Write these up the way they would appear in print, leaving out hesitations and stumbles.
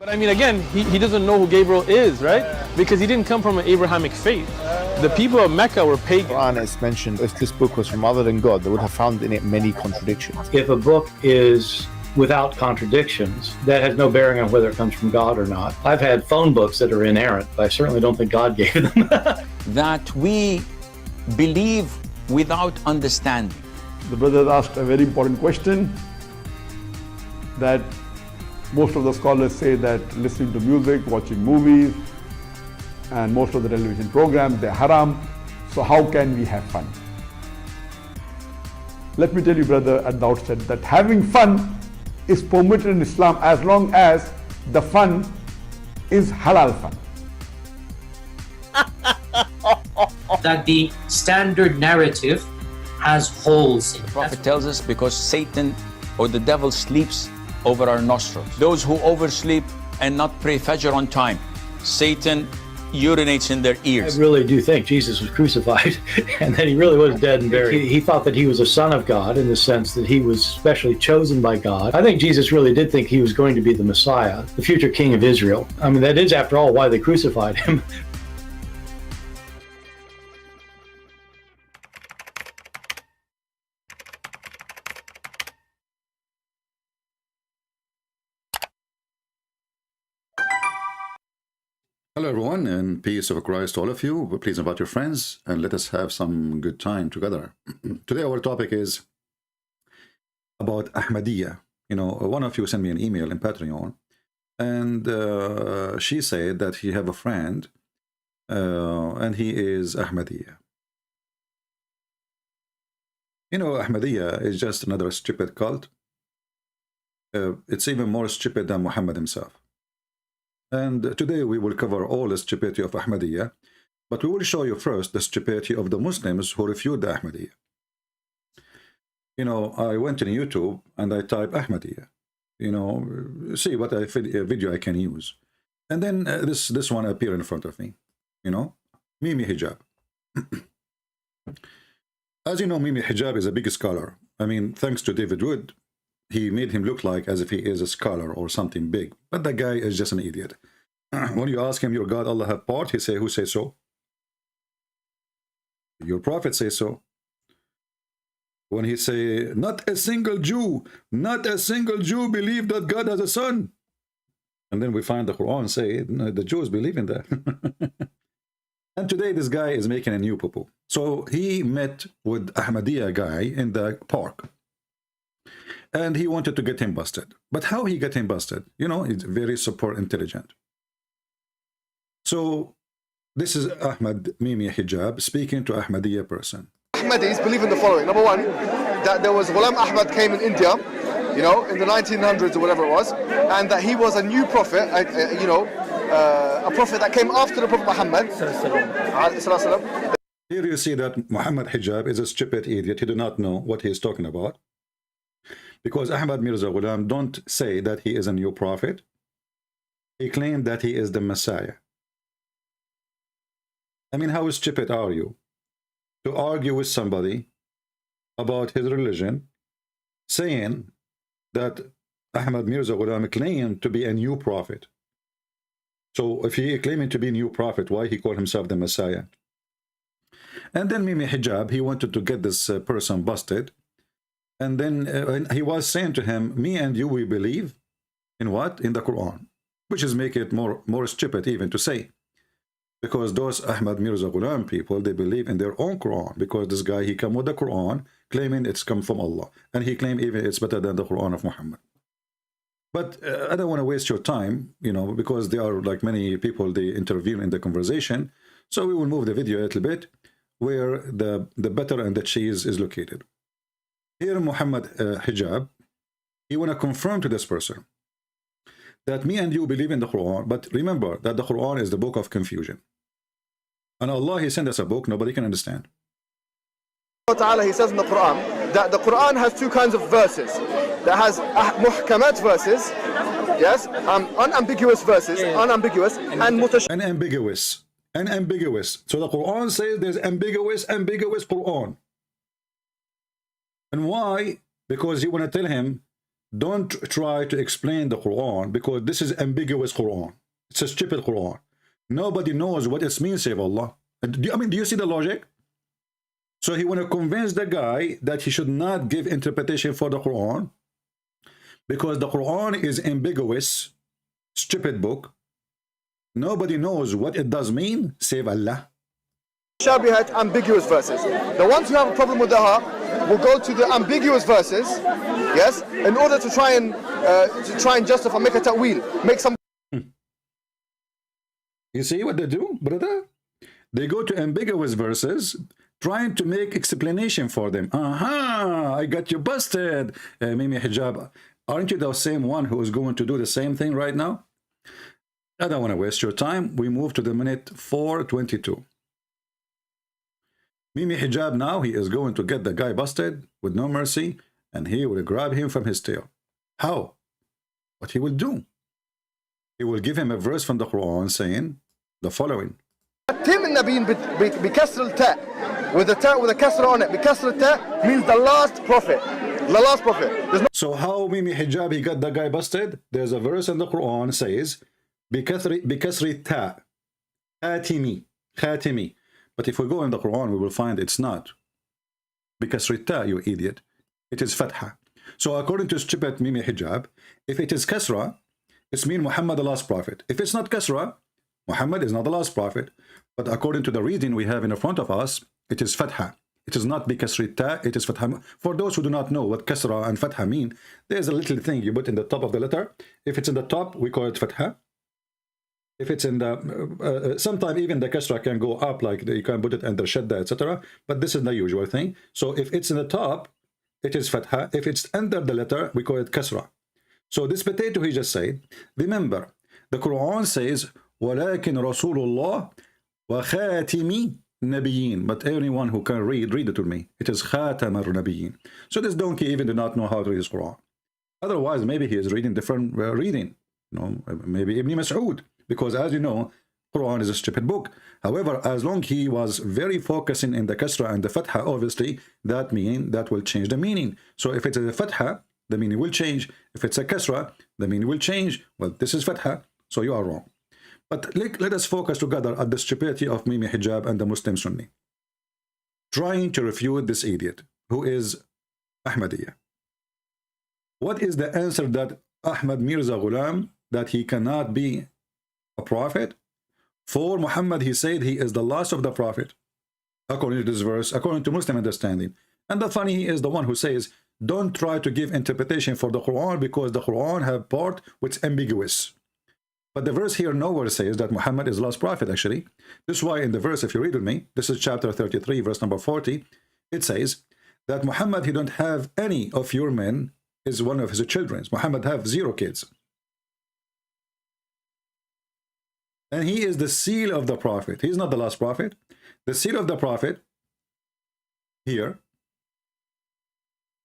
I mean, again, he doesn't know who Gabriel is, right? Because he didn't come from an Abrahamic faith. The people of Mecca were pagan. Quran is mentioned, if this book was from other than God, they would have found in it many contradictions. If a book is without contradictions, that has no bearing on whether it comes from God or not. I've had phone books that are inerrant, but I certainly don't think God gave them. That we believe without understanding. The brother asked a very important question, that most of the scholars say that listening to music, watching movies, and most of the television programs, they're haram. So how can we have fun? Let me tell you, brother, at the outset, that having fun is permitted in Islam as long as the fun is halal fun. That the standard narrative has holes in it. The Prophet tells us because Satan or the devil sleeps over our nostrils. Those who oversleep and not pray Fajr on time, Satan urinates in their ears. I really do think Jesus was crucified and that he really was dead and buried. He thought that he was a son of God in the sense that he was specially chosen by God. I think Jesus really did think he was going to be the Messiah, the future king of Israel. I mean, that is, after all, why they crucified him. Hello everyone, and peace of Christ to all of you. Please invite your friends and let us have some good time together. Today our topic is about Ahmadiyya. You know, one of you sent me an email in Patreon, and she said that he have a friend and he is Ahmadiyya. You know, Ahmadiyya is just another stupid cult. It's even more stupid than Muhammad himself. And today we will cover all the stupidity of Ahmadiyya, but we will show you first the stupidity of the Muslims who refute the Ahmadiyya. You know, I went on YouTube and I typed Ahmadiyya, you know, see what video I can use. And then this one appeared in front of me, you know, Mimi Hijab. As you know, Mimi Hijab is a big scholar. I mean, thanks to David Wood, he made him look like as if he is a scholar or something big. But that guy is just an idiot. When you ask him, your God, Allah have part, he say, who say so? Your prophet say so. When he say, not a single Jew believe that God has a son. And then we find the Quran say, no, the Jews believe in that. And today this guy is making a new poo-poo. So he met with Ahmadiyya guy in the park. And he wanted to get him busted. But how he got him busted? You know, he's very super intelligent. So this is Ahmad Mimi Hijab speaking to Ahmadiyya person. Ahmadis believe in the following. Number one, that there was Ghulam Ahmad came in India, you know, in the 1900s or whatever it was, and that he was a new prophet, you know, a prophet that came after the Prophet Muhammad. Here you see that Muhammad Hijab is a stupid idiot. He do not know what he is talking about. Because Ahmad Mirza Ghulam don't say that he is a new prophet. He claimed that he is the Messiah. I mean, how stupid are you to argue with somebody about his religion, saying that Ahmad Mirza Ghulam claimed to be a new prophet? So if he claiming to be a new prophet, why he called himself the Messiah? And then Mimi Hijab, he wanted to get this person busted. And then he was saying to him, me and you, we believe in what? In the Quran. Which is make it more stupid even to say. Because those Ahmad Mirza Ghulam people, they believe in their own Quran. Because this guy, he come with the Quran, claiming it's come from Allah. And he claimed even it's better than the Quran of Muhammad. But I don't want to waste your time, you know, because there are like many people, they intervene in the conversation. So we will move the video a little bit where the butter and the cheese is located. Here Muhammad Hijab, he want to confirm to this person that me and you believe in the Quran, but remember that the Quran is the book of confusion. And Allah, he sent us a book nobody can understand. He says in the Quran that the Quran has two kinds of verses. That has muhkamat verses, yes, unambiguous verses, unambiguous, and ambiguous. So the Quran says there's ambiguous Quran. And why? Because you want to tell him don't try to explain the Quran, because this is ambiguous Quran. It's a stupid Quran. Nobody knows what it means, save Allah. Do you see the logic? So he want to convince the guy that he should not give interpretation for the Quran, because the Quran is ambiguous, stupid book. Nobody knows what it does mean, save Allah. Shabihat, ambiguous verses. The ones who have a problem with Dawah will go to the ambiguous verses, yes, in order to try and justify, make a ta'wil, make some. You see what they do, brother? They go to ambiguous verses, trying to make explanation for them. Aha, I got you busted, Mimi Hijab. Aren't you the same one who is going to do the same thing right now? I don't want to waste your time. We move to the minute 4:22. Mimi Hijab now, he is going to get the guy busted with no mercy, and he will grab him from his tail. How? What he will do? He will give him a verse from the Quran saying the following. With a kasra on it. Kasra ta means the last prophet. The last prophet. So how Mimi Hijab he got the guy busted? There's a verse in the Quran says bikasri ta, khatimi. But if we go in the Quran, we will find it's not bikasri ta, you idiot. It is fatha. So according to stupid Mimi Hijab, if it is kasra, it's mean Muhammad the last prophet. If it's not kasra, Muhammad is not the last prophet. But according to the reading we have in front of us, it is fatha. It is not bikasri ta, it is fatha. For those who do not know what kasra and fatha mean, there's a little thing you put in the top of the letter. If it's in the top, we call it fatha. If it's in the, sometimes even the kasra can go up, like you can put it under shadda, etc. But this is the usual thing. So if it's in the top, it is fatha. If it's under the letter, we call it kasra. So this potato he just said, remember, the Quran says, وَلَكِنْ رَسُولُ اللَّهِ وَخَاتِمِ نَبِيِّينَ. But anyone who can read it to me. It is خَاتَمَ النَّبِيِّينَ. So this donkey even do not know how to read his Quran. Otherwise, maybe he is reading different reading. You know, maybe Ibn Mas'ud. Because as you know, Quran is a stupid book. However, as long he was very focusing in the kasra and the fatha, obviously, that will change the meaning. So if it's a fatha, the meaning will change. If it's a kasra, the meaning will change. Well, this is fatha, so you are wrong. But let us focus together at the stupidity of Mimi Hijab and the Muslim Sunni, trying to refute this idiot who is Ahmadiyya. What is the answer that Ahmad Mirza Ghulam, that he cannot be a prophet? For Muhammad, he said he is the last of the prophet, according to this verse, according to Muslim understanding. And the funny, he is the one who says, don't try to give interpretation for the Quran, because the Quran have part which is ambiguous. But the verse here nowhere says that Muhammad is the last prophet, actually. This is why in the verse, if you read with me, this is chapter 33, verse number 40, it says that Muhammad, he don't have any of your men is one of his children. Muhammad have 0 kids. And he is the seal of the prophet. He's not the last prophet. The seal of the prophet here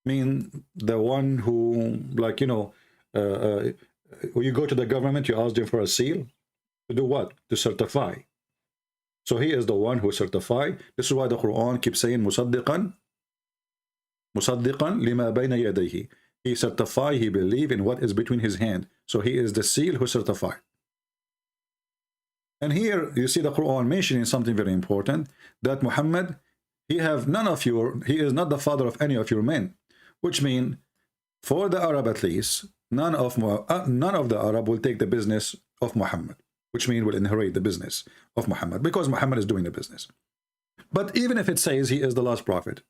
mean the one who, like, you know, when you go to the government, you ask them for a seal. To do what? To certify. So he is the one who certified. This is why the Quran keeps saying, Musaddiqan lima bayna yadayhi. He certified, he believed in what is between his hand. So he is the seal who certified. And here you see the Quran mentioning something very important, that Muhammad, he is not the father of any of your men, which means for the Arab at least, none of the Arab will take the business of Muhammad, which means will inherit the business of Muhammad, because Muhammad is doing the business. But even if it says he is the last prophet,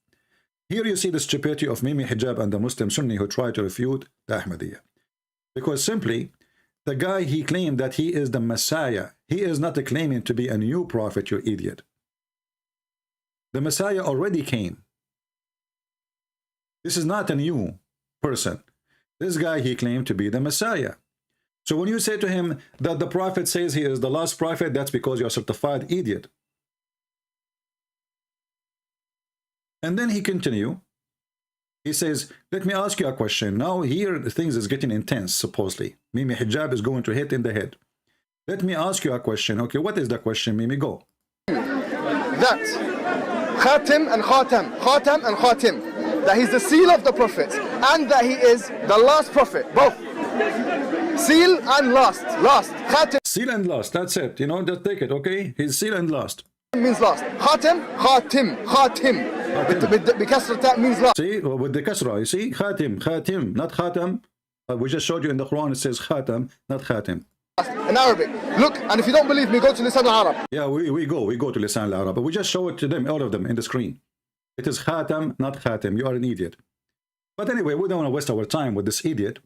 here you see the stupidity of Mimi Hijab and the Muslim Sunni who try to refute the Ahmadiyya. Because simply, the guy, he claimed that he is the Messiah. He is not claiming to be a new prophet, you idiot. The Messiah already came. This is not a new person. This guy, he claimed to be the Messiah. So when you say to him that the prophet says he is the last prophet, that's because you're a certified idiot. And then he continue. He says, let me ask you a question. Now here things is getting intense, supposedly. Mimi Hijab is going to hit in the head. Let me ask you a question. Okay, what is the question, Mimi? Go. That Khatim and Khatam, Khatam and Khatim, that he's the seal of the prophets, and that he is the last prophet, both. Seal and last. Khatim Seal and last, that's it. You know, just take it, okay? He's seal and last. means last. Khatim. Bikasra ta means last. See, with the kasra, you see? Khatim, not khatam. We just showed you in the Quran, it says khatam, not khatim. In Arabic. Look, and if you don't believe me, go to Lisan al-Arab. Yeah, we go to Lisan al-Arab, but we just show it to them, all of them, in the screen. It is khatam, not khatim. You are an idiot. But anyway, we don't want to waste our time with this idiot.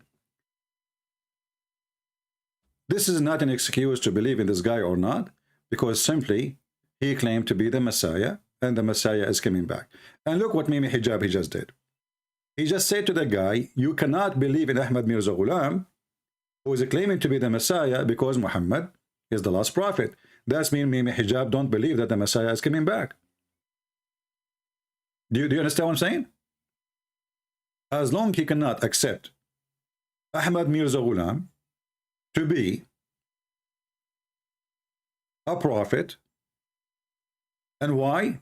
This is not an excuse to believe in this guy or not, because simply he claimed to be the Messiah, and the Messiah is coming back. And look what Mimi Hijab he just did. He just said to the guy, you cannot believe in Ahmad Mirza Ghulam, who is claiming to be the Messiah, because Muhammad is the last prophet. That means Mimi Hijab don't believe that the Messiah is coming back. Do you understand what I'm saying? As long as he cannot accept Ahmad Mirza Ghulam to be a prophet. And why?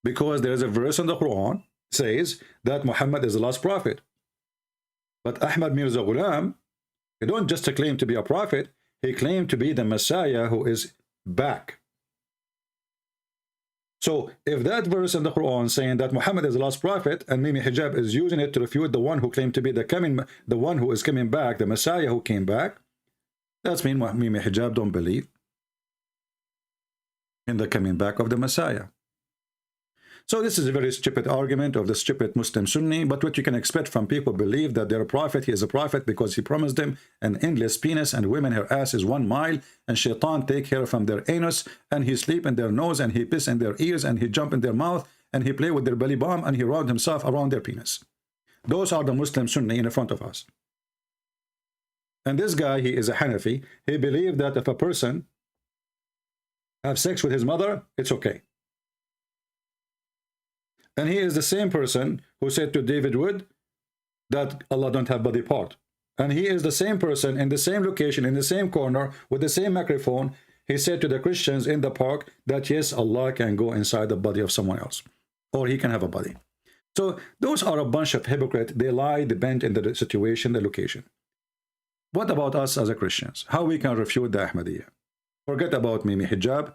Because there is a verse in the Quran says that Muhammad is the last prophet. But Ahmad Mirza Ghulam, he don't just claim to be a prophet, he claimed to be the Messiah who is back. So if that verse in the Quran saying that Muhammad is the last prophet, and Mimi Hijab is using it to refute the one who claimed to be the one who is coming back, the Messiah who came back, that's mean Mimi Hijab don't believe in the coming back of the Messiah. So this is a very stupid argument of the stupid Muslim Sunni, but what you can expect from people believe that they're a prophet. He is a prophet because he promised them an endless penis, and women, her ass is 1 mile, and shaitan take hair from their anus, and he sleep in their nose, and he piss in their ears, and he jump in their mouth, and he play with their belly bomb, and he round himself around their penis. Those are the Muslim Sunni in front of us. And this guy, he is a Hanafi. He believed that if a person have sex with his mother, it's okay. And he is the same person who said to David Wood that Allah don't have body part. And he is the same person in the same location, in the same corner, with the same microphone. He said to the Christians in the park that yes, Allah can go inside the body of someone else, or he can have a body. So those are a bunch of hypocrites. They lie, they bend in the situation, the location. What about us as a Christians? How we can refute the Ahmadiyya? Forget about Mimi Hijab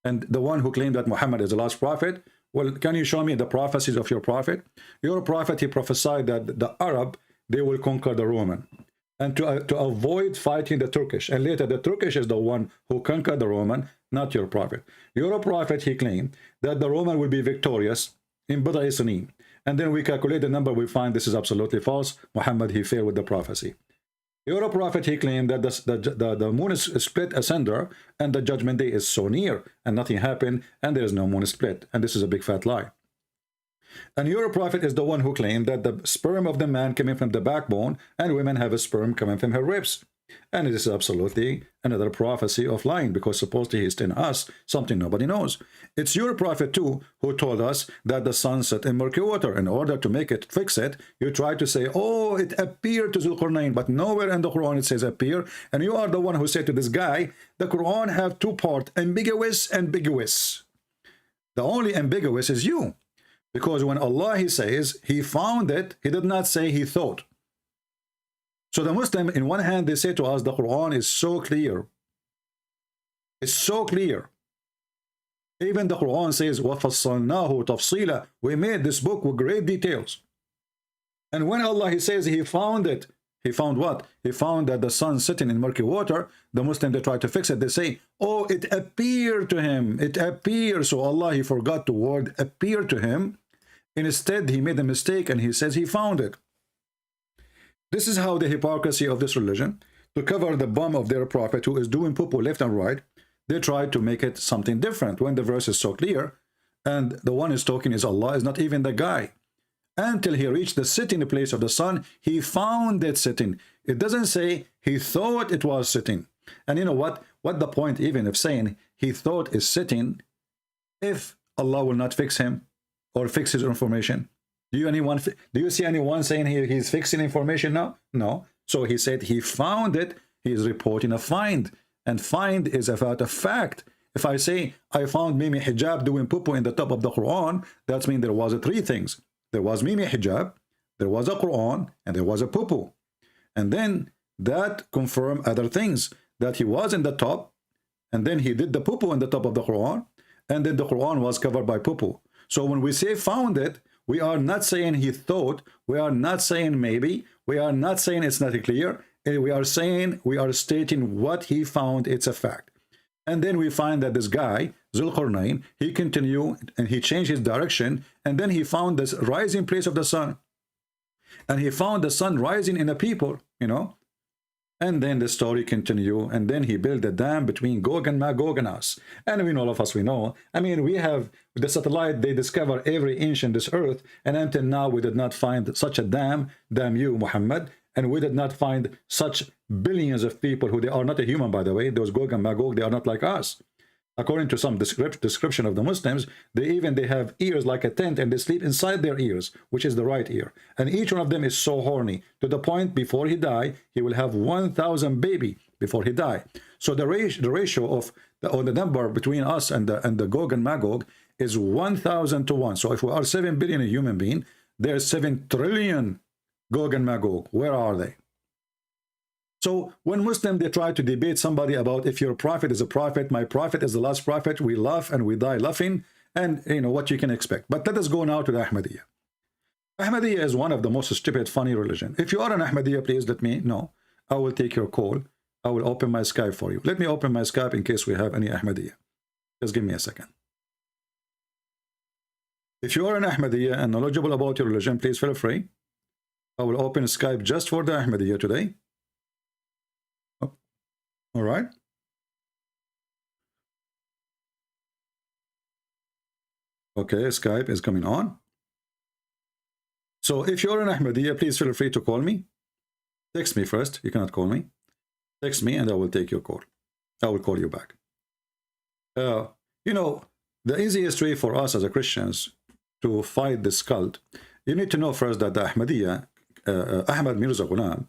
and the one who claimed that Muhammad is the last prophet. Well, can you show me the prophecies of your prophet? Your prophet, he prophesied that the Arab, they will conquer the Roman. And to avoid fighting the Turkish. And later, the Turkish is the one who conquered the Roman, not your prophet. Your prophet, he claimed that the Roman will be victorious in Bid'i Sinin. And then we calculate the number, we find this is absolutely false. Muhammad, he failed with the prophecy. Your prophet, he claimed that the moon is split asunder and the judgment day is so near and nothing happened and there is no moon split. And this is a big fat lie. And your prophet is the one who claimed that the sperm of the man coming from the backbone and women have a sperm coming from her ribs. And this is absolutely another prophecy of lying, because supposedly he's telling us something nobody knows. It's your prophet too who told us that the sun set in murky water. In order to make it, fix it, you try to say, oh, it appeared to ZakirNaik, but nowhere in the Quran it says appear. And you are the one who said to this guy, the Quran have two parts, ambiguous, ambiguous. The only ambiguous is you. Because when Allah, he says, he found it, he did not say he thought. So the Muslim, in one hand, they say to us, the Quran is so clear. It's so clear. Even the Quran says, وَفَصَّلْنَاهُ تَفْصِيلًا. We made this book with great details. And when Allah, he says, he found it. He found what? He found that the sun sitting in murky water. The Muslim, they try to fix it. They say, oh, it appeared to him. It appeared. So Allah, he forgot the word appear to him. Instead, he made a mistake and he says he found it. This is how the hypocrisy of this religion, to cover the bum of their prophet who is doing poo-poo left and right, they try to make it something different when the verse is so clear. And the one is talking is Allah, is not even the guy. Until he reached the sitting place of the sun, he found it sitting. It doesn't say he thought it was sitting. And you know what? What the point even of saying he thought is sitting if Allah will not fix him or fix his information? Do you see anyone saying he's fixing information now? No. So he said he found it. He is reporting a find. And find is about a fact. If I say I found Mimi Hijab doing poo-poo in the top of the Quran, that means there was three things. There was Mimi Hijab, there was a Quran and there was a poo-poo. And then that confirmed other things, that he was in the top, and then he did the poo-poo in the top of the Quran, and then the Quran was covered by poo-poo. So when we say found it, we are not saying he thought, we are not saying maybe, we are not saying it's not clear, we are saying, we are stating what he found, it's a fact. And then we find that this guy, ZulQarnain, he continued and he changed his direction, and then he found this rising place of the sun. And he found the sun rising in a people, you know. And then the story continued, and then he built a dam between Gog and Magog and us. And we know, all of us, we know. I mean, we have the satellite, they discover every inch in this earth, and until now we did not find such a dam, damn you, Muhammad, and we did not find such billions of people who they are not a human, by the way. Those Gog and Magog, they are not like us. According to some description of the Muslims, they have ears like a tent, and they sleep inside their ears, which is the right ear. And each one of them is so horny, to the point before he die, he will have 1,000 baby before he die. So the ratio of the number between us and the Gog and Magog is 1,000 to 1. So if we are 7 billion human being, there's 7 trillion Gog and Magog. Where are they? So when Muslim, they try to debate somebody about if your prophet is a prophet, my prophet is the last prophet, we laugh and we die laughing, and you know what you can expect. But let us go now to the Ahmadiyya. Ahmadiyya is one of the most stupid, funny religion. If you are an Ahmadiyya, please let me know. I will take your call. I will open my Skype for you. Let me open my Skype in case we have any Ahmadiyya. Just give me a second. If you are an Ahmadiyya and knowledgeable about your religion, please feel free. I will open Skype just for the Ahmadiyya today. All right. Okay, Skype is coming on. So if you're an Ahmadiyya, please feel free to call me. Text me first. You cannot call me. Text me and I will take your call. I will call you back. You know, the easiest way for us as a Christians to fight this cult, you need to know first that the Ahmadiyya, Ahmad Mirza Ghulam,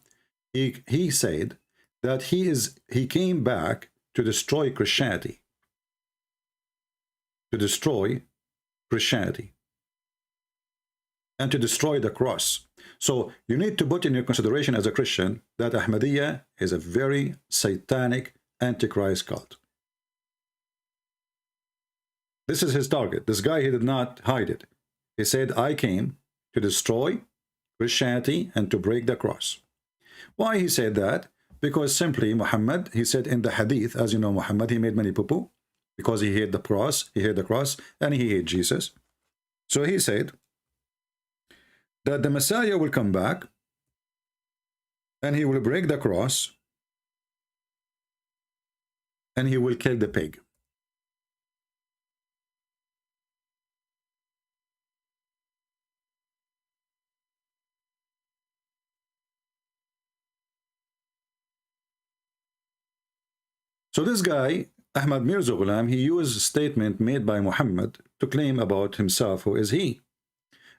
he said that he came back to destroy Christianity. To destroy Christianity. And to destroy the cross. So you need to put in your consideration as a Christian that Ahmadiyya is a very satanic antichrist cult. This is his target. This guy, he did not hide it. He said, I came to destroy Christianity and to break the cross. Why he said that? Because simply Muhammad, he said in the hadith, as you know, Muhammad, he made many poo-poo because he hated the cross, and he hated Jesus. So he said that the Messiah will come back and he will break the cross and he will kill the pig. So this guy, Ahmad Mirza Ghulam, he used a statement made by Muhammad to claim about himself, who is he.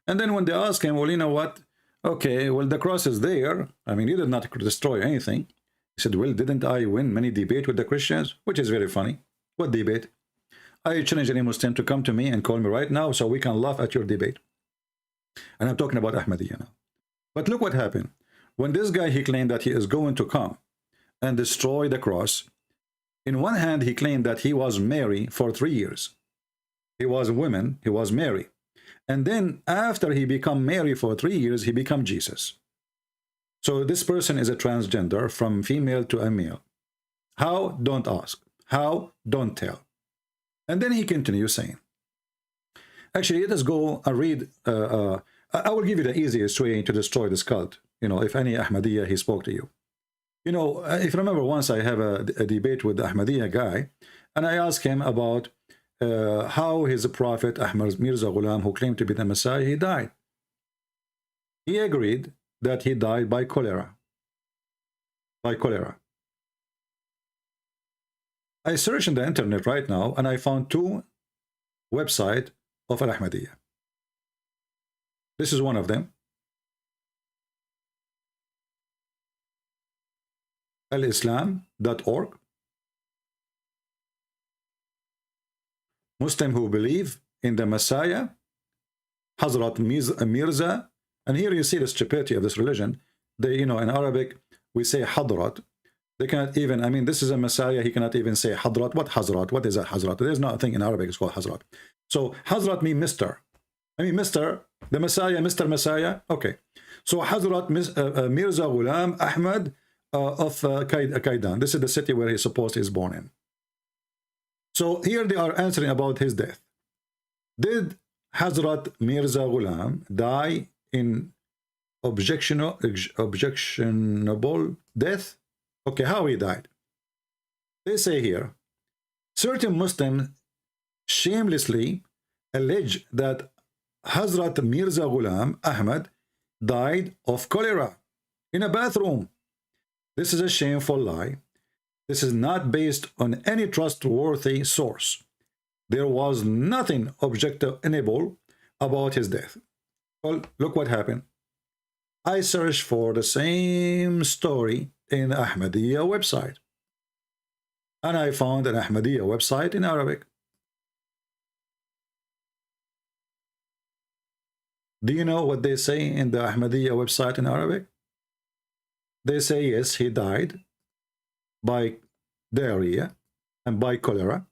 And then when they ask him, well, you know what? Okay, well, the cross is there. I mean, you did not destroy anything. He said, well, didn't I win many debate with the Christians? Which is very funny. What debate? I challenge any Muslim to come to me and call me right now so we can laugh at your debate. And I'm talking about Ahmadiyya now. But look what happened. When this guy, he claimed that he is going to come and destroy the cross, in one hand, he claimed that he was Mary for 3 years. He was a woman, he was Mary. And then after he became Mary for 3 years, he became Jesus. So this person is a transgender from female to a male. How? Don't ask. How? Don't tell. And then he continues saying, actually, let us go and read. I will give you the easiest way to destroy this cult. You know, if any Ahmadiyya, he spoke to you. You know, if you remember, once I have a debate with the Ahmadiyya guy, and I asked him about how his prophet, Ahmad Mirza Ghulam, who claimed to be the Messiah, he died. He agreed that he died by cholera. By cholera. I searched in the internet right now, and I found 2 websites of Al-Ahmadiyya. This is one of them. alislam.org. Muslim who believe in the Messiah, Hazrat Mirza And here you see the stupidity of this religion. They, you know, in Arabic, we say Hadrat. They cannot even, I mean, this is a Messiah. He cannot even say Hadrat. What Hazrat? What is that Hazrat? There's nothing in Arabic. It's called Hazrat. So Hazrat means Mr. I mean, Mr. The Messiah, Mr. Messiah. Okay. So Hazrat Mirza Ghulam Ahmad of Kaidan. This is the city where he supposed is born in. So here they are answering about his death. Did Hazrat Mirza Ghulam die in objectionable death? Okay, how he died? They say here, certain Muslims shamelessly allege that Hazrat Mirza Ghulam Ahmad died of cholera in a bathroom. This is a shameful lie. This is not based on any trustworthy source. There was nothing objectionable about his death. Well, look what happened. I searched for the same story in the Ahmadiyya website. And I found an Ahmadiyya website in Arabic. Do you know what they say in the Ahmadiyya website in Arabic? They say, yes, he died by diarrhea and by cholera.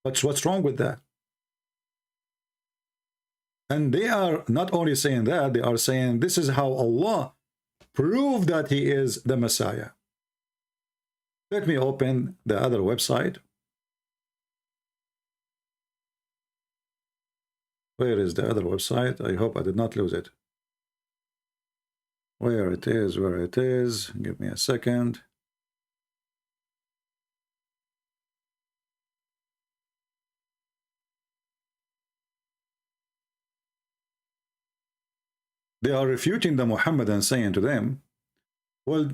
But what's wrong with that? And they are not only saying that, they are saying this is how Allah proved that he is the Messiah. Let me open the other website. Where is the other website? I hope I did not lose it. Where it is, where it is. Give me a second. They are refuting the Muhammadans, saying to them, well,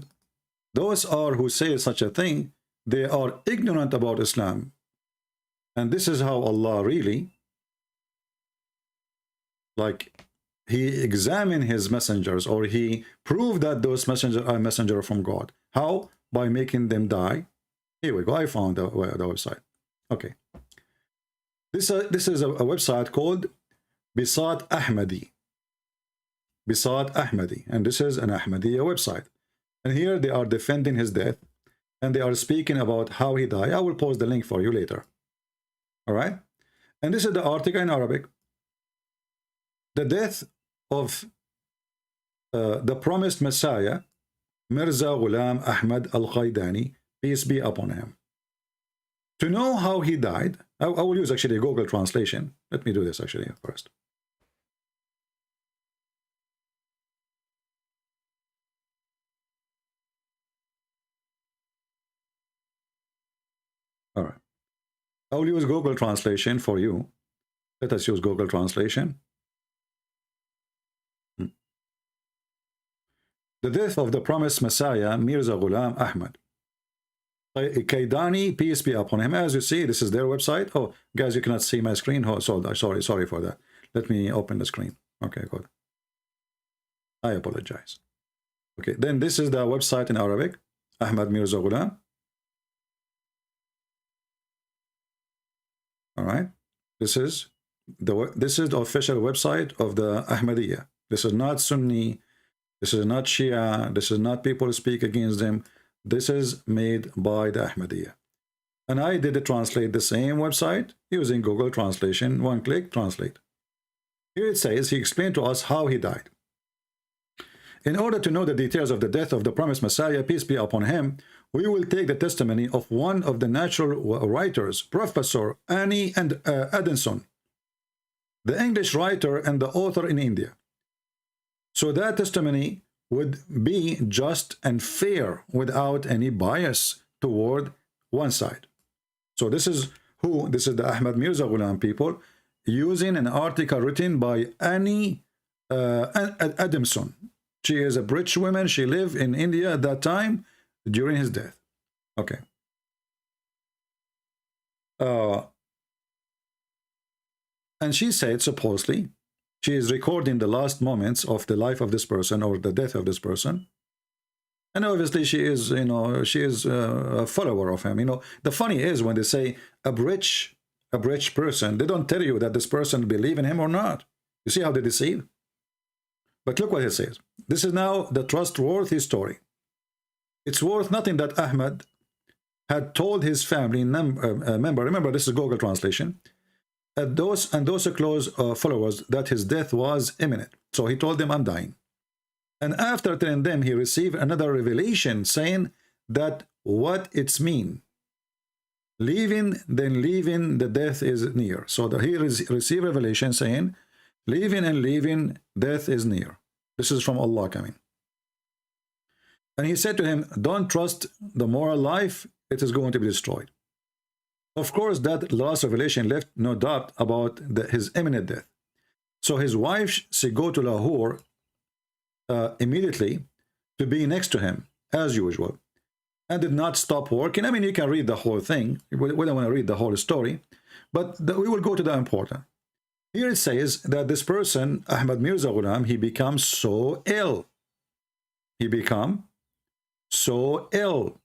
those are who say such a thing, they are ignorant about Islam. And this is how Allah really, like, he examined his messengers, or he proved that those messengers are messenger from God. How? By making them die. Here we go. I found the website. Okay. This is a website called Bisat Ahmadi. Bisat Ahmadi. And this is an Ahmadiyya website. And here they are defending his death. And they are speaking about how he died. I will post the link for you later. All right. And this is the article in Arabic. The death of the promised Messiah, Mirza Ghulam Ahmad al-Qaidani, peace be upon him. To know how he died, I will use actually a Google translation. Let me do this actually first. All right. I will use Google translation for you. Let us use Google translation. The death of the promised Messiah, Mirza Ghulam Ahmad Qaidani, peace be upon him. As you see, this is their website. Oh, guys, you cannot see my screen. Oh, sorry for that. Let me open the screen. Okay, good. I apologize. Okay, then this is the website in Arabic, Ahmad Mirza Ghulam. All right, this is the official website of the Ahmadiyya. This is not Sunni. This is not Shia. This is not people who speak against them. This is made by the Ahmadiyya. And I did translate the same website using Google translation. One click, translate. Here it says, he explained to us how he died. In order to know the details of the death of the promised Messiah, peace be upon him, we will take the testimony of one of the natural writers, Professor Annie and Addison, the English writer and the author in India. So that testimony would be just and fair without any bias toward one side. So this is who? This is the Ahmad Mirza Ghulam people using an article written by Annie Addison. She is a British woman. She lived in India at that time during his death. Okay. And she said, supposedly, she is recording the last moments of the life of this person or the death of this person. And obviously she is, you know, she is a follower of him. You know, the funny is when they say a British person, they don't tell you that this person believe in him or not. You see how they deceive? But look what he says. This is now the trustworthy story. It's worth nothing that Ahmad had told his family member, remember this is Google translation, and those close followers that his death was imminent. So he told them, I'm dying. And after telling them, he received another revelation saying that what it's mean. Leaving, then leaving, the death is near. So he received revelation saying, leaving and leaving, death is near. This is from Allah coming. And he said to him, don't trust the moral life, it is going to be destroyed. Of course, that last revelation left no doubt about his imminent death. So his wife, she go to Lahore immediately to be next to him, as usual, and did not stop working. I mean, you can read the whole thing. We don't want to read the whole story, but we will go to the important. Here it says that this person, Ahmad Mirza Ghulam, he becomes so ill. He become so ill.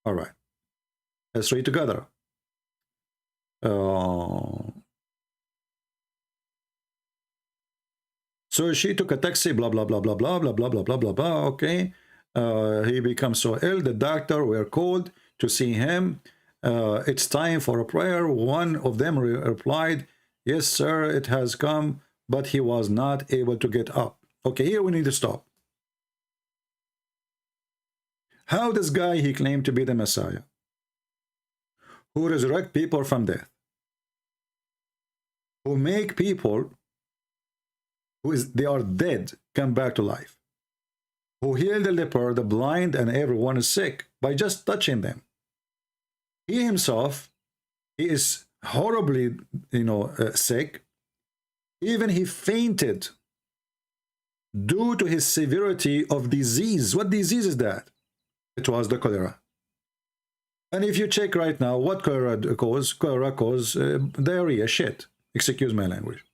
All right. Let's read together. So she took a taxi, blah, blah, blah, blah, blah, blah, blah, blah, blah, blah, blah. Okay. He becomes so ill. The doctor were called to see him. It's time for a prayer. One of them replied, yes, sir, it has come, but he was not able to get up. Okay, here we need to stop. How this guy, he claimed to be the Messiah, who resurrect people from death, who make people they are dead come back to life, who heal the leper, the blind, and everyone is sick by just touching them. He himself, he is horribly, sick. Even he fainted due to his severity of disease. What disease is that? It was the cholera. And if you check right now, what cholera cause diarrhea, shit. Excuse my language.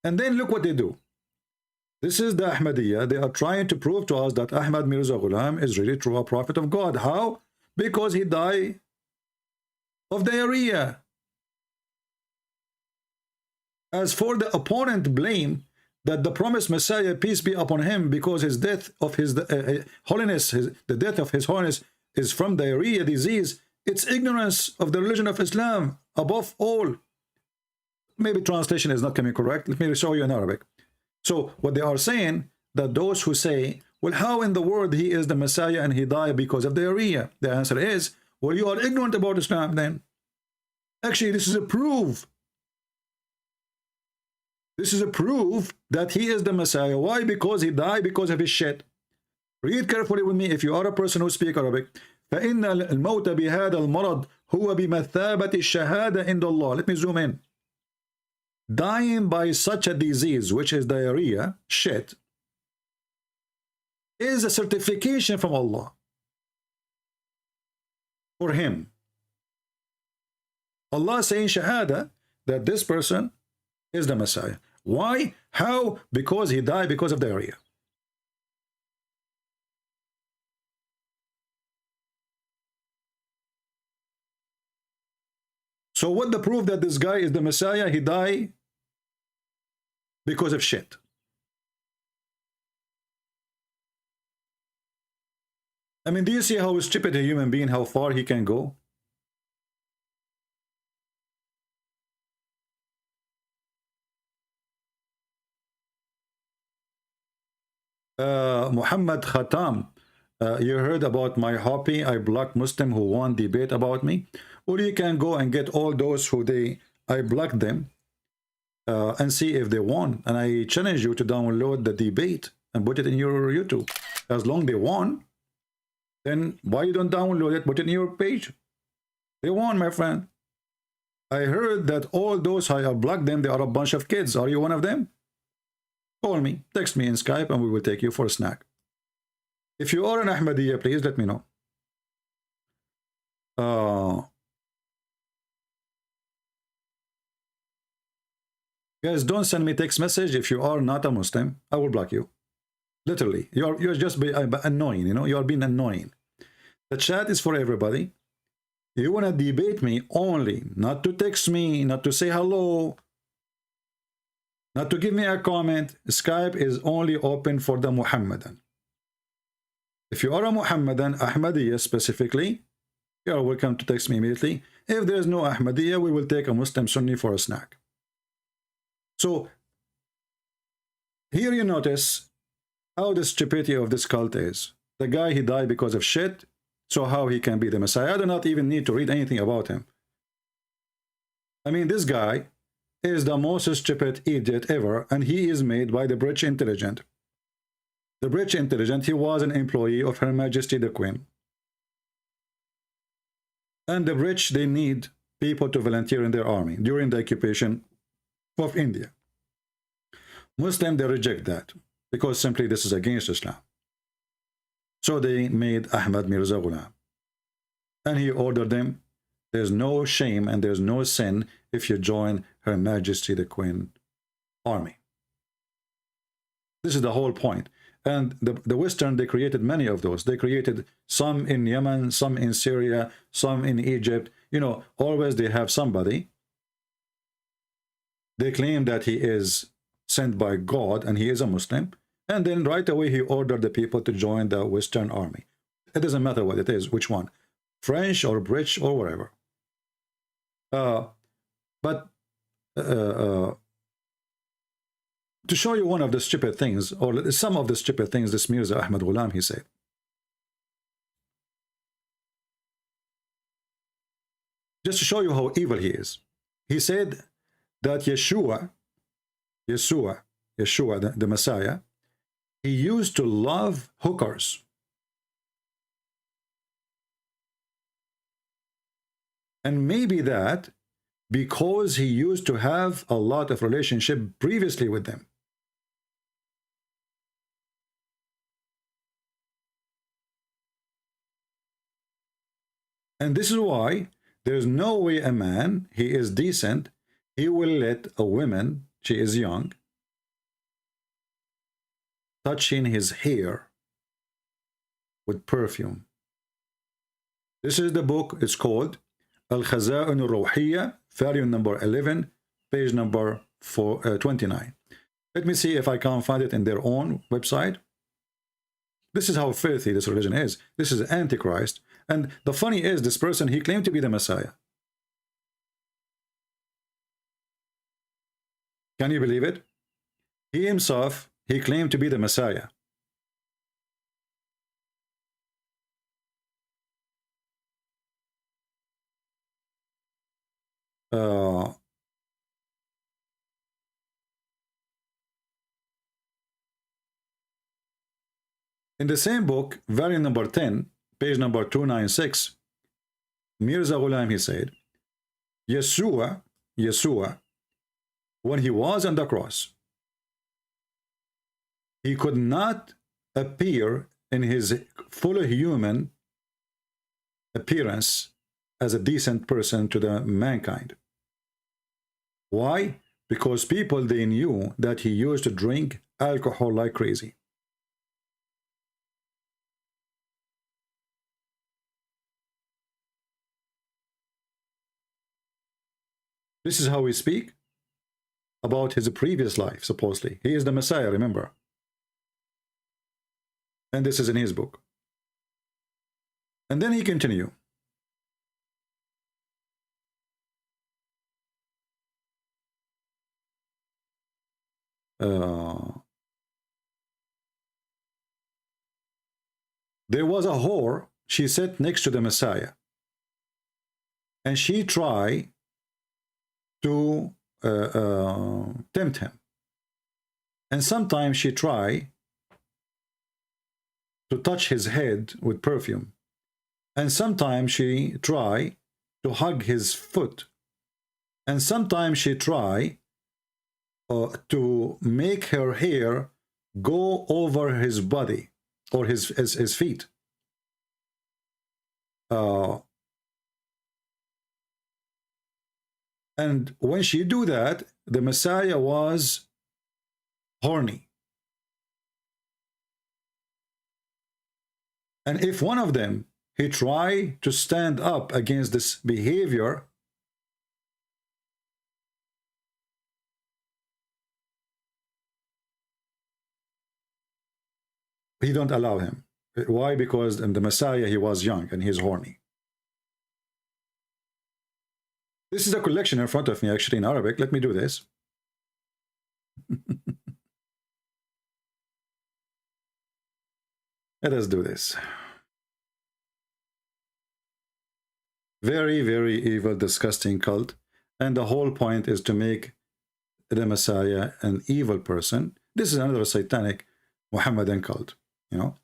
And then look what they do. This is the Ahmadiyya. They are trying to prove to us that Ahmad Mirza Ghulam is really true a prophet of God. How? Because he died of diarrhea. As for the opponent blame that the promised Messiah, peace be upon him, because his death of his holiness, the death of his holiness is from diarrhea disease, it's ignorance of the religion of Islam above all. Maybe translation is not coming correct. Let me show you in Arabic. So what they are saying, that those who say, well, how in the world he is the Messiah and he died because of diarrhea? The answer is, well, you are ignorant about Islam then. Actually, this is a proof. This is a proof that he is the Messiah. Why? Because he died because of his shit. Read carefully with me if you are a person who speaks Arabic. فَإِنَّ الْمَوْتَ بِهَذَا الْمَرَضِ هُوَ بِمَثَابَةِ الشَّهَادَةِ عِنْدَ اللَّهِ. Let me zoom in. Dying by such a disease, which is diarrhea, shit, is a certification from Allah for him. Allah saying shahada that this person is the Messiah. Why? How? Because he died because of diarrhea. So what the proof that this guy is the Messiah? He died because of shit. I mean, do you see how stupid a human being, how far he can go? Muhammad Khatam, you heard about my hobby. I blocked Muslim who won debate about me. Or you can go and get all those who I blocked them and see if they won. And I challenge you to download the debate and put it in your YouTube. As long as they won, then why you don't download it, put it in your page? They won, my friend. I heard that all those I blocked them, they are a bunch of kids. Are you one of them? Call me, text me in Skype, and we will take you for a snack. If you are an Ahmadiyya, please let me know. Guys, don't send me text message. If you are not a Muslim, I will block you. Literally, you're just annoying. You are being annoying. The chat is for everybody. You want to debate me only, not to text me, not to say hello. Now, to give me a comment, Skype is only open for the Muhammadan. If you are a Muhammadan, Ahmadiyya specifically, you are welcome to text me immediately. If there is no Ahmadiyya, we will take a Muslim Sunni for a snack. So, here you notice how the stupidity of this cult is. The guy, he died because of shit, so how he can be the Messiah? I do not even need to read anything about him. I mean, this guy is the most stupid idiot ever, and he is made by the British intelligence. The British intelligence, he was an employee of Her Majesty the Queen. And the British, they need people to volunteer in their army during the occupation of India. Muslims, they reject that because simply this is against Islam. So they made Ahmad Mirza Ghulam. And he ordered them, there's no shame and there's no sin if you join Her Majesty the Queen army. This is the whole point. And the Western, they created many of those. They created some in Yemen, some in Syria, some in Egypt. You know, always they have somebody. They claim that he is sent by God and he is a Muslim. And then right away he ordered the people to join the Western army. It doesn't matter what it is, which one. French or British or wherever. To show you one of the stupid things, or some of the stupid things this Mirza Ahmad Ghulam, he said. Just to show you how evil he is. He said that Yeshua, the Messiah, he used to love hookers. And maybe that because he used to have a lot of relationship previously with them. And this is why there's no way a man, he is decent, he will let a woman, she is young, touching his hair with perfume. This is the book, it's called Al-Khaza'in al-Ruhiyya, volume number 11, page number 29. Let me see if I can find it in their own website. This is how filthy this religion is. This is Antichrist. And the funny is, this person, he claimed to be the Messiah. Can you believe it? He himself, he claimed to be the Messiah. In the same book, volume number 10, page number 296, Mirza Ghulam, he said, Yeshua, when he was on the cross, he could not appear in his full human appearance as a decent person to the mankind. Why? Because people, they knew that he used to drink alcohol like crazy. This is how we speak about his previous life, supposedly. He is the Messiah, remember. And this is in his book. And then he continued. There was a whore, she sat next to the Messiah. And she tried to tempt him. And sometimes she tried to touch his head with perfume. And sometimes she tried to hug his foot. And sometimes she tried to make her hair go over his body or his feet. And when she do that, the Messiah was horny. And if one of them, he tried to stand up against this behavior, he don't allow him. Why? Because in the Messiah he was young and he's horny. This is a collection in front of me, actually, in Arabic. Let me do this. Let us do this. Very, very evil, disgusting cult. And the whole point is to make the Messiah an evil person. This is another satanic Muhammadan cult, you know.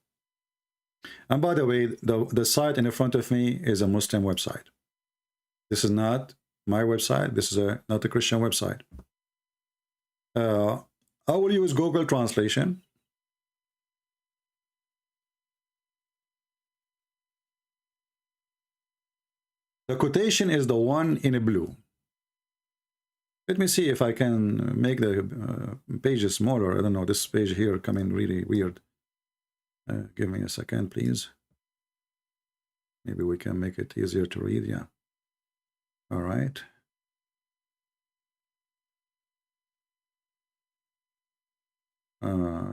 And by the way, the site in front of me is a Muslim website. This is not my website. This is not a Christian website. I will use Google translation. The quotation is the one in blue. Let me see if I can make the pages smaller. I don't know, this page here coming really weird. Give me a second, please. Maybe we can make it easier to read. Yeah. All right.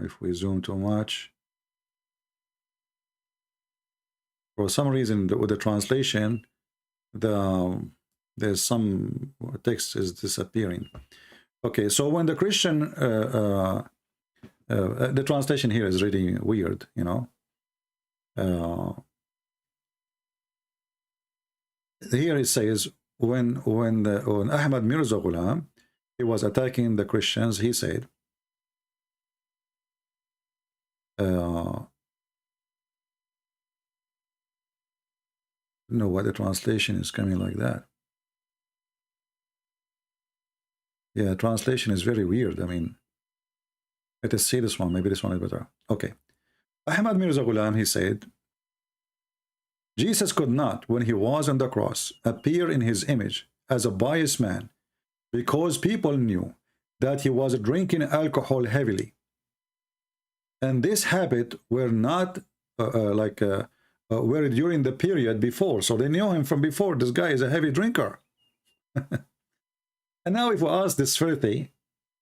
If we zoom too much, for some reason with the translation, there's some text is disappearing. Okay, so when the Christian the translation here is really weird, you know. Here it says when Ahmad Mirza Ghulam, he was attacking the Christians, he said, no, why the translation is coming like that. Yeah, translation is very weird. I mean, let us see this one. Maybe this one is better. Okay. Ahmad Mirza Ghulam, he said, Jesus could not, when he was on the cross, appear in his image as a pious man because people knew that he was drinking alcohol heavily. And this habit were not were during the period before. So they knew him from before. This guy is a heavy drinker. And now if we ask this filthy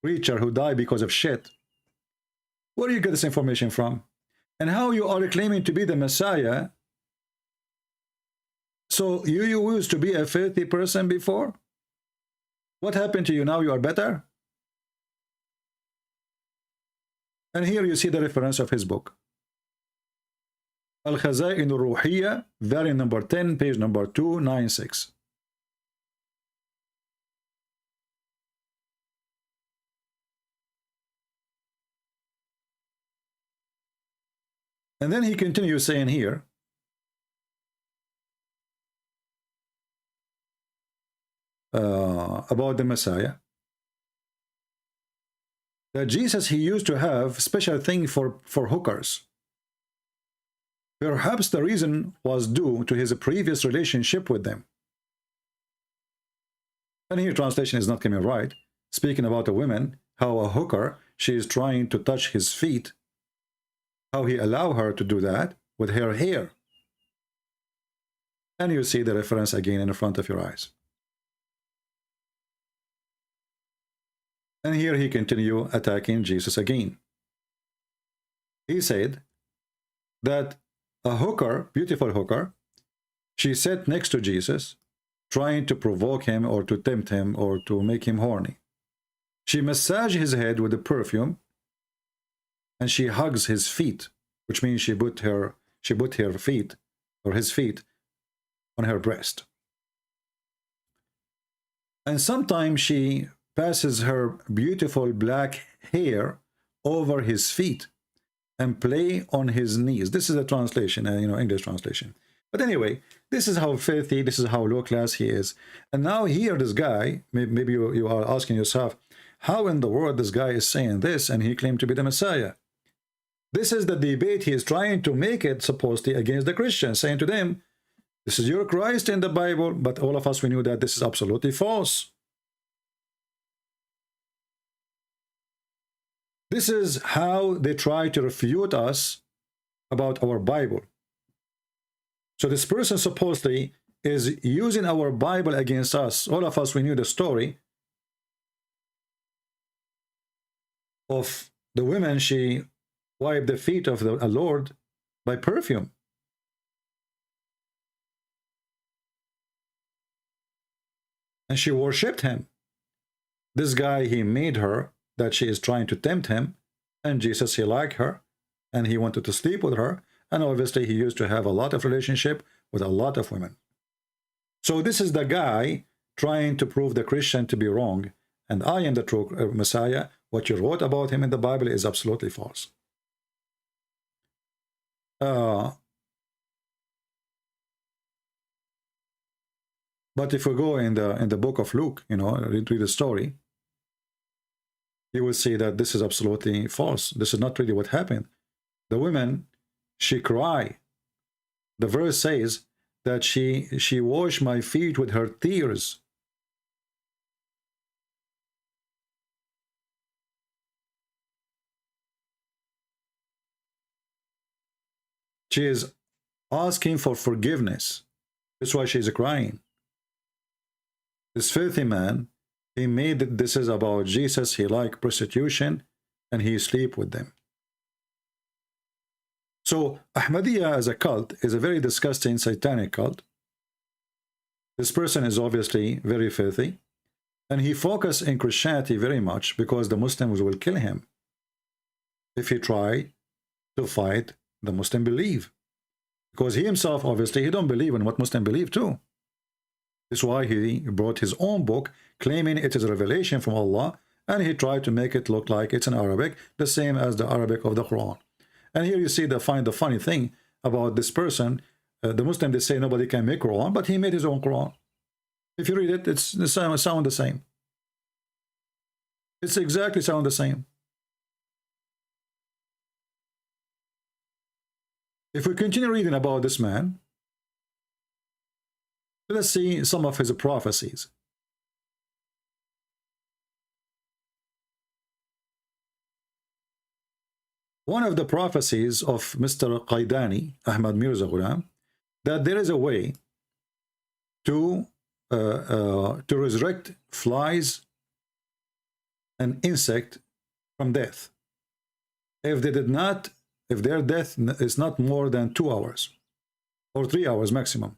creature who died because of shit, where do you get this information from? And how you are claiming to be the Messiah? So you used to be a filthy person before? What happened to you now? You are better? And here you see the reference of his book. Al-Khaza'in al-Ruhiyya, volume number 10, page number 296. And then he continues saying here, about the Messiah, that Jesus, he used to have special thing for hookers. Perhaps the reason was due to his previous relationship with them. And here translation is not coming right. Speaking about a woman, how a hooker, she is trying to touch his feet, how he allowed her to do that with her hair. And you see the reference again in front of your eyes. And here he continued attacking Jesus again. He said that a hooker, beautiful hooker, she sat next to Jesus, trying to provoke him or to tempt him or to make him horny. She massaged his head with the perfume, and she hugs his feet, which means she put her feet, or his feet, on her breast. And sometimes she passes her beautiful black hair over his feet and play on his knees. This is a translation, English translation. But anyway, this is how filthy, this is how low class he is. And now here this guy, maybe you are asking yourself, how in the world this guy is saying this and he claimed to be the Messiah? This is the debate he is trying to make it supposedly against the Christians, saying to them, this is your Christ in the Bible, but all of us, we knew that this is absolutely false. This is how they try to refute us about our Bible. So this person supposedly is using our Bible against us. All of us, we knew the story of the woman. She wipe the feet of the Lord by perfume. And she worshipped him. This guy, he made her that she is trying to tempt him, and Jesus, he liked her, and he wanted to sleep with her, and obviously he used to have a lot of relationship with a lot of women. So this is the guy trying to prove the Christian to be wrong, and I am the true Messiah. What you wrote about him in the Bible is absolutely false. But if we go in the book of Luke, you know, read the story, you will see that this is absolutely false. This is not really what happened. The woman, she cried. The verse says that she washed my feet with her tears. She is asking for forgiveness. That's why she is crying. This filthy man, he made it, this is about Jesus, he liked prostitution, and he sleep with them. So Ahmadiyya as a cult is a very disgusting satanic cult. This person is obviously very filthy, and he focused in Christianity very much because the Muslims will kill him if he try to fight the Muslim belief. Because he himself, obviously, he don't believe in what Muslims believe too. That's why he brought his own book, claiming it is a revelation from Allah, and he tried to make it look like it's in Arabic, the same as the Arabic of the Quran. And here you see the funny thing about this person. The Muslim, they say nobody can make Quran, but he made his own Quran. If you read it, it sound the same. It's exactly sound the same. If we continue reading about this man, let's see some of his prophecies. One of the prophecies of Mr. Qaidani, Ahmad Mirza Ghulam, that there is a way to resurrect flies and insect from death. If their death is not more than 2 hours or 3 hours maximum.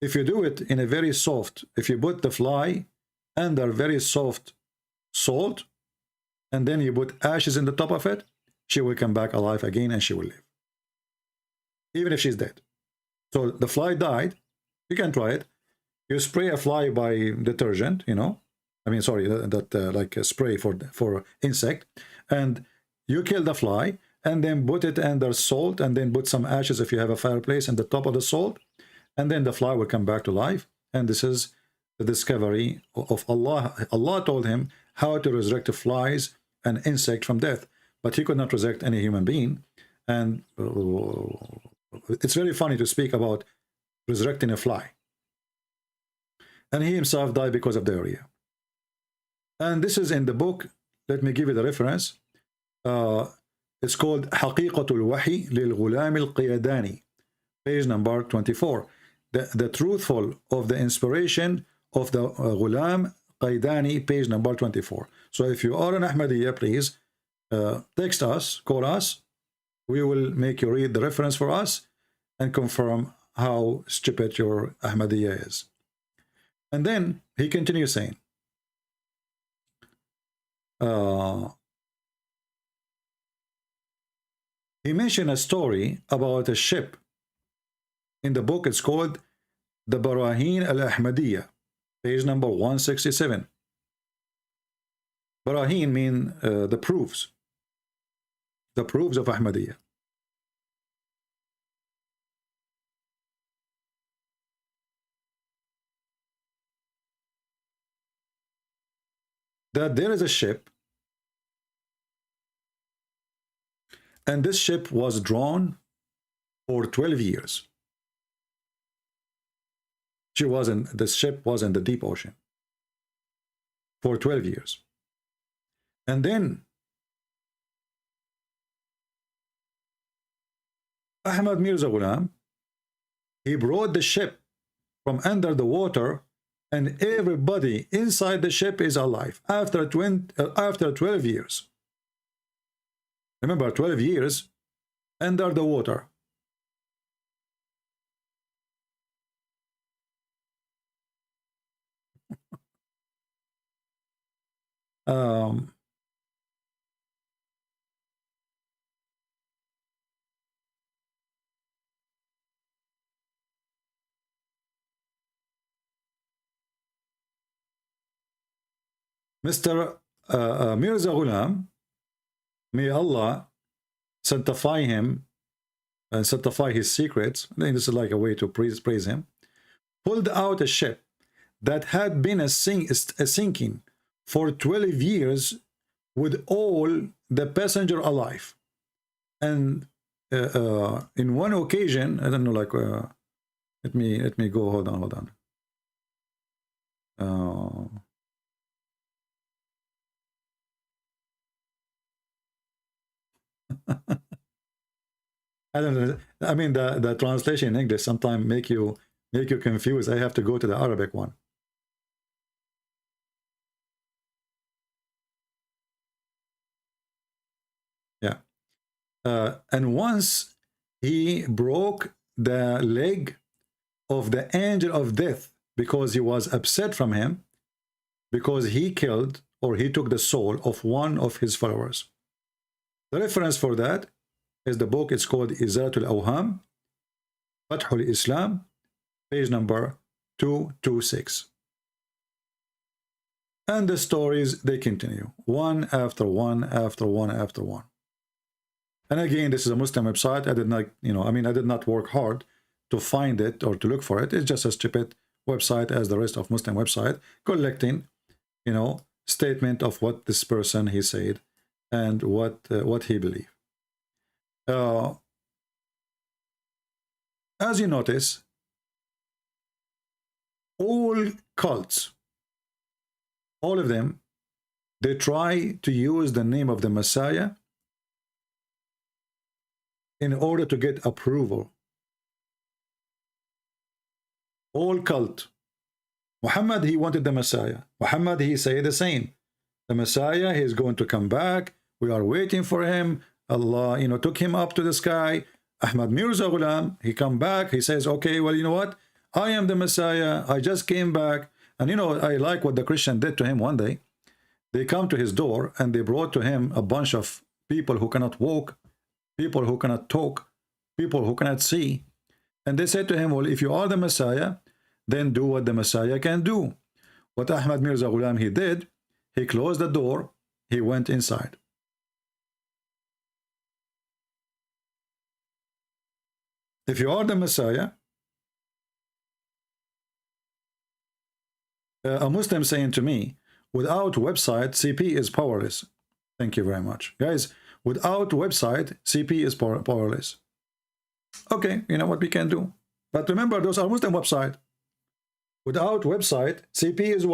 If you do it in a very soft, if you put the fly under very soft salt, and then you put ashes in the top of it, she will come back alive again and she will live. Even if she's dead. So the fly died, you can try it. You spray a fly by detergent, you know. I mean, sorry, like a spray for insect. And you kill the fly, and then put it under salt, and then put some ashes if you have a fireplace in the top of the salt. And then the fly will come back to life. And this is the discovery of Allah. Allah told him how to resurrect the flies and insect from death. But he could not resurrect any human being. And it's very funny to speak about resurrecting a fly. And he himself died because of diarrhea. And this is in the book. Let me give you the reference. It's called حقيقة الوحي للغلام القياداني. Page number 24. The truthful of the inspiration of the Ghulam Qaidani, page number 24. So if you are an Ahmadiyya, please text us, call us. We will make you read the reference for us and confirm how stupid your Ahmadiyya is. And then he continues saying, he mentioned a story about a ship. In the book, it's called the Barahin al-Ahmadiyya, page number 167. Barahin mean the proofs of Ahmadiyya. That there is a ship, and this ship was drawn for 12 years. This ship was in the deep ocean for 12 years. And then Ahmad Mirza Ghulam, he brought the ship from under the water, and everybody inside the ship is alive after 12 years. Remember, 12 years under the water. Mr. Mirza Ghulam, may Allah sanctify him and sanctify his secrets. I think this is like a way to praise him. Pulled out a ship that had been a sinking for 12 years with all the passenger alive. And in one occasion, I don't know, like let me go. Hold on. I don't know. I mean, the translation in English sometimes make you confused. I have to go to the Arabic one. Yeah. And once he broke the leg of the angel of death because he was upset from him because he killed or he took the soul of one of his followers. The reference for that is the book. It's called Izalatul Awham, Fathul Islam, page number 226. And the stories, they continue, one after one after one after one. And again, this is a Muslim website. I did not, I did not work hard to find it or to look for it. It's just a stupid website as the rest of Muslim website, collecting, statement of what this person he said and what he believed. As you notice, all cults, all of them, they try to use the name of the Messiah in order to get approval. All cult. Muhammad, he wanted the Messiah. Muhammad, he said the same. The Messiah, he is going to come back. We are waiting for him. Allah, took him up to the sky. Ahmad Mirza Ghulam, he come back. He says, okay, well, you know what? I am the Messiah. I just came back. And, I like what the Christian did to him one day. They come to his door and they brought to him a bunch of people who cannot walk, people who cannot talk, people who cannot see. And they said to him, well, if you are the Messiah, then do what the Messiah can do. What Ahmad Mirza Ghulam, he did, he closed the door, he went inside. If you are the Messiah, a Muslim saying to me, without website, CP is powerless. Thank you very much. Guys, without website, CP is powerless. Okay, you know what we can do. But remember, those are Muslim website. Without website, CP is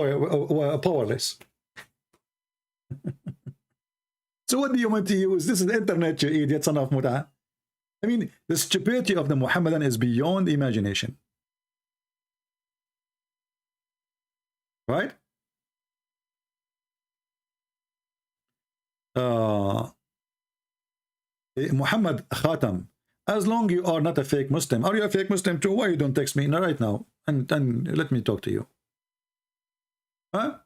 powerless. So what do you want to use? This is the internet, you idiot, son of Muta. I mean, the stupidity of the Muhammadan is beyond imagination. Right? Muhammad Khatam, as long you are not a fake Muslim, are you a fake Muslim too? Why you don't text me right now and let me talk to you? Huh?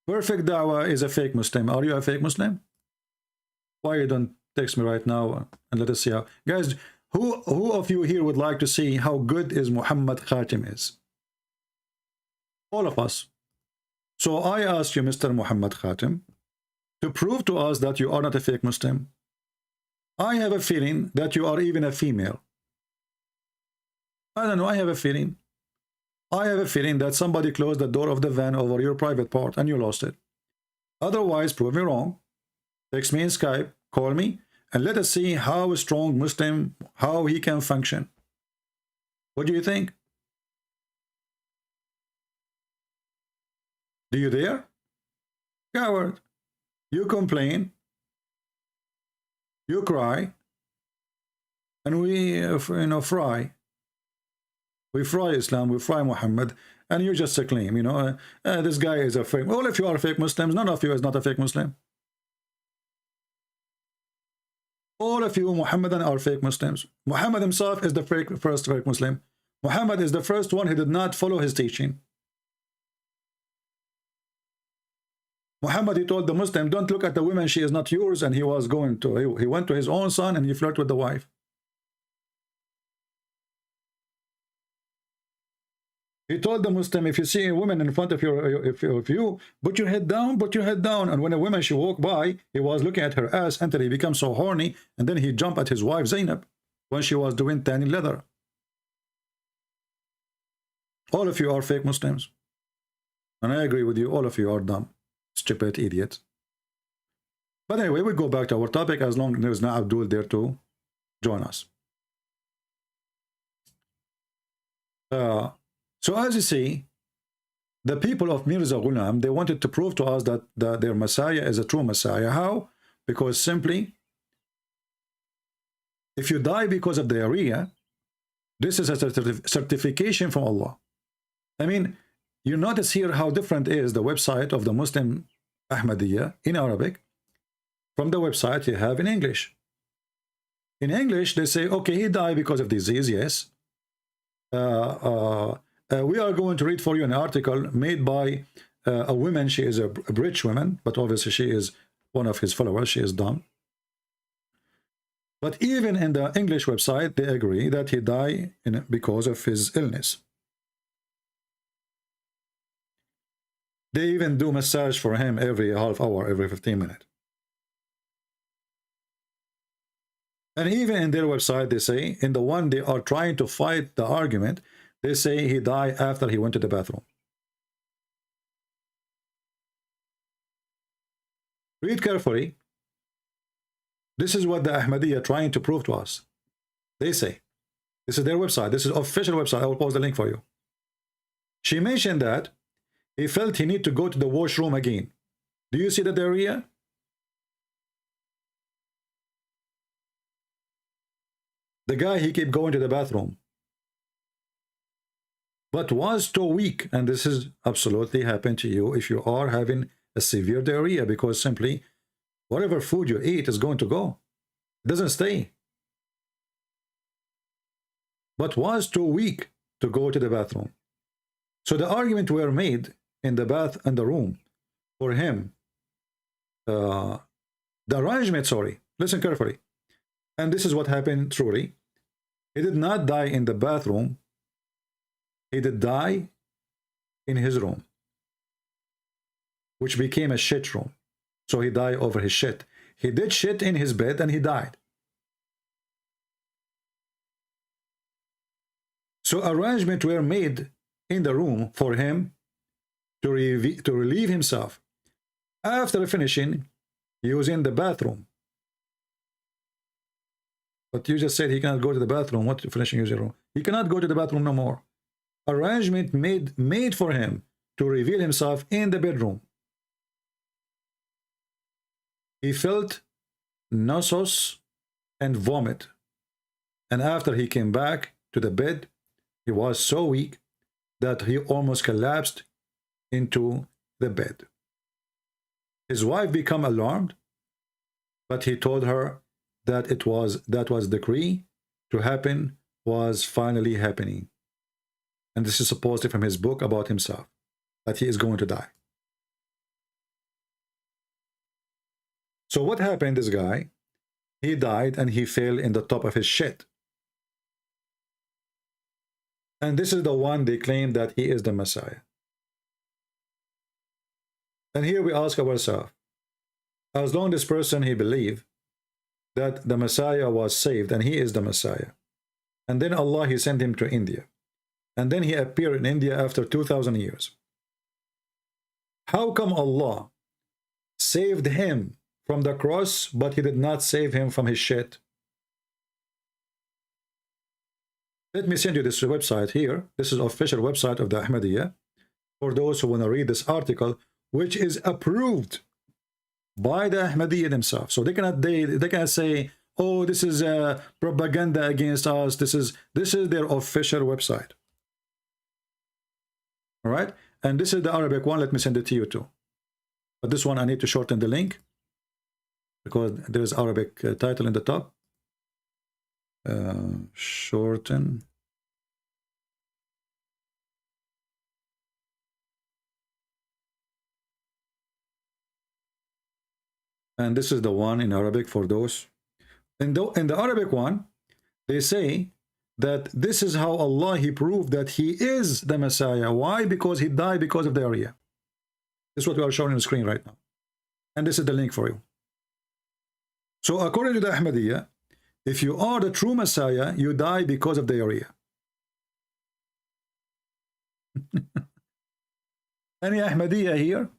Perfect Dawah is a fake Muslim. Are you a fake Muslim? Why you don't text me right now and let us see how. Guys, who of you here would like to see how good is Muhammad Khatim is? All of us. So I ask you, Mr. Muhammad Khatim, to prove to us that you are not a fake Muslim. I have a feeling that you are even a female. I don't know, I have a feeling. I have a feeling that somebody closed the door of the van over your private part and you lost it. Otherwise, prove me wrong. Text me in Skype, call me, and let us see how a strong Muslim, how he can function. What do you think? Do you dare? Coward. You complain, you cry, and we, fry. we fry Islam, we fry Muhammad, and you just claim, you know, this guy is a fake. All of you are fake Muslims. None of you is not a fake Muslim. All of you Muhammadan are fake Muslims. Muhammad himself is the first fake Muslim. Muhammad is the first one who did not follow his teaching. Muhammad, he told the Muslim, don't look at the woman, she is not yours, and he was going to, he went to his own son and he flirted with the wife. He told the Muslim, if you see a woman in front of you, put your head down, put your head down. And when a woman, she walked by, he was looking at her ass until he became so horny, and then he jumped at his wife Zainab when she was doing tanning leather. All of you are fake Muslims. And I agree with you, all of you are dumb, stupid idiots. But anyway, we go back to our topic as long as there is no Abdul there to join us. So as you see, the people of Mirza Ghulam, they wanted to prove to us that their Messiah is a true Messiah. How? Because simply, if you die because of diarrhea, this is a certification from Allah. I mean, you notice here how different is the website of the Muslim Ahmadiyya in Arabic from the website you have in English. In English, they say, okay, he died because of disease, yes. We are going to read for you an article made by a woman. She is a rich woman, but obviously she is one of his followers. She is dumb. But even in the English website, they agree that he died because of his illness. They even do massage for him every half hour, every 15 minutes. And even in their website, they say, in the one they are trying to fight the argument, they say he died after he went to the bathroom. Read carefully. This is what the Ahmadiyya are trying to prove to us. They say, this is their website. This is official website. I will post the link for you. She mentioned that he felt he need to go to the washroom again. Do you see the diarrhea? The guy, he kept going to the bathroom, but was too weak. And this is absolutely happened to you if you are having a severe diarrhea, because simply whatever food you eat is going to go. It doesn't stay. But was too weak to go to the bathroom. So the argument were made in the bath and the room for him. The arrangement, sorry, listen carefully. And this is what happened truly. He did not die in the bathroom. He did die in his room, which became a shit room. So he died over his shit. He did shit in his bed and he died. So arrangements were made in the room for him to relieve himself. After finishing, he was in the bathroom. But you just said he cannot go to the bathroom. What finishing using room? He cannot go to the bathroom no more. Arrangement made for him to reveal himself in the bedroom. He felt nauseous and vomit. And after he came back to the bed, he was so weak that he almost collapsed into the bed. His wife became alarmed, but he told her that that was decree to happen was finally happening. And this is supposedly from his book about himself, that he is going to die. So what happened, this guy, he died and he fell in the top of his shit. And this is the one they claim that he is the Messiah. And here we ask ourselves, as long as this person, he believed that the Messiah was saved and he is the Messiah, and then Allah, he sent him to India, and then he appeared in India after 2,000 years. How come Allah saved him from the cross, but he did not save him from his shit? Let me send you this website here. This is official website of the Ahmadiyya for those who want to read this article, which is approved by the Ahmadiyya themselves. So they cannot say, oh, this is propaganda against us. This is their official website. All right, and this is the Arabic one. Let me send it to you too. But this one I need to shorten the link because there is Arabic title in the top. Shorten. And this is the one in Arabic for those. In the Arabic one, they say that this is how Allah, He proved that He is the Messiah. Why? Because He died because of the area. This is what we are showing on the screen right now. And this is the link for you. So according to the Ahmadiyya, if you are the true Messiah, you die because of the area. Any Ahmadiyya here?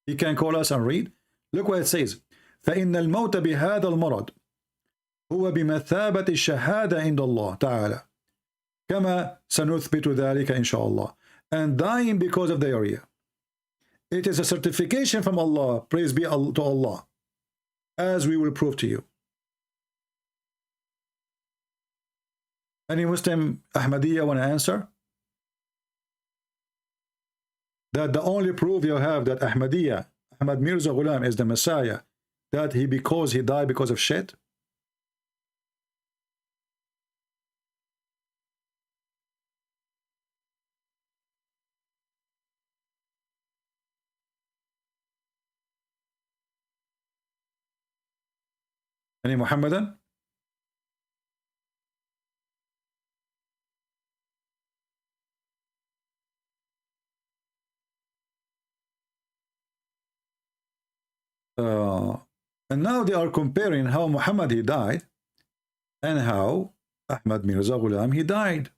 He can call us and read. Look what it says. فإن الموت بهذا المرض هو بمثابة الشهادة عند الله تعالى كما سنثبت ذلك إن شاء الله. And dying because of the area, it is a certification from Allah, praise be to Allah, as we will prove to you. Any Muslim Ahmadiyya want to answer? That the only proof you have that Ahmadiyya, Ahmad Mirza Ghulam is the Messiah, that because he died because of shit? Any Muhammadan? And now they are comparing how Muhammad he died and how Ahmad Mirza Ghulam he died.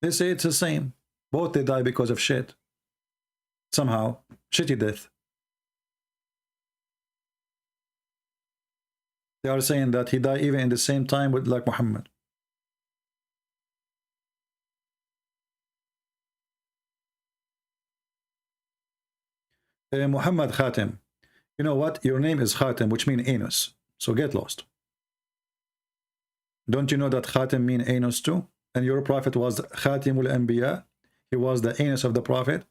They say it's the same. Both they die because of shit. Somehow, shitty death. They are saying that he died even in the same time with like Muhammad. Muhammad Khatim. You know what? Your name is Khatim, which means anus. So get lost. Don't you know that Khatim means anus too? And your prophet was Khatimul Anbiya. He was the anus of the prophet.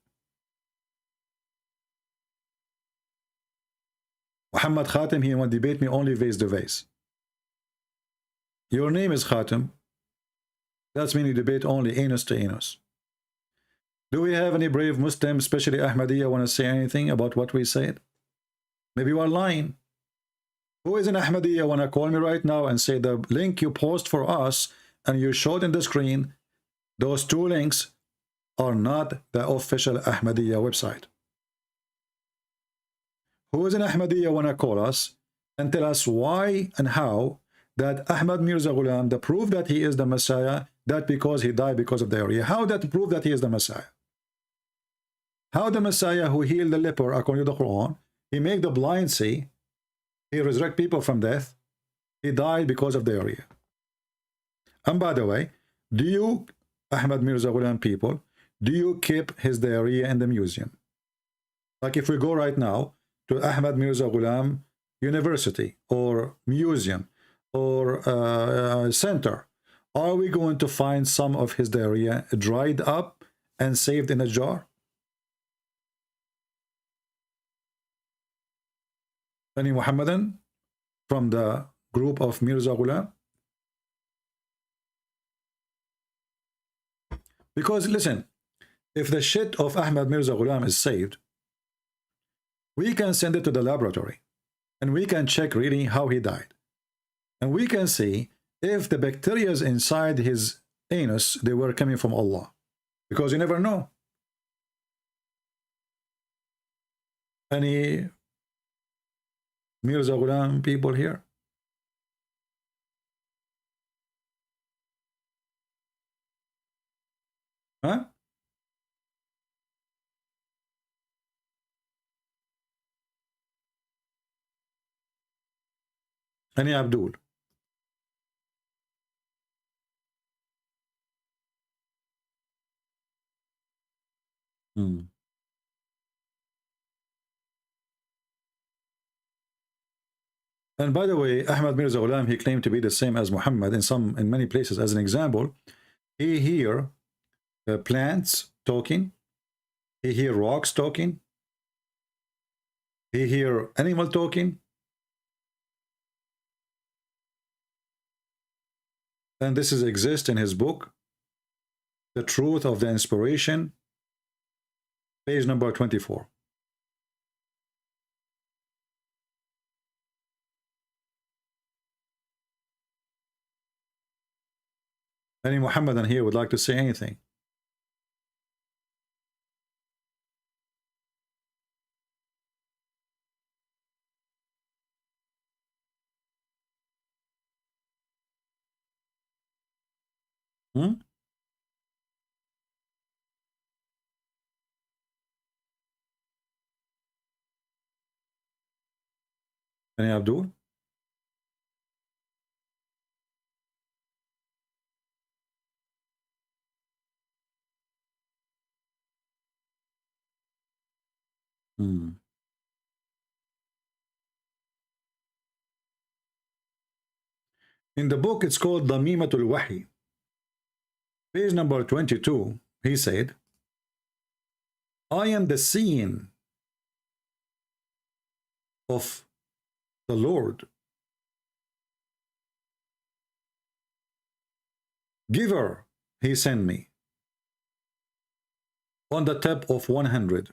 Muhammad Khatim, he won't debate me only vase to vase. Your name is Khatim. That's mean you debate only anus to anus. Do we have any brave Muslims, especially Ahmadiyya, want to say anything about what we said? Maybe you are lying. Who is an Ahmadiyya want to call me right now and say the link you post for us and you showed in the screen, those two links are not the official Ahmadiyya website. Who is an Ahmadiyya want to call us and tell us why and how that Ahmad Mirza Ghulam, the proof that he is the Messiah, that because he died because of the area. How that prove that he is the Messiah? How the Messiah who healed the leper according to the Quran, he make the blind see, he resurrect people from death, he died because of the area. And by the way, do you, Ahmad Mirza Ghulam people, do you keep his diarrhea in the museum? Like if we go right now to Ahmad Mirza Ghulam University or museum or center, are we going to find some of his diarrhea dried up and saved in a jar? Any Muhammadan from the group of Mirza Ghulam? Because listen, if the shit of Ahmad Mirza Ghulam is saved, we can send it to the laboratory and we can check really how he died. And we can see if the bacteria inside his anus, they were coming from Allah. Because you never know. Any Mirza Ghulam people here? Huh? Any Abdul? And by the way, Ahmad Mirza Ghulam, he claimed to be the same as Muhammad in many places. As an example, he hear plants talking, He hear rocks talking. He hear animal talking. And this is exist in his book, The Truth of the Inspiration, page number 24. Any Muhammadan here would like to say anything? Hmm? Any Abdul? Hmm. In the book, it's called Damimatul Wahi. Page number 22, he said, I am the seeing of the Lord, giver, he sent me, on the tap of 100,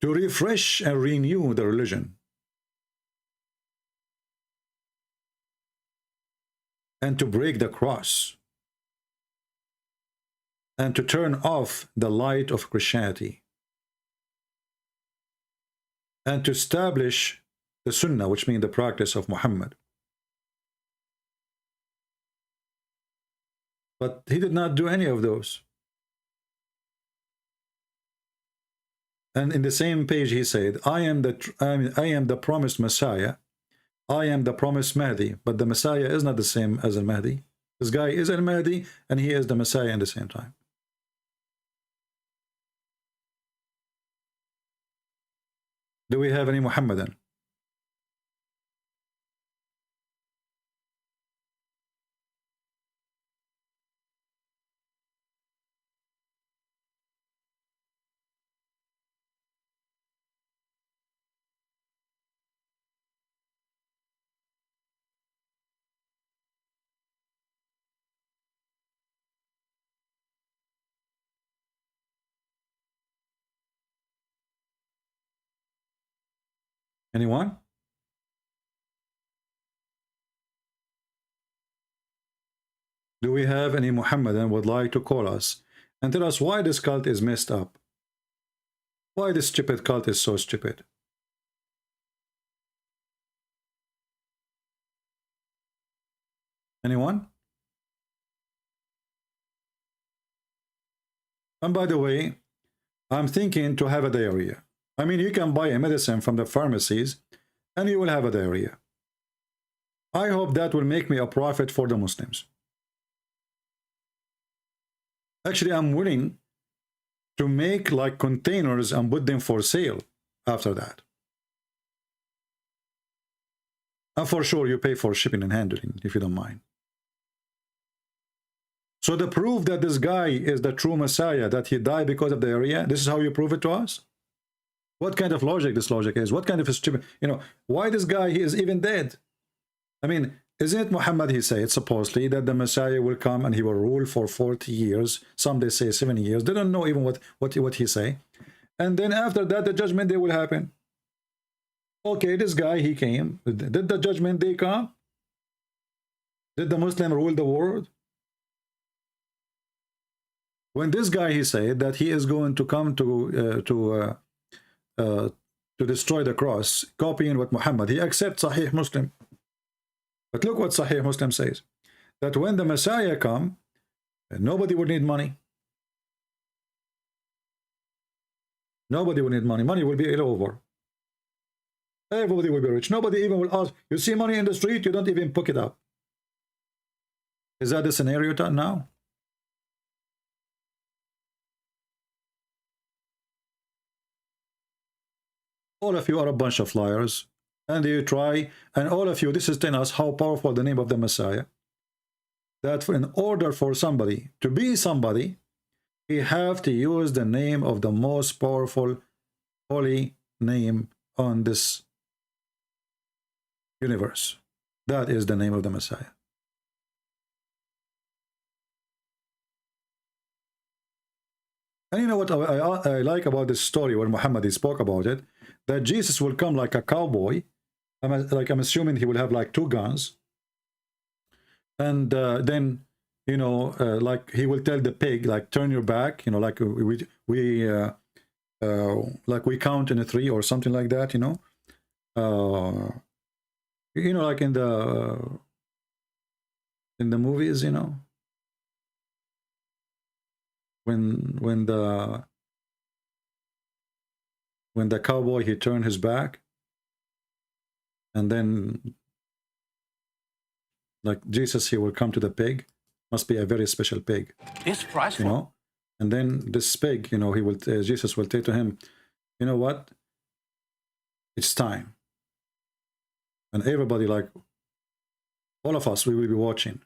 to refresh and renew the religion, and to break the cross, and to turn off the light of Christianity, and to establish the Sunnah, which means the practice of Muhammad. But he did not do any of those. And in the same page he said, I am the promised Messiah, I am the promised Mahdi, but the Messiah is not the same as al-Mahdi. This guy is al-Mahdi and he is the Messiah at the same time. Do we have any Muhammadan? Anyone? Do we have any Muhammadan would like to call us and tell us why this cult is messed up? Why this stupid cult is so stupid? Anyone? And by the way, I'm thinking to have a diarrhea. I mean, you can buy a medicine from the pharmacies and you will have a diarrhea. I hope that will make me a profit for the Muslims. Actually, I'm willing to make like containers and put them for sale after that. And for sure, you pay for shipping and handling, if you don't mind. So the proof that this guy is the true Messiah, that he died because of diarrhea, this is how you prove it to us? What kind of logic this logic is? What kind of stupid, why this guy, he is even dead? I mean, isn't it Muhammad, he said, supposedly, that the Messiah will come and he will rule for 40 years. Some they say 70 years. They don't know even what he say. And then after that, the judgment day will happen. Okay, this guy, he came. Did the judgment day come? Did the Muslim rule the world? When this guy, he said that he is going to come to destroy the cross, copying what Muhammad, he accepts Sahih Muslim. But look what Sahih Muslim says, that when the Messiah come, nobody will need money. Nobody will need money. Money will be all over. Everybody will be rich. Nobody even will ask. You see money in the street, you don't even pick it up. Is that the scenario now? All of you are a bunch of liars. And you try, and all of you, this is telling us how powerful the name of the Messiah. That in order for somebody to be somebody, he have to use the name of the most powerful, holy name on this universe. That is the name of the Messiah. And you know what I like about this story when Muhammad he spoke about it, that Jesus will come like a cowboy. I'm assuming he will have like 2 guns, and then like he will tell the pig like turn your back, like we count in a 3 or something like that, like in the movies, when the cowboy he turned his back, and then like Jesus he will come to the pig, must be a very special pig, It's priceless. and then this pig, Jesus will say to him, you know what, it's time. And everybody, like all of us, we will be watching,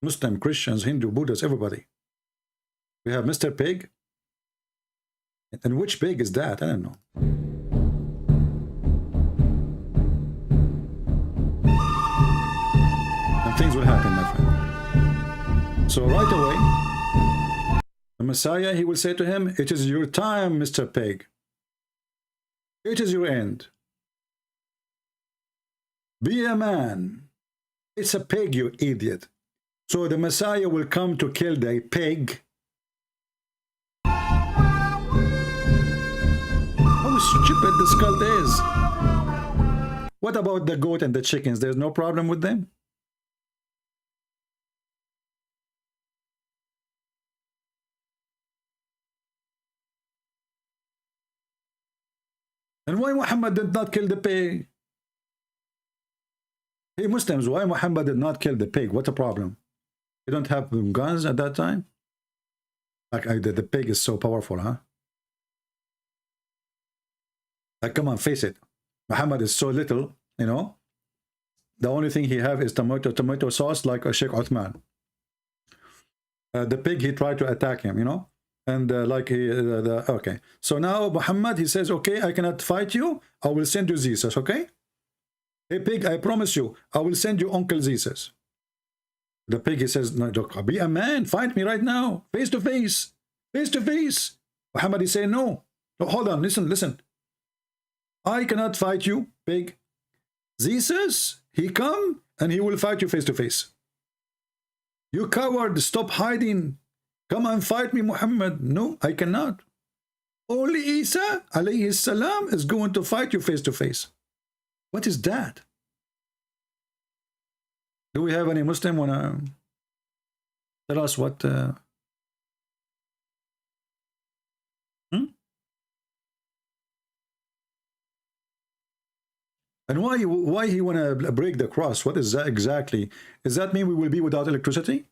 Muslim, Christians, Hindu, Buddhists, everybody. We have Mr. Pig. And which pig is that? I don't know. And things will happen, my friend. So right away, the Messiah, he will say to him, it is your time, Mr. Pig. It is your end. Be a man. It's a pig, you idiot. So the Messiah will come to kill the pig. How stupid this cult is. What about the goat and the chickens? There's no problem with them? And why Muhammad did not kill the pig? Hey Muslims, why Muhammad did not kill the pig? What a problem. You don't have guns at that time? Like the pig is so powerful, huh? Like, come on, face it. Muhammad is so little, The only thing he have is tomato sauce, like a Sheikh Uthman. The pig, he tried to attack him, And okay. So now Muhammad, he says, okay, I cannot fight you. I will send you Jesus, okay? Hey pig, I promise you, I will send you Uncle Jesus. The pig, he says, no, be a man, fight me right now, face to face, face to face. Muhammad, he say, no, hold on, listen. I cannot fight you, pig. Jesus, he come and he will fight you face to face. You coward, stop hiding. Come and fight me, Muhammad. No, I cannot. Only Isa, alayhi salam, is going to fight you face to face. What is that? Do we have any Muslim want to tell us what? And why he want to break the cross? What is that exactly? Does that mean we will be without electricity?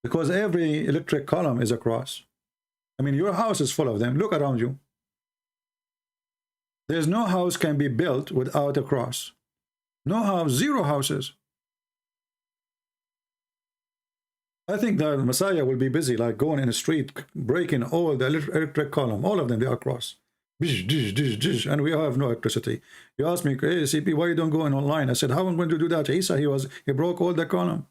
Because every electric column is a cross. I mean, your house is full of them. Look around you. There's no house can be built without a cross. No house, 0 houses. I think the Messiah will be busy, like going in the street, breaking all the electric column. All of them, they are cross. And we have no electricity. You ask me, hey, CP, why you don't go in online? I said, how am I going to do that? Isa, he broke all the column.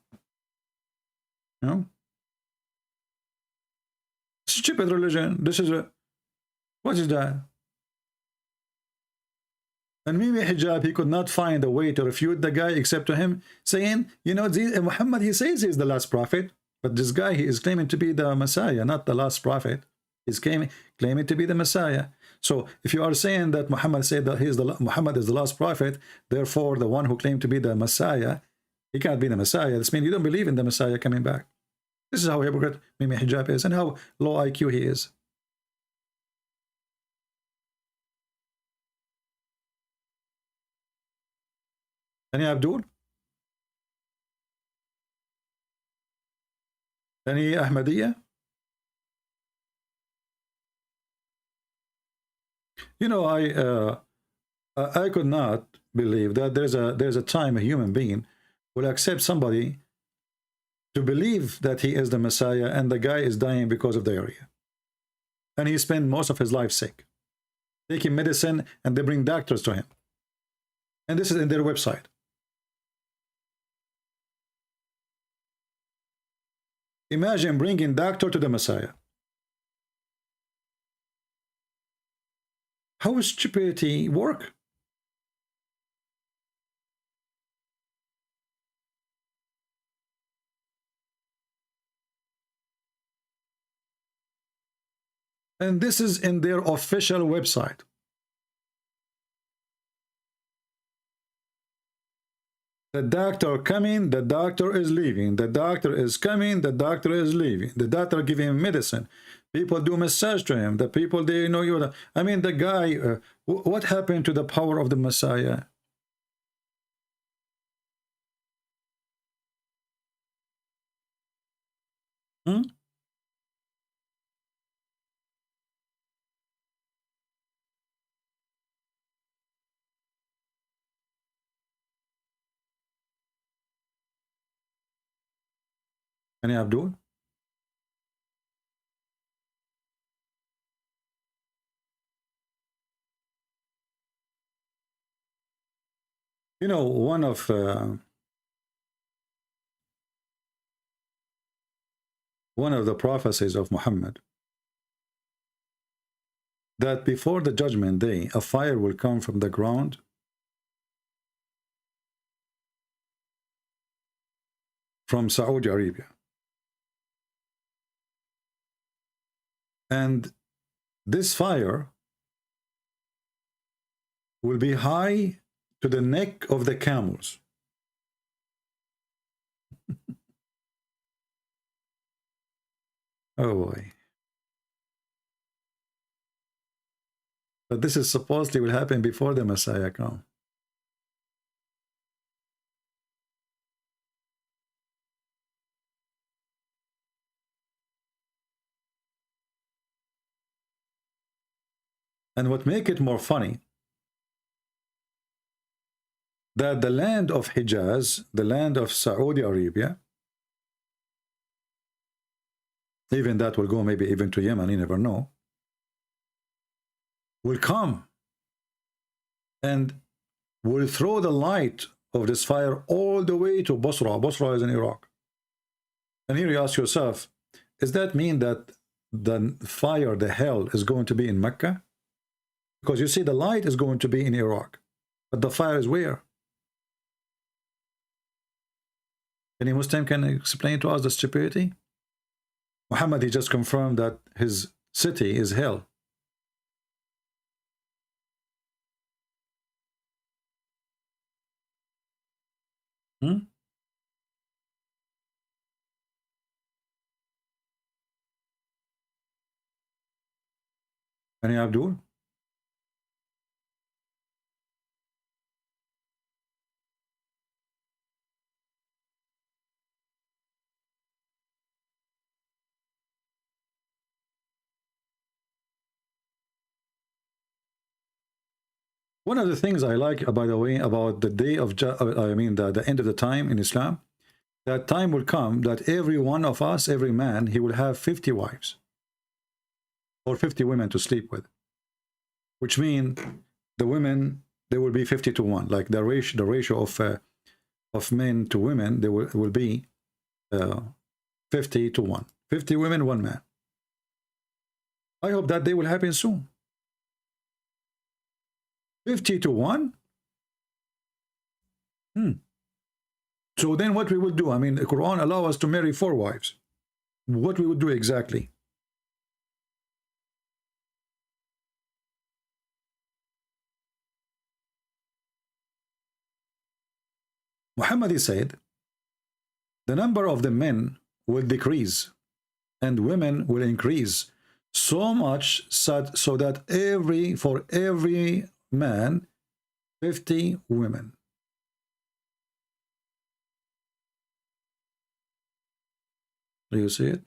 Stupid religion. This is what is that? And Mimi Hijab, he could not find a way to refute the guy except to him saying, Muhammad, he says he's the last prophet, but this guy, he is claiming to be the Messiah, not the last prophet. He's claiming to be the Messiah. So if you are saying that Muhammad said that Muhammad is the last prophet, therefore the one who claimed to be the Messiah, he can't be the Messiah. This means you don't believe in the Messiah coming back. This is how hypocrite Mimi Hijab is and how low IQ he is. Any Abdul? Any Ahmadiyya? I could not believe that there's a time a human being will accept somebody to believe that he is the Messiah, and the guy is dying because of diarrhea. And he spent most of his life sick, taking medicine, and they bring doctors to him. And this is in their website. Imagine bringing doctor to the Messiah. How does stupidity work? And this is in their official website. The doctor coming, the doctor is leaving. The doctor is coming, the doctor is leaving. The doctor giving him medicine. People do massage to him. The people, they know you. I mean, the guy, what happened to the power of the Messiah? Hmm? Any Abdul? You know, one of the prophecies of Muhammad, that before the judgment day, a fire will come from the ground from Saudi Arabia. And this fire will be high to the neck of the camels. Oh boy. But this is supposedly will happen before the Messiah comes. And what make it more funny, that the land of Hijaz, the land of Saudi Arabia, even that will go maybe even to Yemen, you never know, will come and will throw the light of this fire all the way to Basra. Basra is in Iraq. And here you ask yourself, does that mean that the fire, the hell, is going to be in Mecca? Because you see, the light is going to be in Iraq, but the fire is where? Any Muslim can explain to us the stupidity? Muhammad, he just confirmed that his city is hell. Any Abdul? One of the things I like, by the way, about the day of, the end of the time in Islam, that time will come that every one of us, every man, he will have 50 wives or 50 women to sleep with, which means the women, they will be 50 to 1, like the ratio of men to women, they will be 50 to 1, 50 women, 1 man. I hope that day will happen soon. 50 to 1. So then what we would do, I mean, the Quran allows us to marry 4 wives. What we would do exactly? Muhammad said, the number of the men will decrease and women will increase so much so that for every man, 50 women. Do you see it?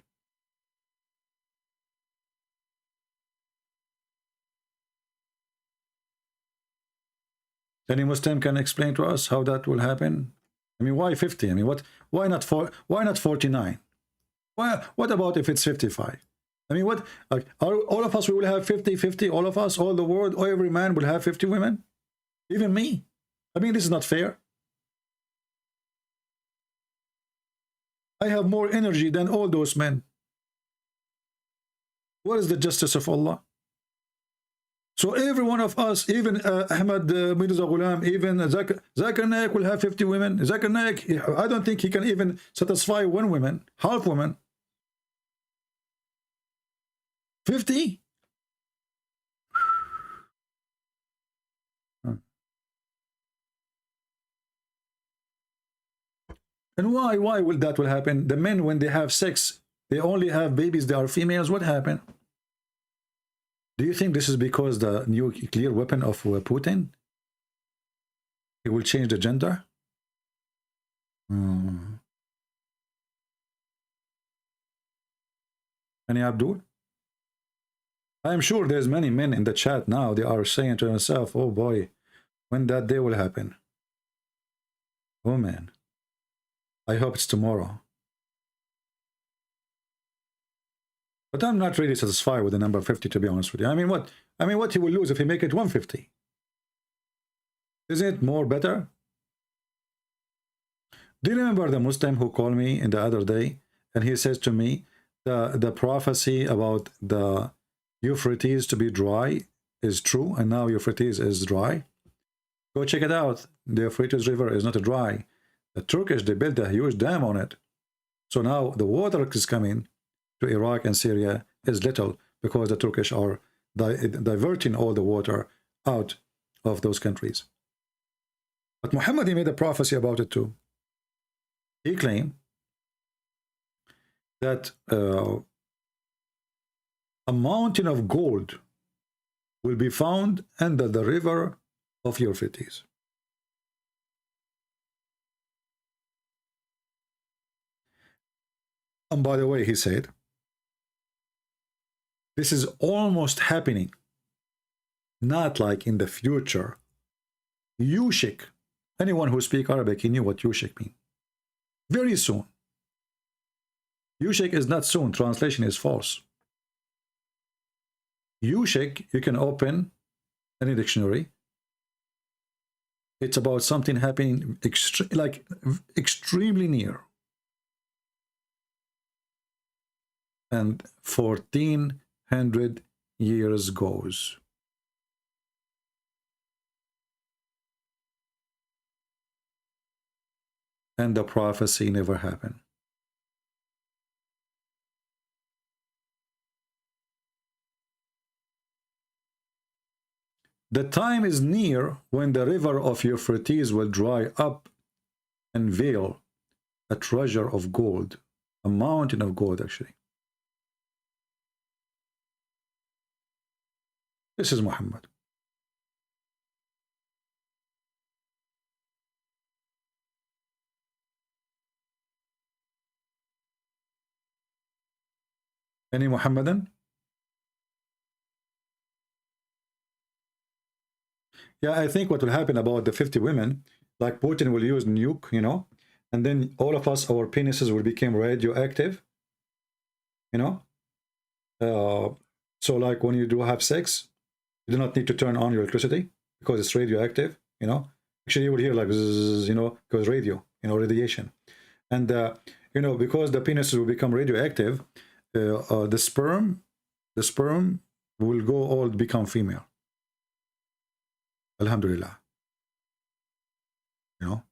Any Muslim can explain to us how that will happen? I mean, why 50? I mean, why not 49? What about if it's 55? I mean, what, like, all of us, we will have 50, all of us, all the world, every man will have 50 women? Even me? I mean, this is not fair. I have more energy than all those men. What is the justice of Allah? So every one of us, even Ahmad Mirza Ghulam, even ZakirNaik will have 50 women. ZakirNaik, I don't think he can even satisfy one woman, half woman. 50? And why will that will happen? The men, when they have sex, they only have babies, they are females. What happened? Do you think this is because the nuclear weapon of Putin? It will change the gender? Any Abdul? I am sure there's many men in the chat now, they are saying to themselves, oh boy, when that day will happen. Oh man, I hope it's tomorrow. But I'm not really satisfied with the number 50, to be honest with you. I mean, what he will lose if he make it 150? Isn't it more better? Do you remember the Muslim who called me in the other day, and he says to me, the prophecy about the Euphrates to be dry is true, and now Euphrates is dry? Go check it out. The Euphrates River is not dry. The Turkish, they built a huge dam on it. So now the water is coming to Iraq and Syria is little because the Turkish are diverting all the water out of those countries. But Muhammad, he made a prophecy about it too. He claimed that a mountain of gold will be found under the river of Euphrates. And by the way, he said, this is almost happening, not like in the future. Yushik, anyone who speaks Arabic, he knew what Yushik means. Very soon. Yushik is not soon, translation is false. Yushik, you can open any dictionary. It's about something happening extremely near. And 1400 years goes. And the prophecy never happened. The time is near when the river of Euphrates will dry up and veil a treasure of gold, a mountain of gold actually. This is Muhammad. Any Muhammadan? Yeah, I think what will happen about the 50 women, like Putin will use nuke, you know, and then all of us, our penises will become radioactive, you know. So like when you do have sex, you do not need to turn on your electricity because it's radioactive, you know. Actually, you will hear like, zzz, you know, because radio, you know, radiation. And, you know, because the penises will become radioactive, the sperm will go all become female. Alhamdulillah. You know.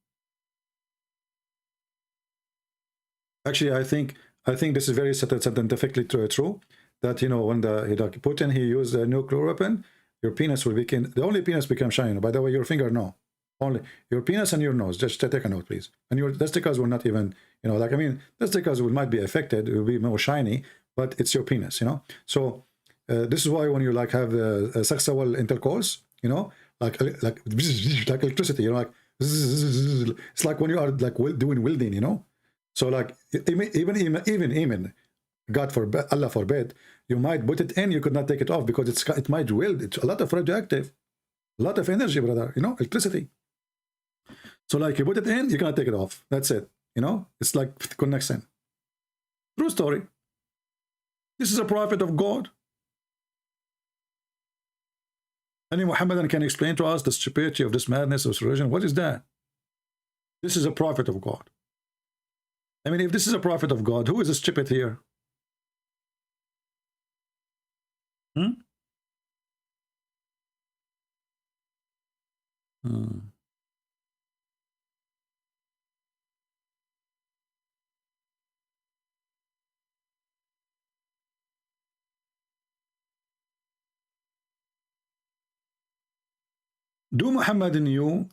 Actually, I think this is very scientifically true. That, you know, when Putin, he used a nuclear weapon, your penis will become, the only penis become shiny. By the way, your finger, no. Only your penis and your nose. Just take a note, please. And your testicles will not even, you know, like, I mean, testicles might be affected, it will be more shiny, but it's your penis, you know. So this is why when you like have the sexual intercourse, you know, like electricity, you know, like it's like when you are like doing welding, you know. So like even God forbid, Allah forbid, you might put it in, you could not take it off because it might weld. It's a lot of radioactive, a lot of energy, brother, you know, electricity. So like you put it in, you cannot take it off. That's it. You know, it's like connection. True story. This is a prophet of God. Any Muhammadan can explain to us the stupidity of this madness of this religion? What is that? This is a prophet of God. I mean, if this is a prophet of God, who is the stupid here? Do Muhammad knew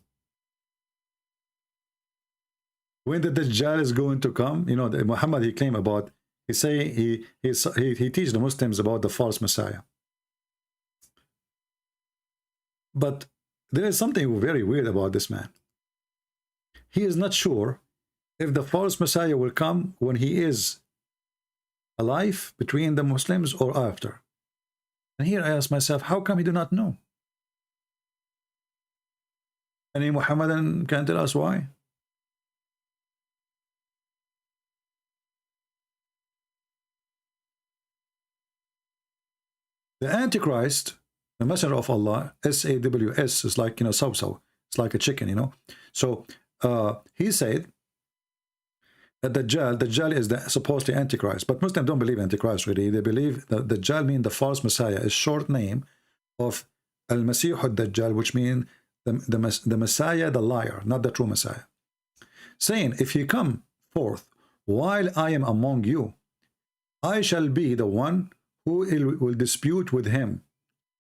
when the Dajjal is going to come? You know, Muhammad, he claimed about, he say he teach the Muslims about the false Messiah. But there is something very weird about this man. He is not sure if the false Messiah will come when he is alive between the Muslims or after. And here I ask myself, how come he do not know? Any Muhammadan can tell us why? The Antichrist, the messenger of Allah, S-A-W-S, is like, you know, so-so. It's like a chicken, you know. So he said that Dajjal is the supposedly Antichrist. But Muslims don't believe Antichrist, really. They believe that Dajjal means the false Messiah, is short name of Al-Masih al-Dajjal, which means the Messiah, the liar, not the true Messiah. Saying, if he come forth while I am among you, I shall be the one who will dispute with him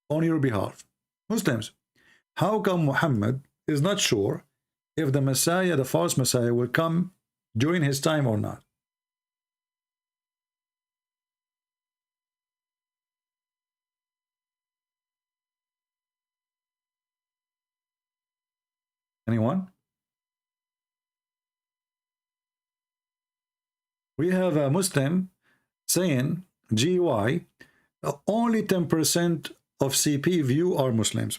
on your behalf. Muslims, how come Muhammad is not sure if the Messiah, the false Messiah, will come during his time or not? Anyone? We have a Muslim saying, GY, only 10% of CP view are Muslims.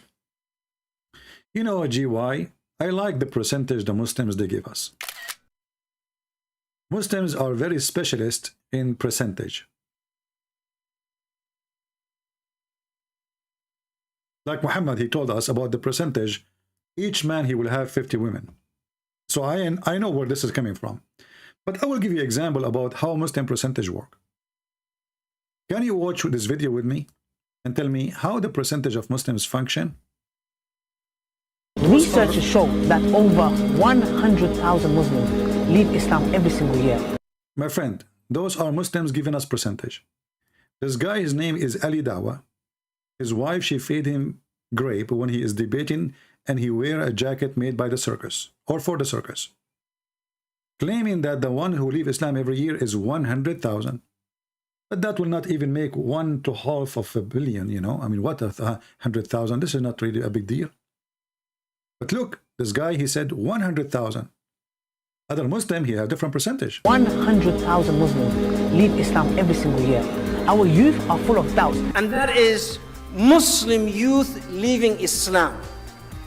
You know, GY, I like the percentage the Muslims they give us. Muslims are very specialist in percentage. Like Muhammad, he told us about the percentage. Each man, he will have 50 women. So I know where this is coming from. But I will give you an example about how Muslim percentage work. Can you watch this video with me and tell me how the percentage of Muslims function? Researchers show that over 100,000 Muslims leave Islam every single year. My friend, those are Muslims giving us percentage. This guy, his name is Ali Dawah. His wife, she fed him grape when he is debating, and he wear a jacket made by the circus or for the circus, claiming that the one who leave Islam every year is 100,000. But that will not even make 1/2 billion, you know. I mean, what, 100,000? This is not really a big deal. But look, this guy, he said 100,000. Other Muslim, he has different percentage. 100,000 Muslims leave Islam every single year. Our youth are full of doubts. And that is Muslim youth leaving Islam.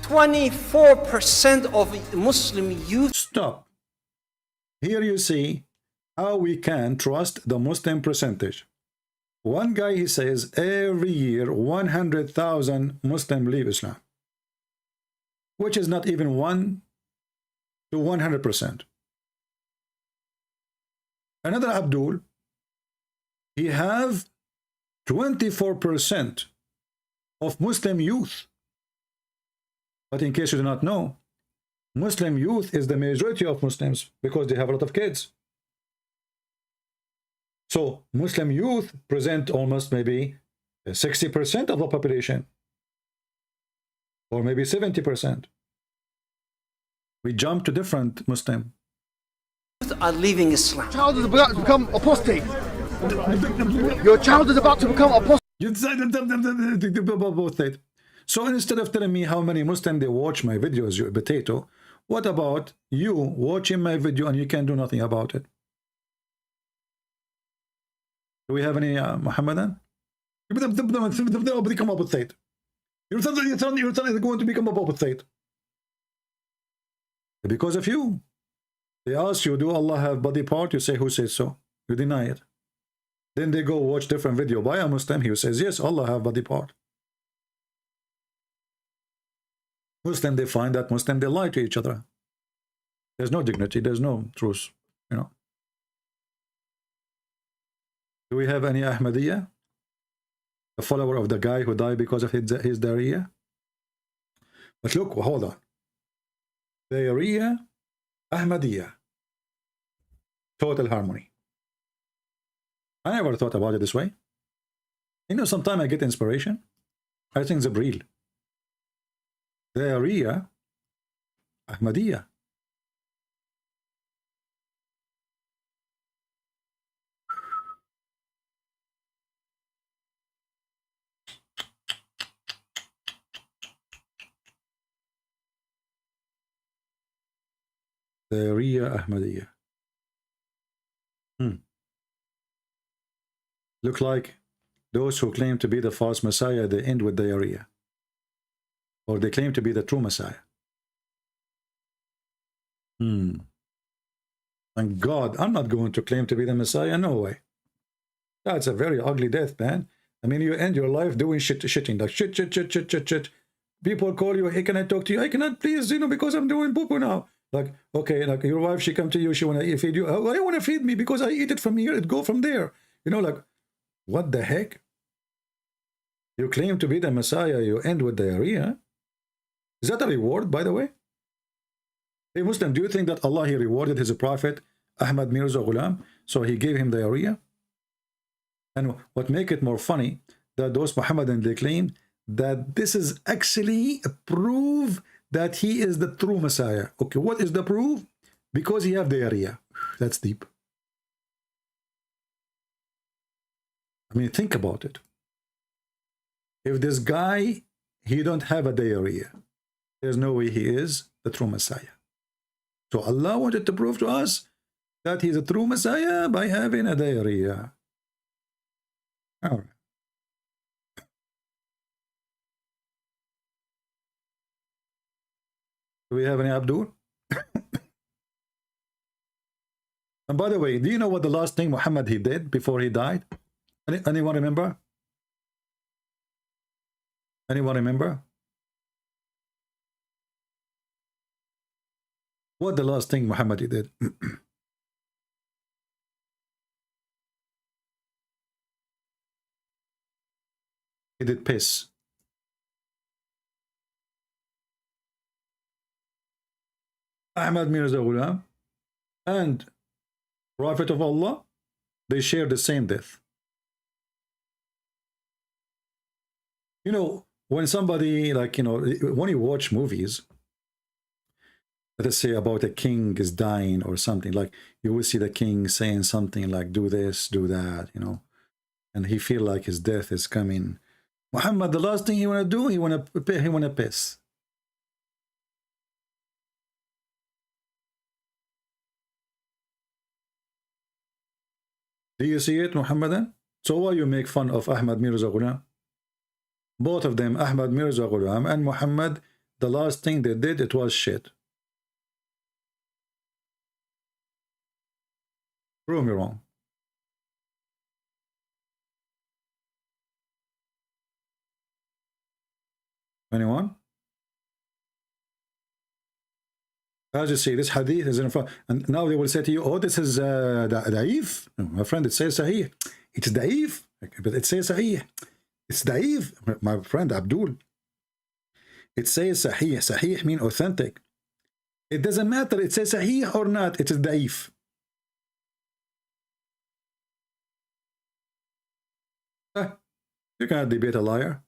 24% of Muslim youth. Stop. Here you see how we can trust the Muslim percentage. One guy, he says every year 100,000 Muslims leave Islam, which is not even 1 to 100%. Another Abdul, he have 24% of Muslim youth. But in case you do not know, Muslim youth is the majority of Muslims because they have a lot of kids. So Muslim youth present almost maybe 60% of the population, or maybe 70%. We jump to different Muslim. Are leaving Islam. Your child is about to become apostate. Your child is about to become apostate. You said both that. So instead of telling me how many Muslims they watch my videos, you potato, what about you watching my video and you can do nothing about it? Do we have any Muhammadan? Become apostate. You're going to become apostate. Because of you. They ask you, do Allah have body part? You say, who says so? You deny it. Then they go watch different video by a Muslim. He says, yes, Allah have body part. Muslim, they find that Muslim, they lie to each other. There's no dignity. There's no truth. You know. Do we have any Ahmadiyya? A follower of the guy who died because of his diarrhea? But look, hold on. Diarrhea, Ahmadiyya. Total harmony. I never thought about it this way. You know, sometimes I get inspiration. I think Zibril. Diarrhea, Ahmadiyya. Diarrhea, Ahmadiyya. Look like those who claim to be the false Messiah, they end with diarrhea. Or they claim to be the true Messiah. Thank God, I'm not going to claim to be the Messiah. No way. That's a very ugly death, man. I mean, you end your life doing shitting, like shit. People call you, hey, can I talk to you? I cannot, please, you know, because I'm doing poo-poo now. Like, okay, like your wife, she come to you, she want to feed you. Oh, I want to feed me because I eat it from here, it go from there. You know, like, what the heck? You claim to be the Messiah, you end with diarrhea. Is that a reward, by the way? Hey, Muslim, do you think that Allah, he rewarded his prophet, Ahmad Mirza Ghulam, so he gave him diarrhea? And what make it more funny, that those Muhammadan, they claim that this is actually a proof that he is the true Messiah. Okay, what is the proof? Because he have diarrhea. That's deep. I mean, think about it. If this guy, he don't have a diarrhea, there's no way he is the true Messiah. So Allah wanted to prove to us that he's a true Messiah by having a diarrhea. All right. Do we have any Abdul? And by the way, do you know what the last thing Muhammad he did before he died? Anyone remember? Anyone remember? What the last thing Muhammad he did? He did piss. Ahmad Mirza Ghulam and Prophet of Allah, they share the same death. You know, when somebody, like, you know, when you watch movies, let us say about a king is dying or something, like you will see the king saying something like, do this, do that, you know, and he feel like his death is coming. Muhammad, the last thing he want to do, he want to piss. Do you see it, Muhammadan? So why you make fun of Ahmad Mirza Ghulam? Both of them, Ahmad Mirza Ghulam and Muhammad, the last thing they did, it was shit. Prove me wrong. Anyone? As you see, this hadith is in front, and now they will say to you, oh, this is da'if. No, my friend, it says sahih. It's da'if, but it says sahih. It's da'if, my friend Abdul. It says sahih. Sahih means authentic. It doesn't matter, it says sahih or not, it is da'if. You cannot debate a liar.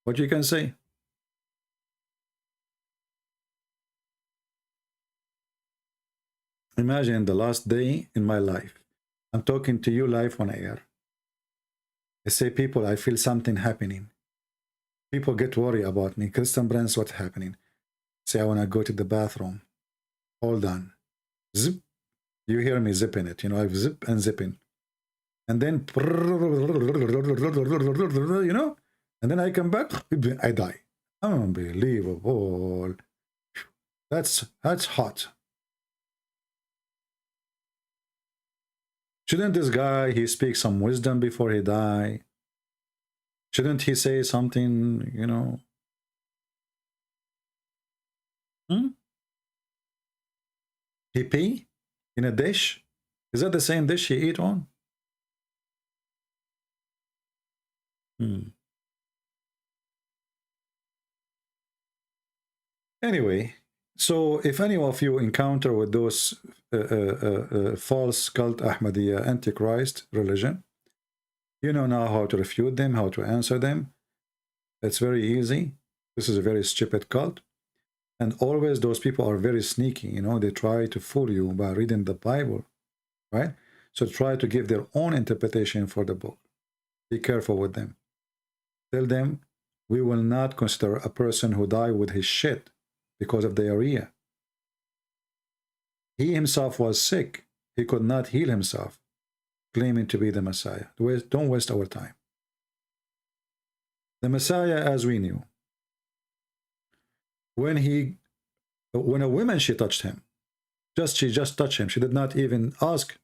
What you can say? Imagine the last day in my life. I'm talking to you live on air. I say, people, I feel something happening. People get worried about me. Christian Brands, what's happening? Say, I want to go to the bathroom. Hold on. Zip. You hear me zipping it. You know, I zip and zipping. And then, you know, and then I come back, I die. Unbelievable. That's hot. Shouldn't this guy, he speak some wisdom before he die? Shouldn't he say something, you know? He pee in a dish? Is that the same dish he eat on? Anyway, so if any of you encounter with those false cult Ahmadiyya Antichrist religion, you know now how to refute them, how to answer them. It's very easy. This is a very stupid cult. And always those people are very sneaky, you know, they try to fool you by reading the Bible, right? So try to give their own interpretation for the book. Be careful with them. Tell them, we will not consider a person who died with his shit because of diarrhea. He himself was sick. He could not heal himself, claiming to be the Messiah. Don't waste our time. The Messiah, as we knew, when a woman, she touched him. She just touched him. She did not even ask.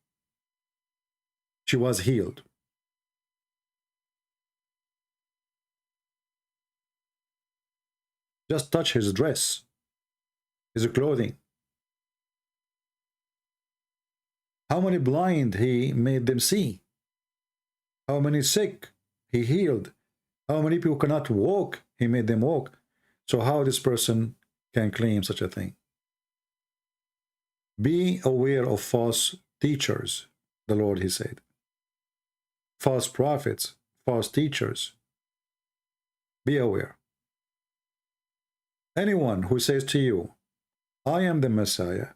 She was healed. Just touch his dress, his clothing. How many blind he made them see? How many sick he healed? How many people cannot walk, he made them walk? So how this person can claim such a thing? Be aware of false teachers, the Lord, he said. False prophets, false teachers. Be aware. Anyone who says to you, I am the Messiah,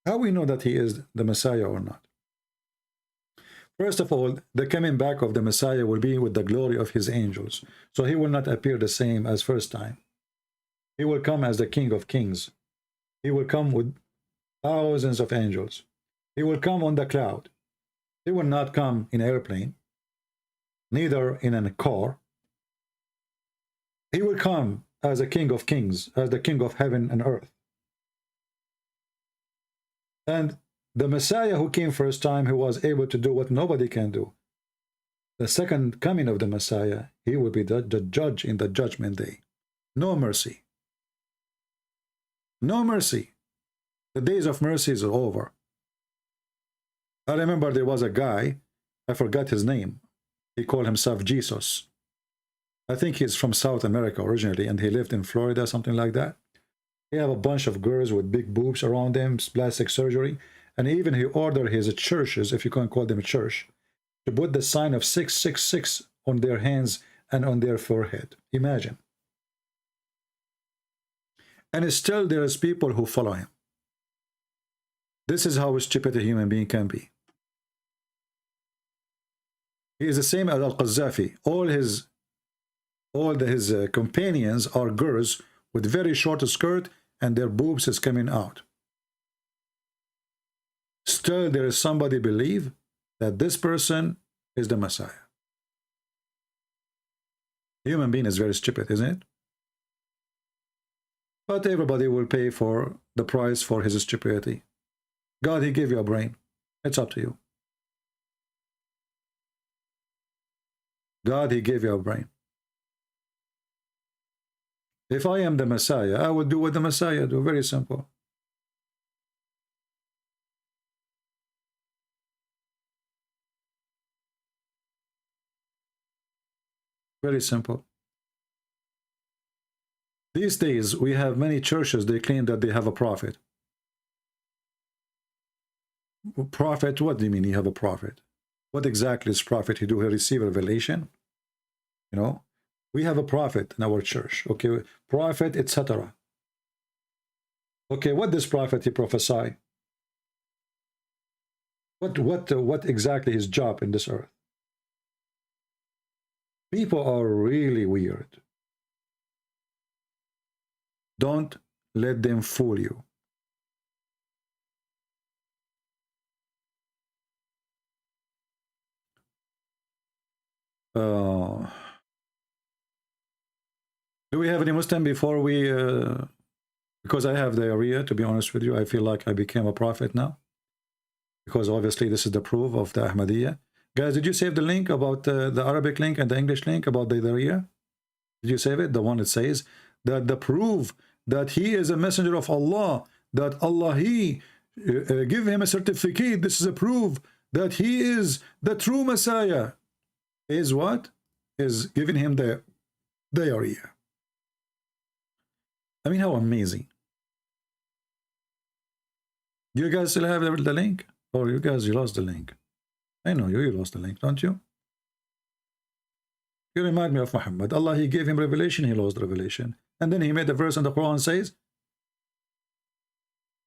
how we know that he is the Messiah or not? First of all, the coming back of the Messiah will be with the glory of his angels. So he will not appear the same as first time. He will come as the King of Kings. He will come with thousands of angels. He will come on the cloud. He will not come in an airplane, neither in a car. He will come as a King of Kings, as the King of heaven and earth. And the Messiah who came first time, he was able to do what nobody can do. The second coming of the Messiah, he will be the judge in the judgment day. No mercy. No mercy. The days of mercy is over. I remember there was a guy, I forgot his name. He called himself Jesus. I think he's from South America originally, and he lived in Florida, something like that. He had a bunch of girls with big boobs around them, plastic surgery, and even he ordered his churches, if you can call them a church, to put the sign of 666 on their hands and on their forehead. Imagine. And still there is people who follow him. This is how stupid a human being can be. He is the same as Al-Qaddafi. All his companions are girls with very short skirt and their boobs is coming out. Still there is somebody believe that this person is the Messiah. Human being is very stupid, isn't it? But everybody will pay for the price for his stupidity. God, he gave you a brain. It's up to you. God, he gave you a brain. If I am the Messiah, I will do what the Messiah do. Very simple. Very simple. These days, we have many churches, they claim that they have a prophet. Prophet, what do you mean you have a prophet? What exactly is prophet? He receive revelation? You know, we have a prophet in our church. Okay, prophet, etc. Okay, what does prophet he prophesy? What exactly his job in this earth? People are really weird. Don't let them fool you. Do we have any Muslim before we Because I have diarrhea, to be honest with you, I feel like I became a prophet now. Because obviously this is the proof of the Ahmadiyya. Guys, did you save the link about the Arabic link and the English link about the diarrhea? Did you save it? The one that says that the proof that he is a messenger of Allah, that Allah, he give him a certificate, this is a proof that he is the true Messiah, is what? Is giving him the diarrhea. I mean, how amazing. Do you guys still have the link? Or you guys, you lost the link? I know you lost the link, don't you? You remind me of Muhammad. Allah, he gave him revelation, he lost revelation. And then he made a verse in the Quran says,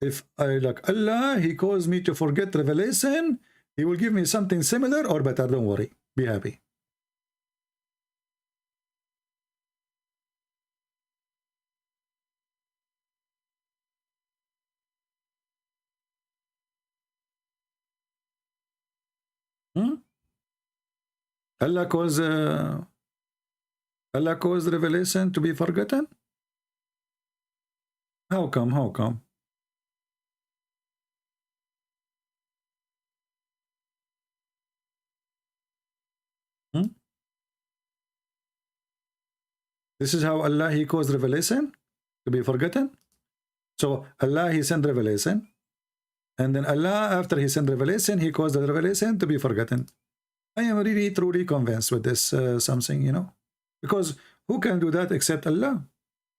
if I like Allah, he caused me to forget revelation, he will give me something similar or better, don't worry. Be happy. Allah caused revelation to be forgotten? How come? How come? This is how Allah, he caused revelation to be forgotten. So Allah, he sent revelation, and then Allah, after he sent revelation, he caused the revelation to be forgotten. I am really truly convinced with this something, you know, because who can do that except Allah?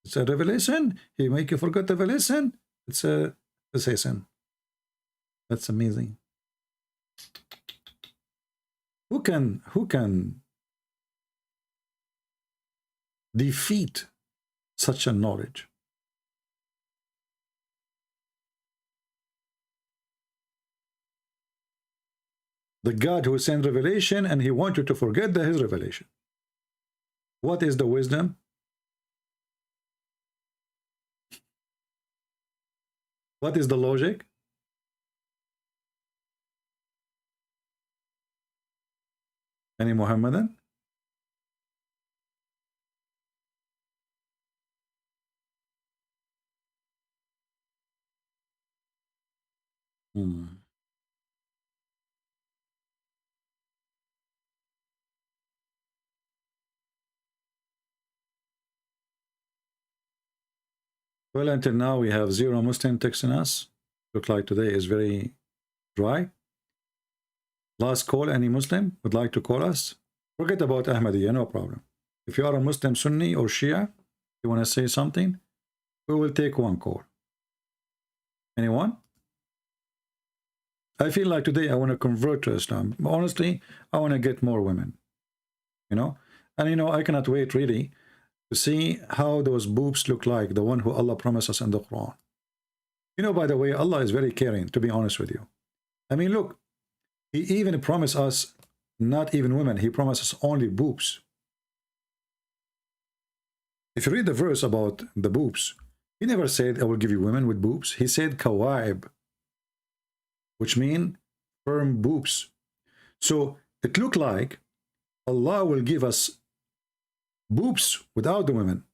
It's a revelation. He make you forget the revelation. It's a sin. That's amazing. Who can defeat such a knowledge? The God who sent revelation and he wants you to forget his revelation. What is the wisdom? What is the logic? Any Muhammadan? Well, until now we have 0 Muslim texting us. Look like today is very dry. Last call, any Muslim would like to call us? Forget about Ahmadiyya, no problem. If you are a Muslim, Sunni or Shia, you want to say something, we will take one call. Anyone? I feel like today I want to convert to Islam. Honestly, I want to get more women. You know? And you know, I cannot wait really to see how those boobs look like, the one who Allah promised us in the Quran. You know, by the way, Allah is very caring, to be honest with you. I mean, look, he even promised us, not even women, he promised us only boobs. If you read the verse about the boobs, he never said, I will give you women with boobs. He said, kawaib, which mean firm boobs. So it looked like Allah will give us boobs without the women.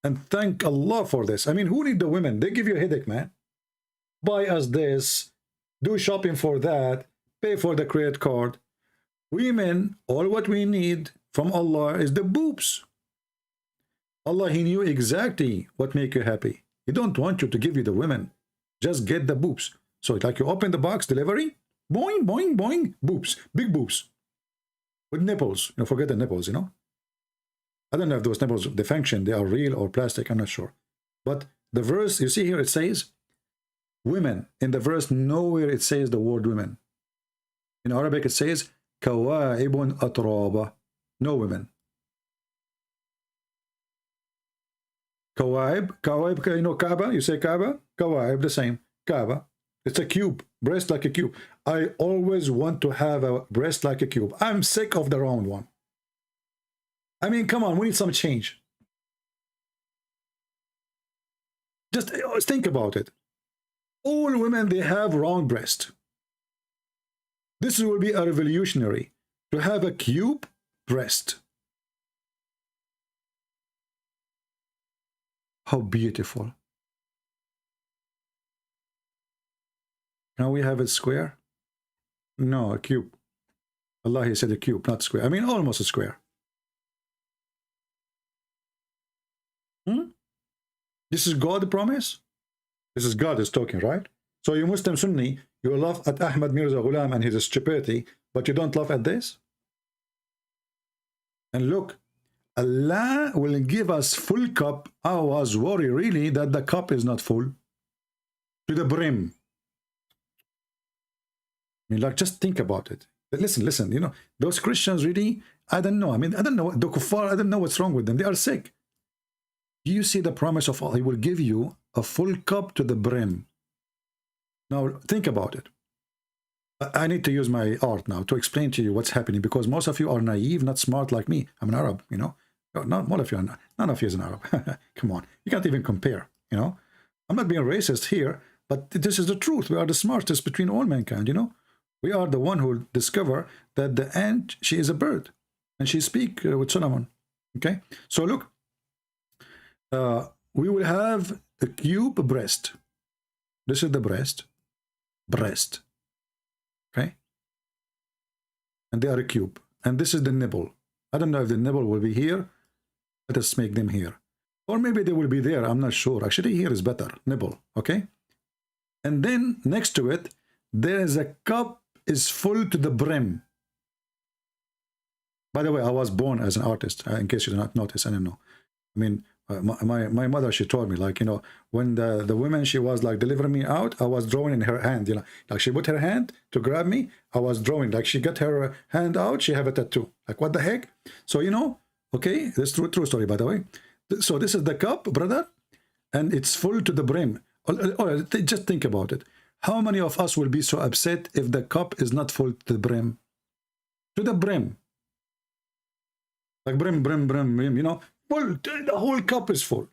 And thank Allah for this. I mean, who need the women? They give you a headache, man. Buy us this, do shopping for that, pay for the credit card. Women, all what we need from Allah is the boobs. Allah, he knew exactly what make you happy. He don't want you to give you the women. Just get the boobs. So it's like you open the box, delivery, boing, boing, boing, boobs, big boobs. With nipples. You know, forget the nipples, you know. I don't know if those nipples, they function, they are real or plastic, I'm not sure. But the verse, you see here, it says women. In the verse, nowhere it says the word women. In Arabic, it says kawaibun atraba. No women. Kawaib, you know Kaaba? You say Kaaba? Kawaib, the same. Kaaba. It's a cube, breast like a cube. I always want to have a breast like a cube. I'm sick of the round one. I mean, come on, we need some change. Just think about it. All women, they have round breast. This will be a revolutionary to have a cube breast. How beautiful. Now we have a square. No, a cube. Allah, he said a cube, not square. I mean, almost a square. This is God promise. This is God is talking, right? So you Muslim Sunni, you laugh at Ahmad Mirza Ghulam and his stupidity, but you don't laugh at this? And look, Allah will give us full cup. I was worried really that the cup is not full to the brim. I mean, like, just think about it. Listen, you know, those Christians really, I don't know. I mean, I don't know. The kuffar, I don't know what's wrong with them. They are sick. Do you see the promise of Allah? He will give you a full cup to the brim. Now, think about it. I need to use my art now to explain to you what's happening, because most of you are naive, not smart like me. I'm an Arab, you know. Not all of you are not. None of you is an Arab. Come on. You can't even compare, you know. I'm not being racist here, but this is the truth. We are the smartest between all mankind, you know. We are the one who discover that the ant, she is a bird, and she speak with Solomon. Okay, so look, we will have a cube breast. This is the breast. Okay, and they are a cube, and this is the nipple. I don't know if the nipple will be here. Let us make them here, or maybe they will be there. I'm not sure. Actually, here is better. Nipple. Okay, and then next to it, there is a cup. Is full to the brim. By the way, I was born as an artist, in case you did not notice. I don't know. I mean, my mother, she told me, like, you know, when the woman, she was like delivering me out, I was drawing in her hand, you know, like she put her hand to grab me, I was drawing, like she got her hand out, she have a tattoo. Like, what the heck? So, you know, okay, that's true story, by the way. So this is the cup, brother, and it's full to the brim. Just think about it. How many of us will be so upset if the cup is not full to the brim? To the brim. Like brim, you know, full, the whole cup is full.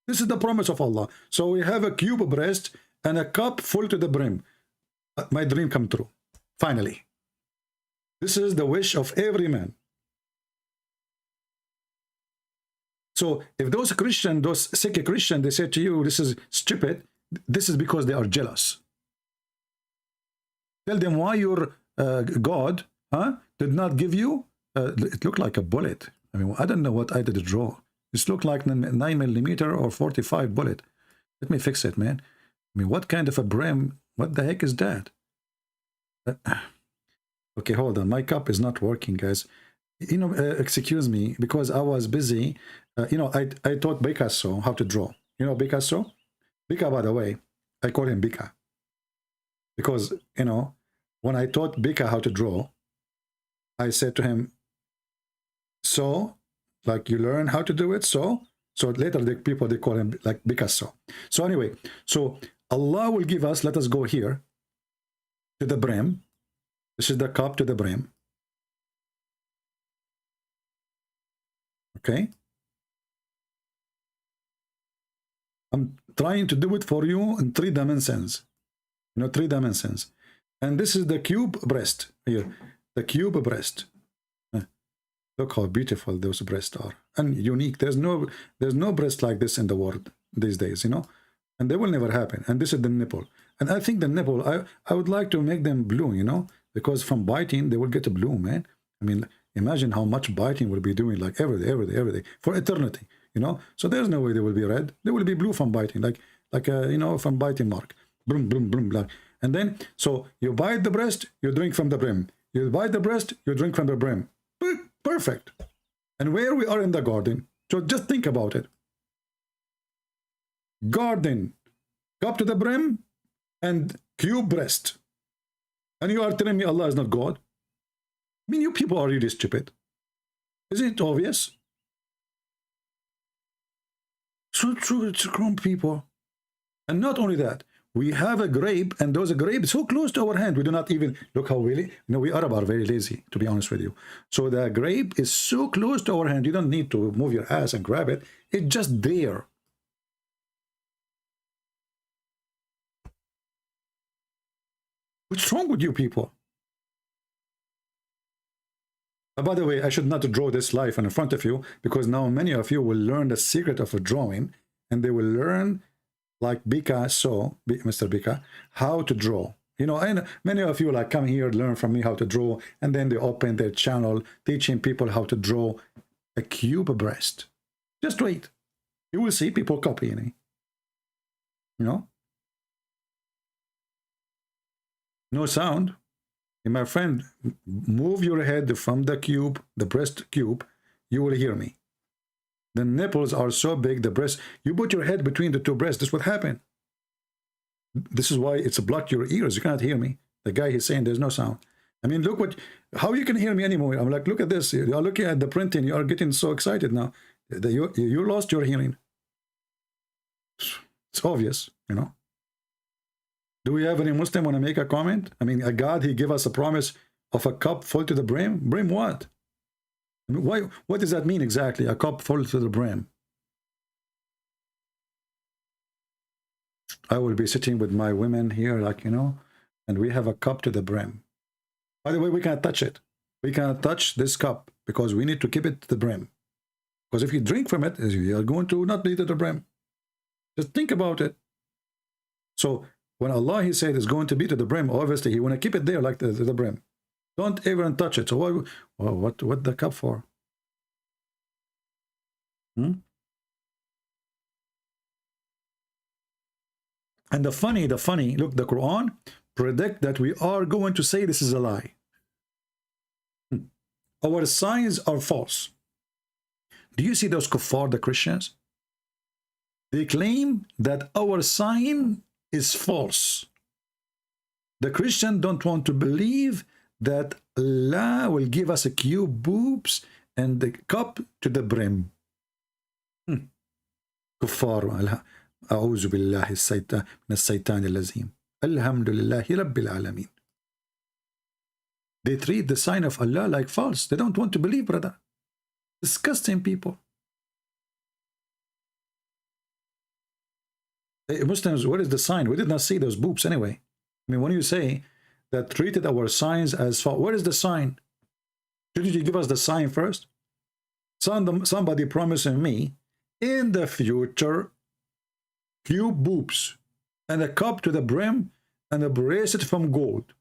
This is the promise of Allah. So we have a cube breast and a cup full to the brim. My dream come true. Finally. This is the wish of every man. So if those Christians, those sick Christians, they say to you, this is stupid, this is because they are jealous. Tell them why your God did not give you, it looked like a bullet. I mean, I don't know what I did draw. This looked like 9mm or 45 bullet. Let me fix it, man. I mean, what kind of a brim? What the heck is that? Okay, hold on. My cup is not working, guys. You know, excuse me, because I was busy. You know, I taught Picasso how to draw. You know Picasso? Bika, by the way, I call him Bika. Because, you know, when I taught Bika how to draw, I said to him, so, like, you learn how to do it, so later the people, they call him like Picasso. So anyway, so Allah will give us, let us go here, to the brim. This is the cup to the brim. Okay. I'm trying to do it for you in 3 dimensions. You know, 3 dimensions. And this is the cube breast here. The cube breast. Look how beautiful those breasts are. And unique. There's no breast like this in the world these days, you know. And they will never happen. And this is the nipple. And I think the nipple, I would like to make them blue, you know. Because from biting, they will get a blue, man. I mean, imagine how much biting we'll be doing, like every day, for eternity, you know. So there's no way they will be red. They will be blue from biting, like you know, from biting mark. Boom, boom, boom, like. And then, so you bite the breast, you drink from the brim. You bite the breast, you drink from the brim. Perfect. And where we are in the garden, so just think about it. Garden, cup to the brim, and cube breast. And you are telling me Allah is not God? I mean, you people are really stupid. Isn't it obvious? So true, it's grown people. And not only that, we have a grape, and those grapes so close to our hand, we do not even look how really. You know, we Arab are very lazy, to be honest with you. So the grape is so close to our hand, you don't need to move your ass and grab it. It's just there. What's wrong with you people? By the way, I should not draw this live in front of you, because now many of you will learn the secret of a drawing, and they will learn, like Picasso, Mr. Bika, how to draw. You know, and many of you like come here, learn from me how to draw, and then they open their channel teaching people how to draw a cube breast. Just wait. You will see people copying it. You know? No sound. And my friend, move your head from the cube, the breast cube, you will hear me. The nipples are so big, the breast, you put your head between the two breasts, this is what happened. This is why it's blocked your ears. You cannot hear me. The guy is saying there's no sound. I mean, look what, how you can hear me anymore? I'm like, look at this. You are looking at the printing. You are getting so excited now. You lost your hearing. It's obvious, you know. Do we have any Muslim want to make a comment? I mean, a God, he gave us a promise of a cup full to the brim. Brim what? I mean, why? What does that mean exactly? A cup full to the brim. I will be sitting with my women here, like, you know, and we have a cup to the brim. By the way, we can't touch it. We cannot touch this cup because we need to keep it to the brim. Because if you drink from it, you are going to not be to the brim. Just think about it. So when Allah, he said, is going to be to the brim, obviously he want to keep it there like the brim. Don't even touch it. So what the cup for? And the funny, look, the Quran predict that we are going to say this is a lie. Our signs are false. Do you see those kuffar, the Christians? They claim that our sign is false. The Christian don't want to believe that Allah will give us a cube boobs and the cup to the brim. Kuffar. أعوذ بالله من الشيطان الرجيم. الحمد لله رب العالمين. They treat the sign of Allah like false. They don't want to believe, brother. Disgusting people. Hey, Muslims, what is the sign? We did not see those boobs anyway. I mean, when you say that treated our signs as false, what is the sign? Didn't you give us the sign first? Somebody promising me in the future cube boobs and a cup to the brim and a bracelet from gold.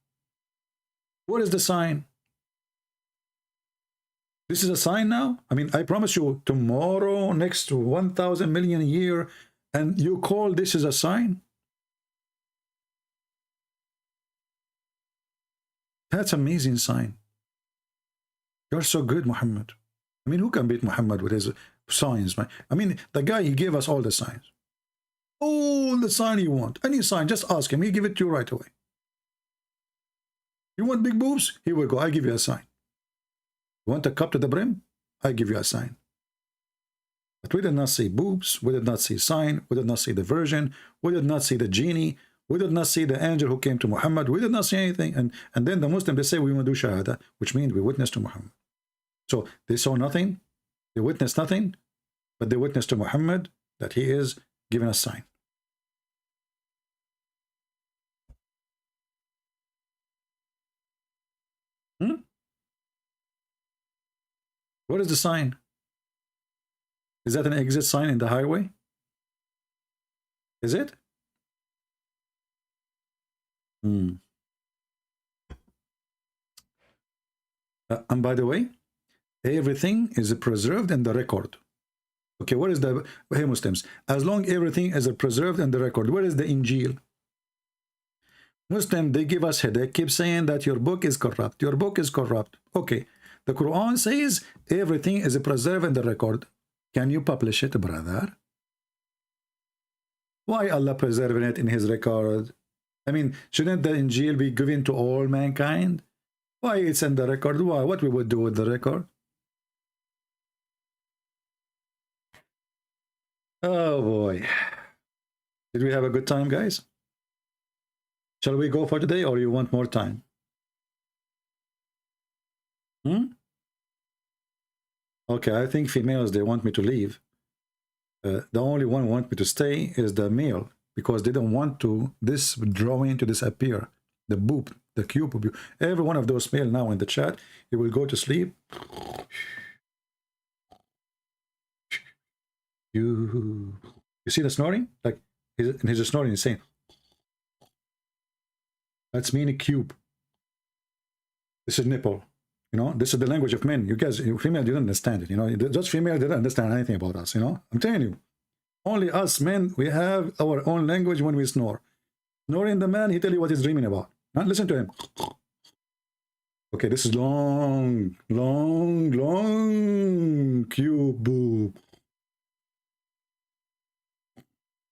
What is the sign? This is a sign now? I mean, I promise you tomorrow, next 1,000 million year, and you call this is a sign? That's amazing sign. You're so good, Muhammad. I mean, who can beat Muhammad with his signs, man? I mean, the guy, he gave us all the signs. All the sign you want. Any sign, just ask him. He'll give it to you right away. You want big boobs? Here we go. I give you a sign. You want a cup to the brim? I give you a sign. But we did not see boobs. We did not see sign. We did not see the virgin. We did not see the genie. We did not see the angel who came to Muhammad. We did not see anything. And then the Muslims, they say we want to do shahada, which means we witness to Muhammad. So they saw nothing. They witnessed nothing. But they witnessed to Muhammad that he is giving a sign. What is the sign? Is that an exit sign in the highway? Is it? And by the way, everything is preserved in the record. Okay, what is the... Hey, Muslims, as long everything is preserved in the record, where is the Injil? Muslim, they give us headache, keep saying that your book is corrupt. Your book is corrupt. Okay, the Quran says everything is preserved in the record. Can you publish it, brother? Why Allah preserving it in his record? I mean, shouldn't the Injil be given to all mankind? Why it's in the record? Why? What we would do with the record? Oh boy. Did we have a good time, guys? Shall we go for today, or you want more time? Okay, I think females, they want me to leave. The only one who wants me to stay is the male, because they don't want to this drawing to disappear. The boob, the cube. Every one of those male now in the chat, he will go to sleep. You see the snoring? Like he's snoring, he's saying. That's mean a cube. This is nipple. You know, this is the language of men. You guys, female didn't understand it. You know, just female didn't understand anything about us. You know, I'm telling you, only us men, we have our own language when we snore. Snoring the man, he tell you what he's dreaming about. Now listen to him. Okay, this is long, long, long cube.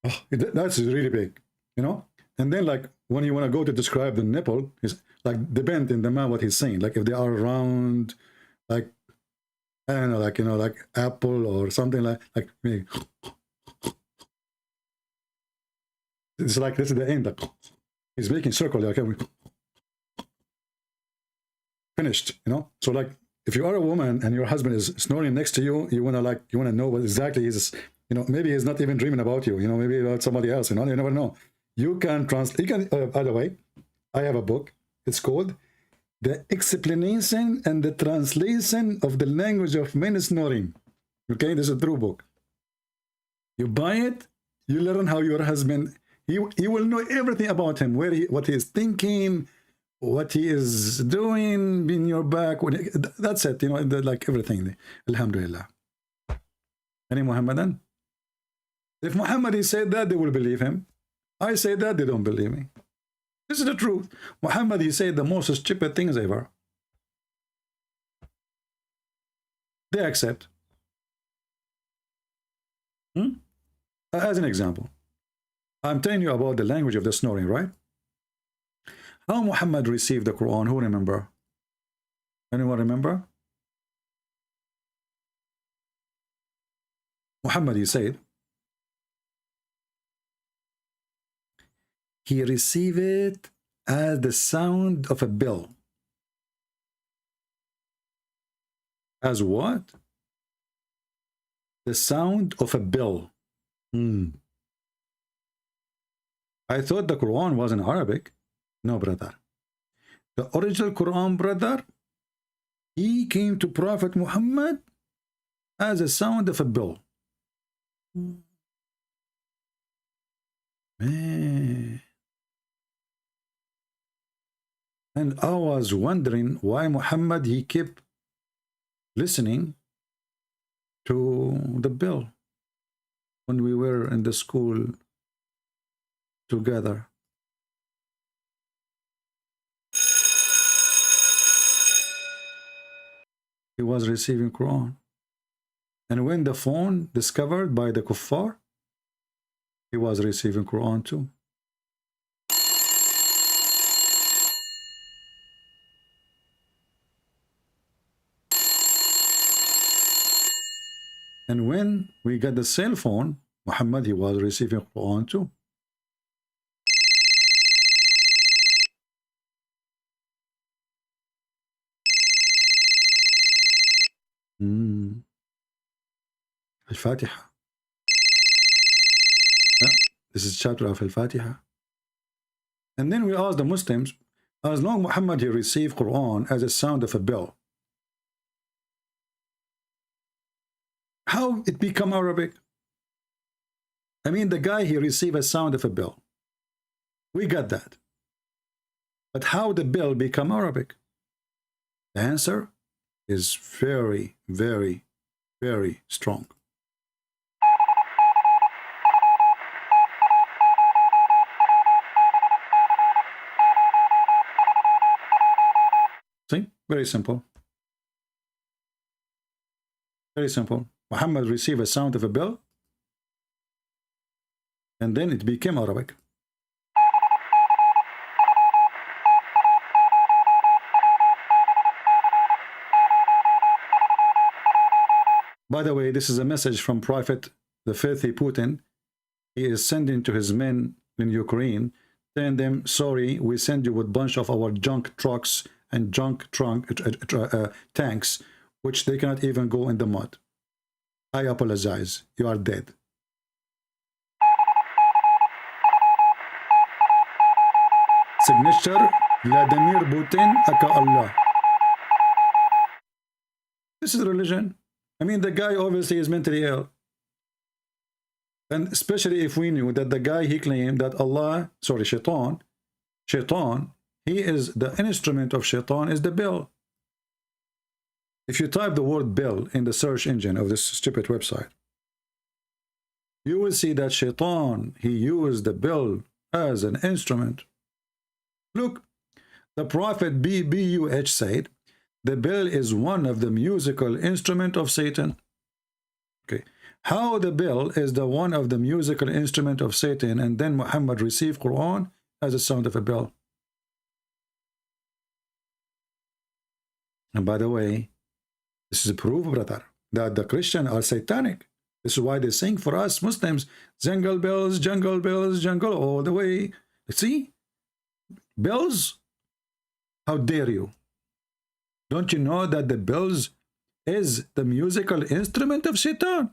Oh, that's really big, you know. And then, like, when you want to go to describe the nipple, it's like depend in the man what he's saying. Like if they are round, like I don't know, like, you know, like apple or something like maybe. It's like this is the end. Like he's making circle. Like finished, you know. So like if you are a woman and your husband is snoring next to you, you wanna know what exactly he's, you know, maybe he's not even dreaming about you, you know, maybe about somebody else, you know, you never know. You can translate. You can. By the way, I have a book. It's called "The Explanation and the Translation of the Language of Men Snoring." Okay, this is a true book. You buy it. You learn how your husband. You will know everything about him, what he is thinking, what he is doing in your back. That's it. You know, like everything. Alhamdulillah. Any Muhammadan? If Muhammad said that, they will believe him. I say that, they don't believe me. This is the truth. Muhammad, he said the most stupid things ever. They accept. As an example, I'm telling you about the language of the snoring, right? How Muhammad received the Quran, who remember? Anyone remember? Muhammad, he said, he received it as the sound of a bell. As what? The sound of a bell. I thought the Quran was in Arabic. No, brother. The original Quran, brother, he came to Prophet Muhammad as a sound of a bell. Man. And I was wondering why Muhammad, he kept listening to the bell when we were in the school together. He was receiving Quran. And when the phone discovered by the kuffar, he was receiving Quran too. And when we got the cell phone, Muhammad, he was receiving Quran too. Al-Fatiha. This is chapter of Al-Fatiha. And then we asked the Muslims, as long Muhammad, he received Quran as a sound of a bell, how it become Arabic? I mean, the guy, he received a sound of a bell. We got that. But how the bell become Arabic? The answer is very, very, very strong. See? Very simple. Very simple. Muhammad received a sound of a bell, and then it became Arabic. By the way, this is a message from Prophet, the filthy Putin. He is sending to his men in Ukraine, telling them, sorry, we send you with a bunch of our junk trucks and junk tanks, which they cannot even go in the mud. I apologize. You are dead. Signature, Vladimir Putin, aka Allah. This is religion. I mean, the guy obviously is mentally ill. And especially if we knew that the guy, he claimed that Allah, sorry, Shaitan, He is the instrument of shaitan, is the bell. If you type the word bell in the search engine of this stupid website, you will see that shaitan, he used the bell as an instrument. Look, the prophet B.B.U.H. said, the bell is one of the musical instrument of Satan. Okay, how the bell is the one of the musical instrument of Satan, and then Muhammad received Quran as a sound of a bell. And by the way, this is a proof, brother, that the Christians are satanic. This is why they sing for us Muslims, jingle bells, jungle, all the way. See? Bells? How dare you? Don't you know that the bells is the musical instrument of Satan?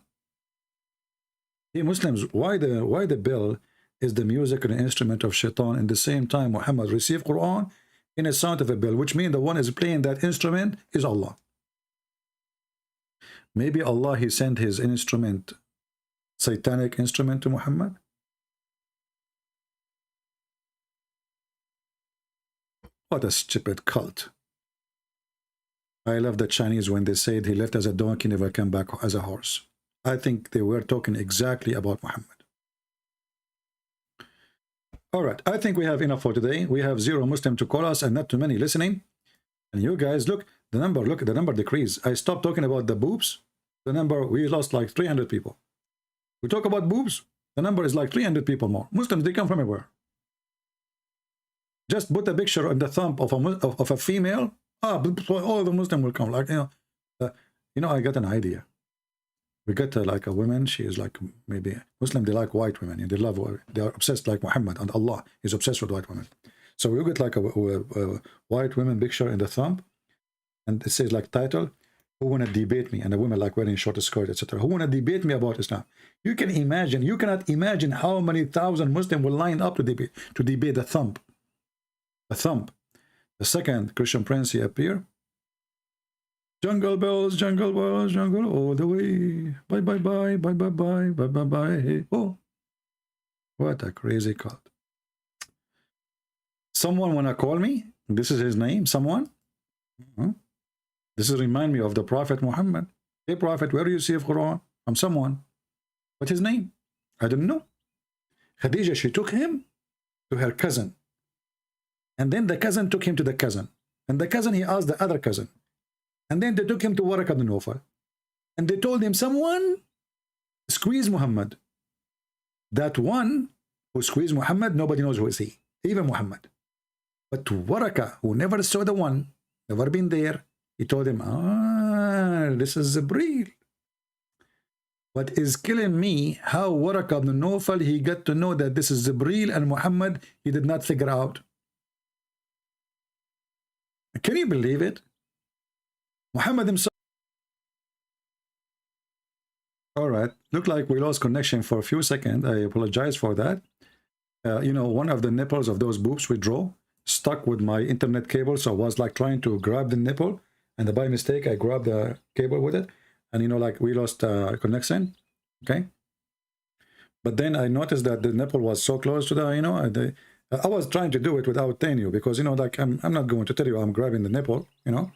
Hey Muslims, why the bell is the musical instrument of Shaitan? In the same time, Muhammad received Quran in a sound of a bell, which means the one is playing that instrument is Allah. Maybe Allah, he sent his instrument, satanic instrument, to Muhammad. What a stupid cult. I love the Chinese when they said he left as a donkey, never came back as a horse. I think they were talking exactly about Muhammad. All right, I think we have enough for today. We have 0 Muslim to call us and not too many listening. And you guys, look, the number decreased. I stopped talking about the boobs. The number, we lost like 300 people. We talk about boobs, the number is like 300 people more. Muslims, they come from everywhere. Just put a picture on the thumb of a female. All the Muslim will come. Like, you know, I got an idea. We got like a woman. She is like maybe Muslim. They like white women. And they love. They are obsessed like Muhammad, and Allah is obsessed with white women. So we get like a white woman picture in the thumb, and it says like title, "Who wanna debate me?" And a woman like wearing short skirt, etc. Who wanna debate me about Islam? You can imagine. You cannot imagine how many thousand Muslims will line up to debate the thumb. A thumb. The second Christian prince, he appear. Jungle bells, jungle all the way. Bye, bye, bye, bye, bye, bye, bye, bye, bye. Hey, oh, what a crazy cult. Someone wanna call me? This is his name, someone? This is remind me of the Prophet Muhammad. Hey, Prophet, where do you see of Quran? I'm someone. What's his name? I don't know. Khadija, she took him to her cousin. And then the cousin took him to the cousin. And the cousin, he asked the other cousin. And then they took him to Waraq ibn Nawfal. And they told him, someone squeeze Muhammad. That one who squeezed Muhammad, nobody knows who is he. Even Muhammad. But Waraq, who never saw the one, never been there, he told him, this is Jibreel. What is killing me, how Waraq ibn Nawfal, he got to know that this is Jibreel, and Muhammad, he did not figure out. Can you believe it? Muhammad himself. All right, look like we lost connection for a few seconds. I apologize for that. You know, one of the nipples of those boobs we draw stuck with my internet cable, so I was like trying to grab the nipple, and by mistake I grabbed the cable with it, and you know, like we lost connection. Okay, but then I noticed that the nipple was so close to the, you know, I was trying to do it without telling you, because you know, like I'm not going to tell you I'm grabbing the nipple, you know,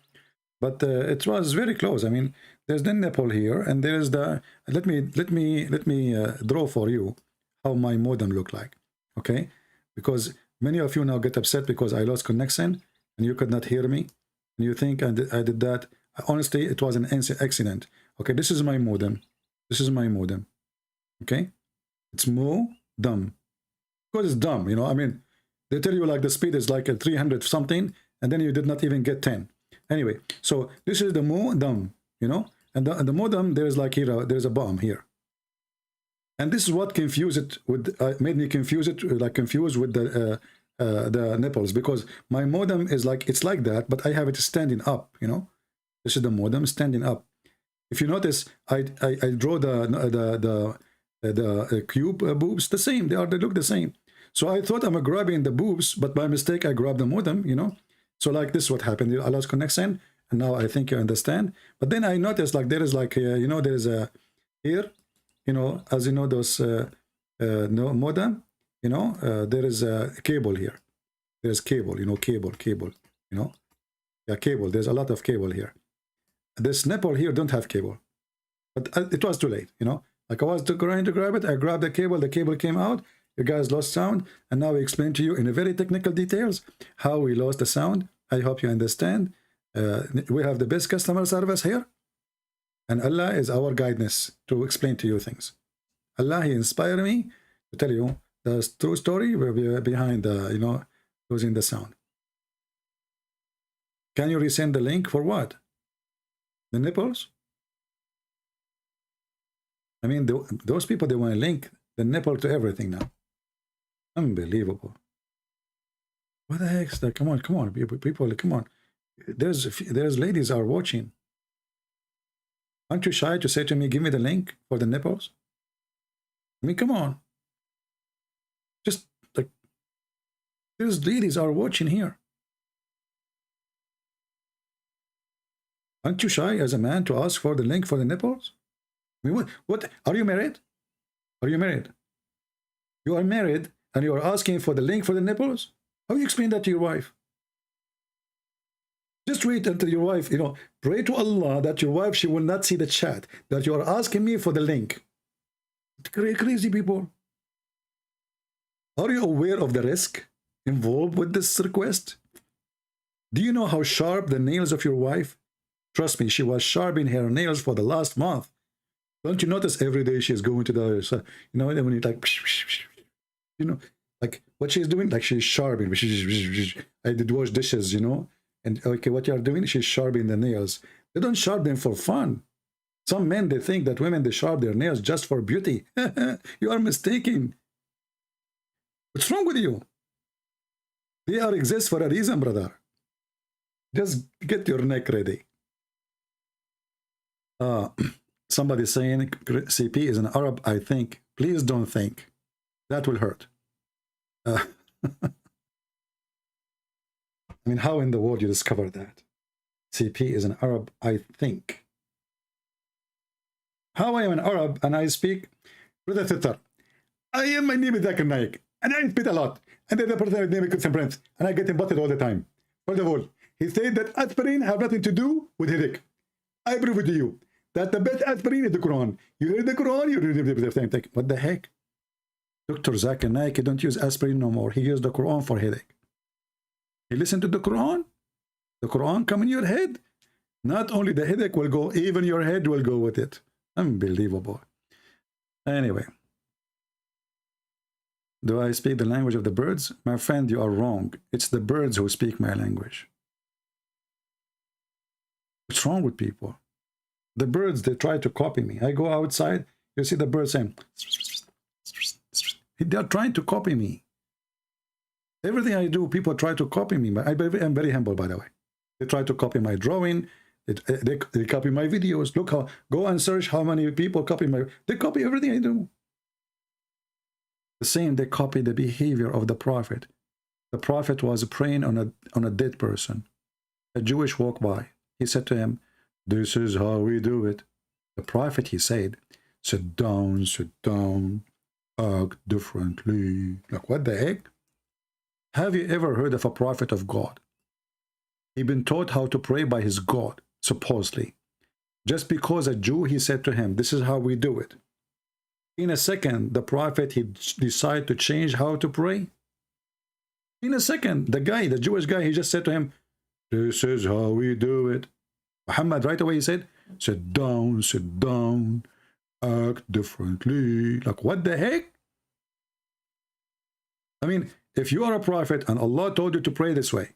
but it was very close. I mean, there's the nipple here, and there is the. Let me draw for you how my modem look like. Okay, because many of you now get upset because I lost connection and you could not hear me, and you think I did that. Honestly, it was an accident. Okay, this is my modem. This is my modem. Okay, it's modem. Because it's dumb, you know. I mean, they tell you like the speed is like a 300 something, and then you did not even get 10. Anyway, so this is the modem, you know, and the modem, there's like here, there's a bomb here, and this is what confused it with, made me confuse it, like confused with the nipples, because my modem is like, it's like that, but I have it standing up, you know. This is the modem standing up. If you notice, I draw the cube boobs the same. They look the same. So I thought I'm grabbing the boobs, but by mistake I grabbed the modem, you know. So like this is what happened. I lost connection, and now I think you understand. But then I noticed like there is like you know, there is a here, you know, as you know, those no modem, you know, there is a cable here. There's cable, you know, cable, you know. Yeah, cable. There's a lot of cable here. This nipple here don't have cable. But it was too late, you know. Like I was trying to grab it. I grabbed the cable came out. You guys lost sound. And now we explain to you in a very technical details how we lost the sound. I hope you understand. We have the best customer service here. And Allah is our guidance to explain to you things. Allah, He inspired me to tell you the true story behind the, you know, losing the sound. Can you resend the link for what? The nipples? I mean, those people, they want to link the nipple to everything now. Unbelievable. What the heck's that? Come on, people, come on. There's ladies are watching. Aren't you shy to say to me, give me the link for the nipples? I mean, come on. Just like, there's ladies are watching here. Aren't you shy as a man to ask for the link for the nipples? I mean, what? Are you married? Are you married? You are married and you are asking for the link for the nipples? How do you explain that to your wife? Just wait until your wife, you know, pray to Allah that your wife, she will not see the chat, that you are asking me for the link. Crazy people. Are you aware of the risk involved with this request? Do you know how sharp the nails of your wife? Trust me, she was sharpening her nails for the last month. Don't you notice every day she's going to the, you know, when you like, you know, like what she's doing, like she's sharpening. I did wash dishes, you know, and okay, what you are doing, she's sharpening the nails. They don't sharpen for fun. Some men, they think that women, they sharpen their nails just for beauty. You are mistaken. What's wrong with you? They are exist for a reason, brother. Just get your neck ready. Somebody saying CP is an Arab, I think. Please don't think. That will hurt. I mean, how in the world you discover that? CP is an Arab, I think. How I am an Arab and I speak? Brother Twitter. My name is ZakirNaik and I speak a lot. And then the person name is Prince and I get embutted all the time. First of all, he said that aspirin have nothing to do with headache. I prove it to you that the best aspirin is the Quran. You hear the Quran, you read the same thing. What the heck? Dr. ZakirNaik, he don't use aspirin no more. He used the Quran for headache. He listened to the Quran come in your head. Not only the headache will go, even your head will go with it. Unbelievable. Anyway. Do I speak the language of the birds? My friend, you are wrong. It's the birds who speak my language. What's wrong with people? The birds, they try to copy me. I go outside, you see the birds saying, they are trying to copy me. Everything I do, people try to copy me. I'm very humble, by the way. They try to copy my drawing. They copy my videos. Look how, go and search how many people copy my, they copy everything I do. The same, they copy the behavior of the prophet. The prophet was praying on a dead person. A Jewish walked by. He said to him, this is how we do it. The prophet, he said, sit down, act differently. Like, what the heck? Have you ever heard of a prophet of God? He been taught how to pray by his God, supposedly. Just because a Jew, he said to him, this is how we do it. In a second, the prophet, he decided to change how to pray. In a second, the Jewish guy, he just said to him, this is how we do it. Muhammad, right away, he said, sit down, act differently. Like, what the heck? I mean, if you are a prophet and Allah told you to pray this way,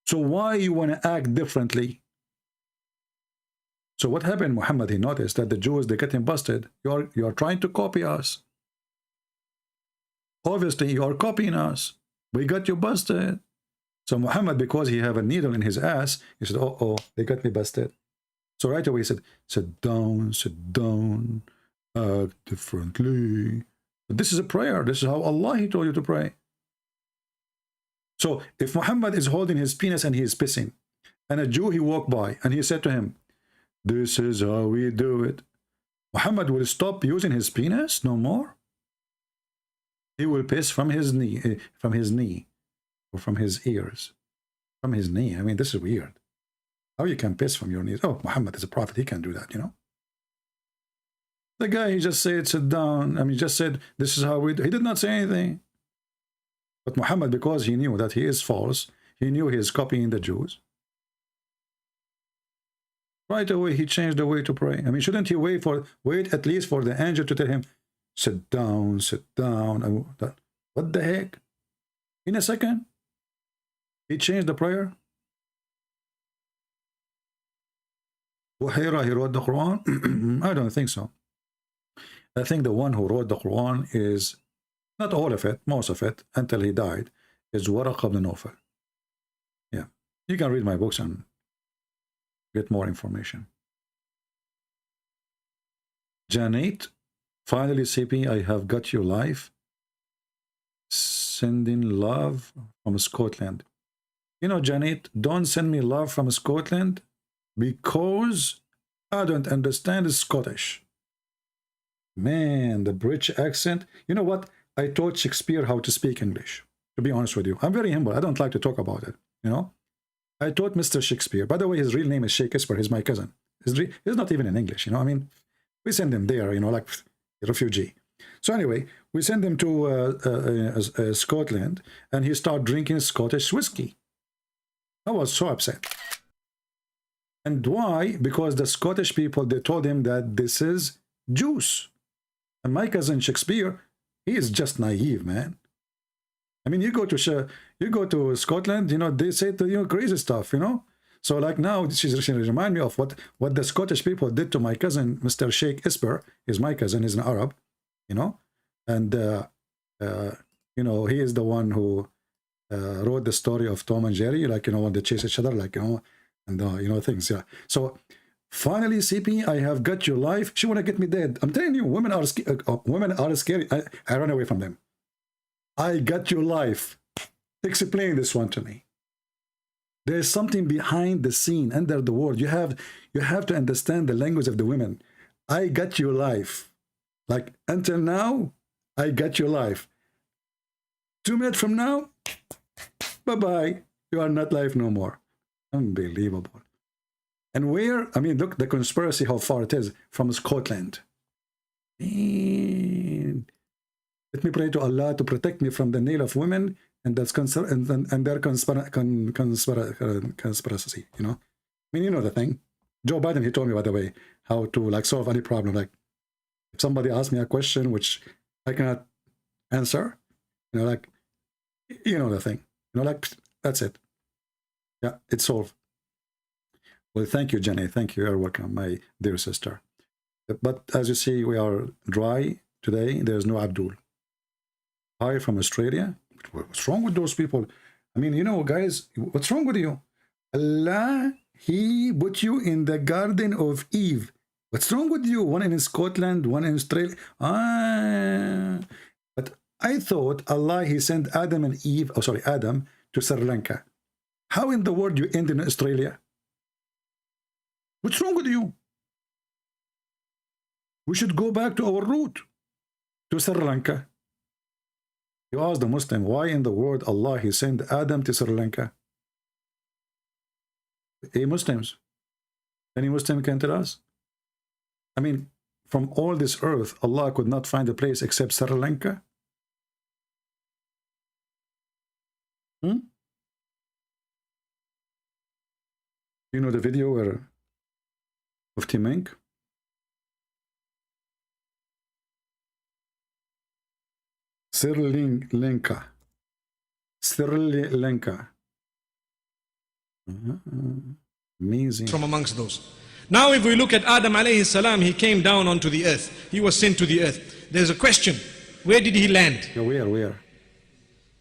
so why you want to act differently? So what happened, Muhammad? He noticed that the Jews, they're getting busted. You are trying to copy us. Obviously, you are copying us. We got you busted. So Muhammad, because he have a needle in his ass, he said, oh, they got me busted. So right away he said, sit down, act differently. But this is a prayer. This is how Allah, he told you to pray. So if Muhammad is holding his penis and he is pissing, and a Jew, he walked by and he said to him, this is how we do it, Muhammad will stop using his penis no more? He will piss from his knee, or from his ears. From his knee. I mean, this is weird. How you can piss from your knees? Oh, Muhammad is a prophet. He can do that, you know? The guy, he just said, sit down. I mean, just said, this is how we do. He did not say anything. But Muhammad, because he knew that he is false, he knew he is copying the Jews. Right away, he changed the way to pray. I mean, shouldn't he wait at least for the angel to tell him, sit down, sit down. What the heck? In a second, he changed the prayer. Buhaira, he wrote the Quran? I don't think so. I think the one who wrote the Quran is, not all of it, most of it, until he died, is Waraq ibn Nawfal. Yeah, you can read my books and get more information. Janet, finally, CP, I have got you live. Sending love from Scotland. You know, Janet, don't send me love from Scotland because I don't understand Scottish. Man, the British accent. You know what? I taught Shakespeare how to speak English, to be honest with you. I'm very humble. I don't like to talk about it, you know. I taught Mr. Shakespeare. By the way, his real name is Shakespeare. He's my cousin. He's not even in English, you know. I mean, we send him there, you know, like a refugee. So anyway, we send him to Scotland, and he started drinking Scottish whiskey. I was so upset. And why? Because the Scottish people, they told him that this is juice. And my cousin Shakespeare, he is just naive, man. I mean, you go to Scotland, you know, they say to you crazy stuff, you know. So like now, she remind me of what the Scottish people did to my cousin, Mr. Sheikh Isper. He's my cousin, he's an Arab, you know. And, you know, he is the one who wrote the story of Tom and Jerry, like, you know, when they chase each other, like, you know, and, you know, things, yeah. So, finally, CP, I have got your life. She want to get me dead. I'm telling you, women are scary. I run away from them. I got your life. Explain this one to me. There's something behind the scene, under the word. You have to understand the language of the women. I got your life. Like, until now, I got your life. 2 minutes from now, bye-bye. You are not live no more. Unbelievable. And where? I mean, look, the conspiracy, how far it is from Scotland. And let me pray to Allah to protect me from the nail of women and that's and their conspiracy, you know. I mean, you know the thing. Joe Biden, he told me, by the way, how to like solve any problem. Like, if somebody asks me a question which I cannot answer, you know, like, you know the thing. You know, like, that's it. Yeah, it's solved. Well, thank you, Jenny. Thank you. You're welcome, my dear sister. But as you see, we are dry today. There's no Abdul. Hi from Australia. What's wrong with those people? I mean, you know, guys, what's wrong with you? Allah, He put you in the Garden of Eve. What's wrong with you? One in Scotland, one in Australia. But I thought Allah, He sent Adam and Eve, Adam to Sri Lanka. How in the world you end in Australia? What's wrong with you? We should go back to our root, to Sri Lanka. You ask the Muslim, why in the world Allah, He sent Adam to Sri Lanka? Hey, Muslims, any Muslim can tell us? I mean, from all this earth, Allah could not find a place except Sri Lanka? You know the video where of Timink? Sri Lanka. Amazing. From amongst those. Now if we look at Adam alayhi salam, he came down onto the earth. He was sent to the earth. There's a question. Where did he land? Where?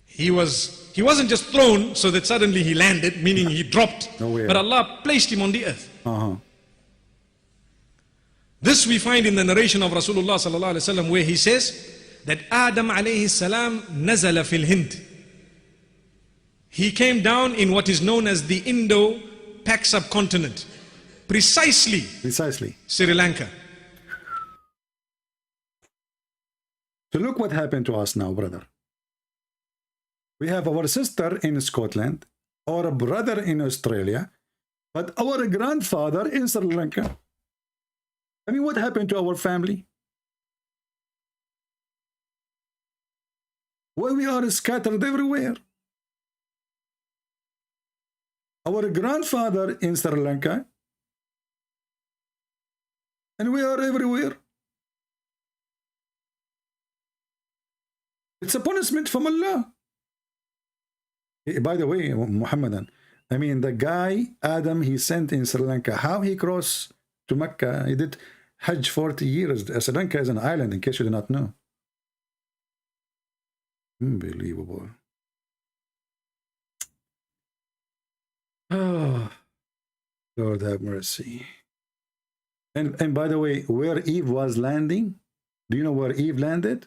He wasn't just thrown so that suddenly he landed, meaning he dropped. Nowhere. But Allah placed him on the earth. This we find in the narration of Rasulullah sallallahu alaihi wasallam, where he says that Adam alayhi salam nazala fil Hind. He came down in what is known as the Indo-Pak subcontinent. Precisely. Precisely. Sri Lanka. So look what happened to us now, brother. We have our sister in Scotland, or a brother in Australia, but our grandfather in Sri Lanka. I mean, what happened to our family? Why we are scattered everywhere? Our grandfather in Sri Lanka, and we are everywhere. It's a punishment from Allah. By the way, Muhammadan, I mean, the guy, Adam, he sent in Sri Lanka, how he crossed to Mecca, he did Hajj 40 years. Sri Lanka is an island, in case you do not know. Unbelievable. Oh, Lord have mercy. And by the way, where Eve was landing, do you know where Eve landed?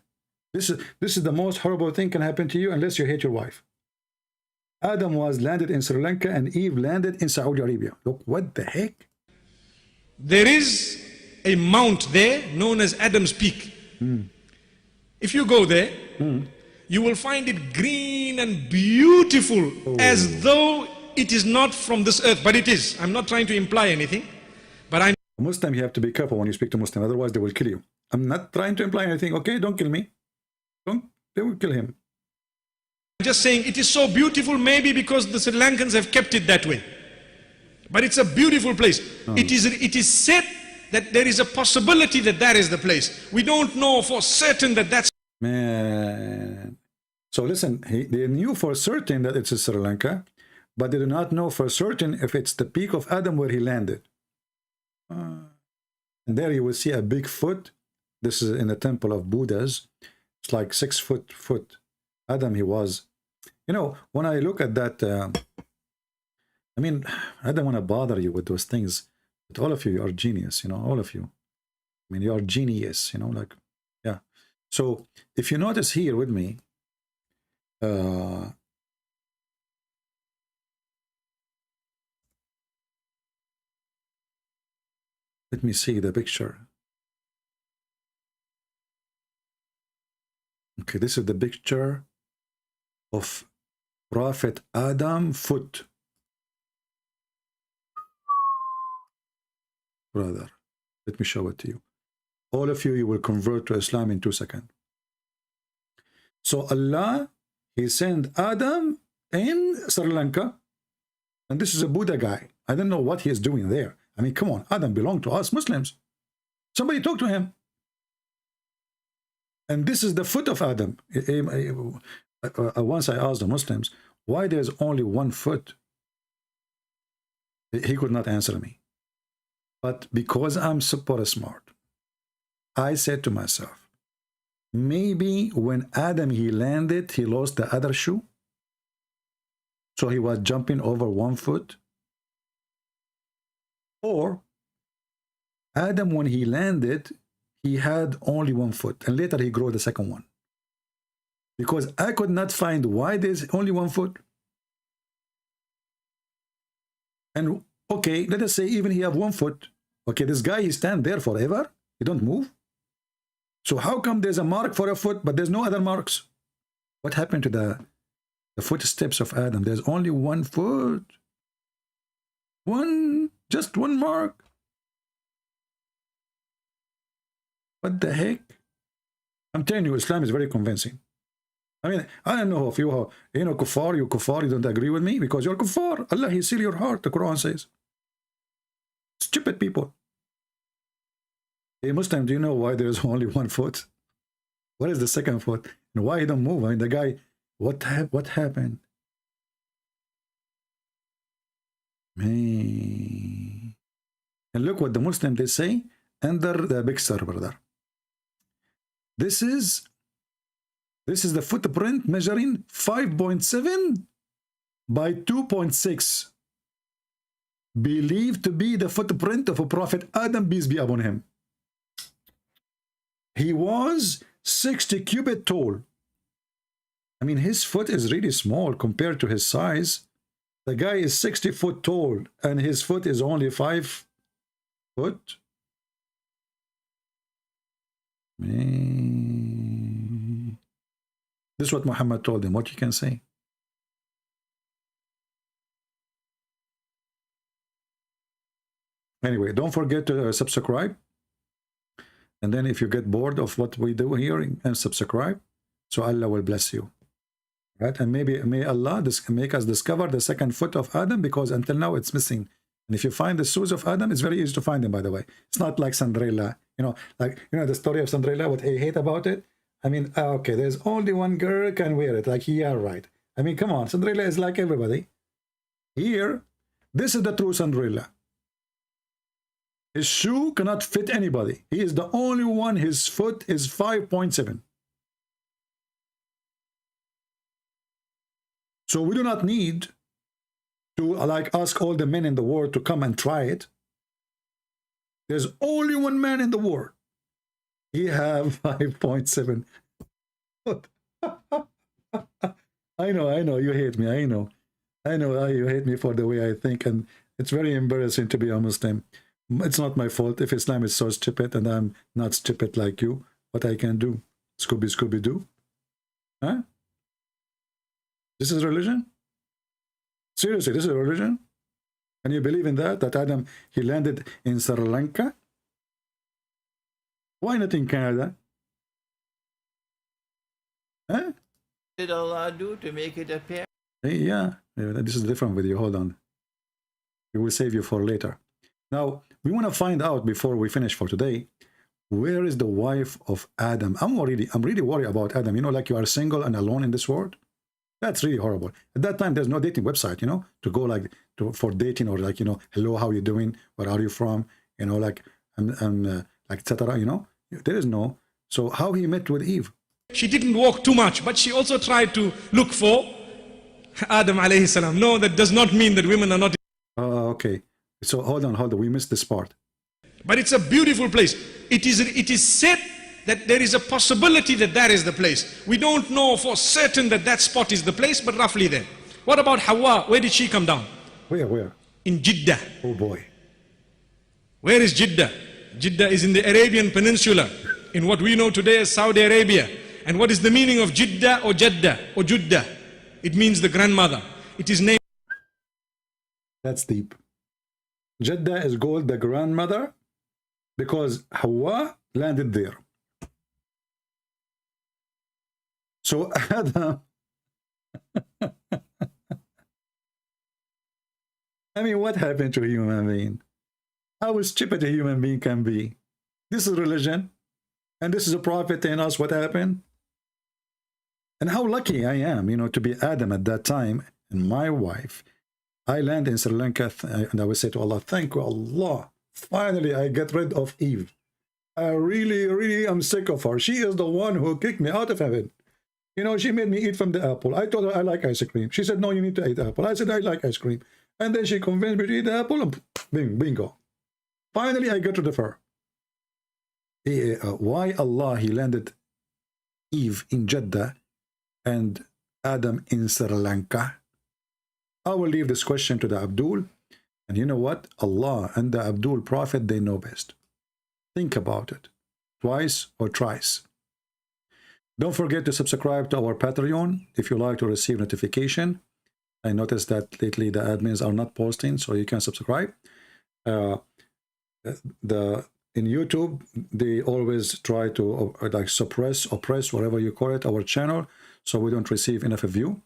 This is the most horrible thing can happen to you unless you hate your wife. Adam was landed in Sri Lanka and Eve landed in Saudi Arabia. Look, what the heck? There is a mount there known as Adam's Peak. If you go there, you will find it green and beautiful, as though it is not from this earth, but it is. I'm not trying to imply anything, but I'm Muslim, you have to be careful when you speak to Muslim, otherwise they will kill you. I'm not trying to imply anything. Okay, don't kill me. They will kill him. just saying it is so beautiful, maybe because the Sri Lankans have kept it that way. But it's a beautiful place. It is said that there is a possibility that that is the place. We don't know for certain that that's... Man. So listen, they knew for certain that it's Sri Lanka, but they do not know for certain if it's the peak of Adam where he landed. And there you will see a big foot. This is in the temple of Buddhas. It's like 6 foot. Adam, he was. You know, when I look at that, I mean, I don't want to bother you with those things, but all of you are genius, you know, all of you. I mean, you are genius, you know, like, yeah. So if you notice here with me, let me see the picture. Okay, this is the picture of Prophet Adam foot. Brother, let me show it to you. All of you, you will convert to Islam in 2 seconds. So Allah, he sent Adam in Sri Lanka, and this is a Buddha guy. I don't know what he is doing there. I mean, come on, Adam belonged to us Muslims. Somebody talk to him. And this is the foot of Adam. Once I asked the Muslims, why there's only 1 foot? He could not answer me. But because I'm super smart, I said to myself, maybe when Adam, he landed, he lost the other shoe. So he was jumping over 1 foot. Or Adam, when he landed, he had only 1 foot, and later he grew the second one. Because I could not find why there's only 1 foot. And okay, let us say even he have 1 foot. Okay, this guy, he stand there forever. He don't move. So how come there's a mark for a foot, but there's no other marks? What happened to the footsteps of Adam? There's only 1 foot. Just one mark. What the heck? I'm telling you, Islam is very convincing. I mean, I don't know if you are, you know, kuffar, you don't agree with me because you're kuffar. Allah, he seal your heart, the Quran says. Stupid people. Hey, Muslim, do you know why there's only 1 foot? What is the second foot? And why he don't move? I mean, the guy, what happened? Man. And look what the Muslim, they say under the big star, brother. This is the footprint measuring 5.7 by 2.6, believed to be the footprint of a Prophet Adam, peace be upon him. He was 60 cubits tall. I mean, his foot is really small compared to his size. The guy is 60 foot tall, and his foot is only 5 foot. Man. This is what Muhammad told them. What you can say? Anyway, don't forget to subscribe. And then if you get bored of what we do here, and subscribe, so Allah will bless you. Right? And maybe may Allah make us discover the second foot of Adam, because until now it's missing. And if you find the shoes of Adam, it's very easy to find them, by the way. It's not like Cinderella. The story of Cinderella, what I hate about it. I mean, okay, there's only one girl can wear it. Like, yeah, right. I mean, come on. Cinderella is like everybody. Here, this is the true Cinderella. His shoe cannot fit anybody. He is the only one. His foot is 5.7. So we do not need to ask all the men in the world to come and try it. There's only one man in the world. He have 5.7. I know, you hate me. I know you hate me for the way I think, and it's very embarrassing to be a Muslim. It's not my fault if Islam is so stupid and I'm not stupid like you. What I can do? Scooby-Doo? Huh? This is religion? Seriously, this is a religion? Can you believe in that? That Adam, he landed in Sri Lanka? Why not in Canada? Huh? What did Allah do to make it appear? Yeah, this is a different video. Hold on. We will save you for later. Now, we want to find out before we finish for today, where is the wife of Adam? I'm really worried about Adam. Like you are single and alone in this world. That's really horrible. At that time, there's no dating website, to go for dating, or hello, how you doing? Where are you from? Etc. There is no. So how he met with Eve? She didn't walk too much, but she also tried to look for Adam alayhi salam. No, that does not mean that women are not. Okay. So hold on. We missed this part. But it's a beautiful place. It is said that there is a possibility that is the place. We don't know for certain that spot is the place, but roughly there. What about Hawa? Where did she come down? Where? In Jeddah. Oh boy. Where is Jeddah? Jeddah is in the Arabian Peninsula, in what we know today as Saudi Arabia. And what is the meaning of Jeddah or Jeddah or Juddah? It means the grandmother. It is named. That's deep. Jeddah is called the grandmother because Hawa landed there. So Adam, I mean, what happened to a human being? How stupid a human being can be. This is religion, and this is a prophet telling us what happened. And how lucky I am, to be Adam at that time, and my wife. I land in Sri Lanka, and I will say to Allah, thank you, Allah. Finally, I get rid of Eve. I really am sick of her. She is the one who kicked me out of heaven. She made me eat from the apple. I told her I like ice cream. She said, no, you need to eat apple. I said, I like ice cream. And then she convinced me to eat the apple, and bingo. Finally, I get rid of her. Why Allah, he landed Eve in Jeddah and Adam in Sri Lanka? I will leave this question to the Abdul. And you know what? Allah and the Abdul Prophet, they know best. Think about it. Twice or thrice. Don't forget to subscribe to our Patreon if you like to receive notification. I noticed that lately the admins are not posting, so you can subscribe. In YouTube, they always try to suppress, oppress, whatever you call it, our channel, so we don't receive enough of you.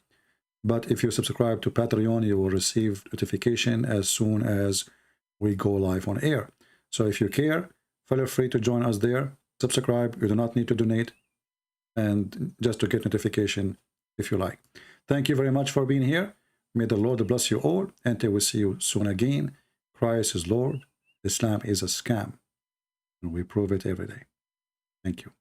But if you subscribe to Patreon, you will receive notification as soon as we go live on air. So if you care, feel free to join us there. Subscribe. You do not need to donate, and just to get notification if you like. Thank you very much for being here. May the Lord bless you all, until we see you soon again. Christ is Lord. Islam is a scam, and we prove it every day. Thank you.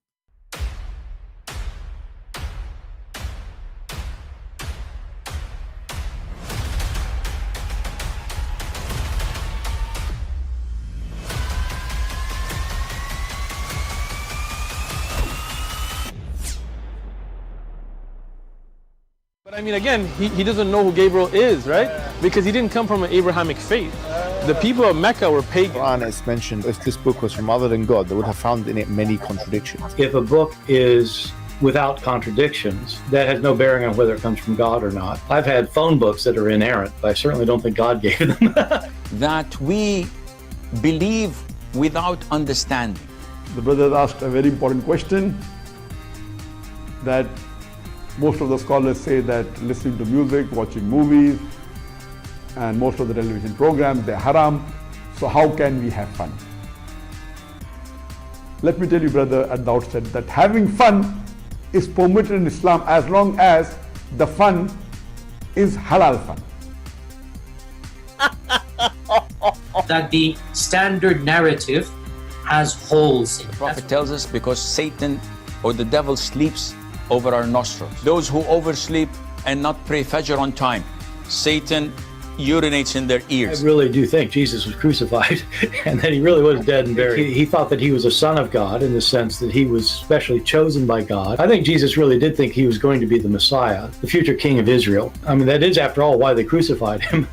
But I mean, again, he doesn't know who Gabriel is, right? Because he didn't come from an Abrahamic faith. The people of Mecca were pagan. Quran is mentioned, if this book was from other than God, they would have found in it many contradictions. If a book is without contradictions. That has no bearing on whether it comes from God or not. I've had phone books that are inerrant, but I certainly don't think God gave them. That we believe without understanding. The brother asked a very important question, that most of the scholars say that listening to music, watching movies, and most of the television programs, they're haram. So how can we have fun? Let me tell you, brother, at the outset that having fun is permitted in Islam as long as the fun is halal fun. That the standard narrative has holes in it. The Prophet tells us because Satan or the devil sleeps over our nostrils. Those who oversleep and not pray Fajr on time, Satan urinates in their ears. I really do think Jesus was crucified and that he really was dead and buried. He thought that he was a son of God in the sense that he was specially chosen by God. I think Jesus really did think he was going to be the Messiah, the future king of Israel. I mean, that is, after all, why they crucified him.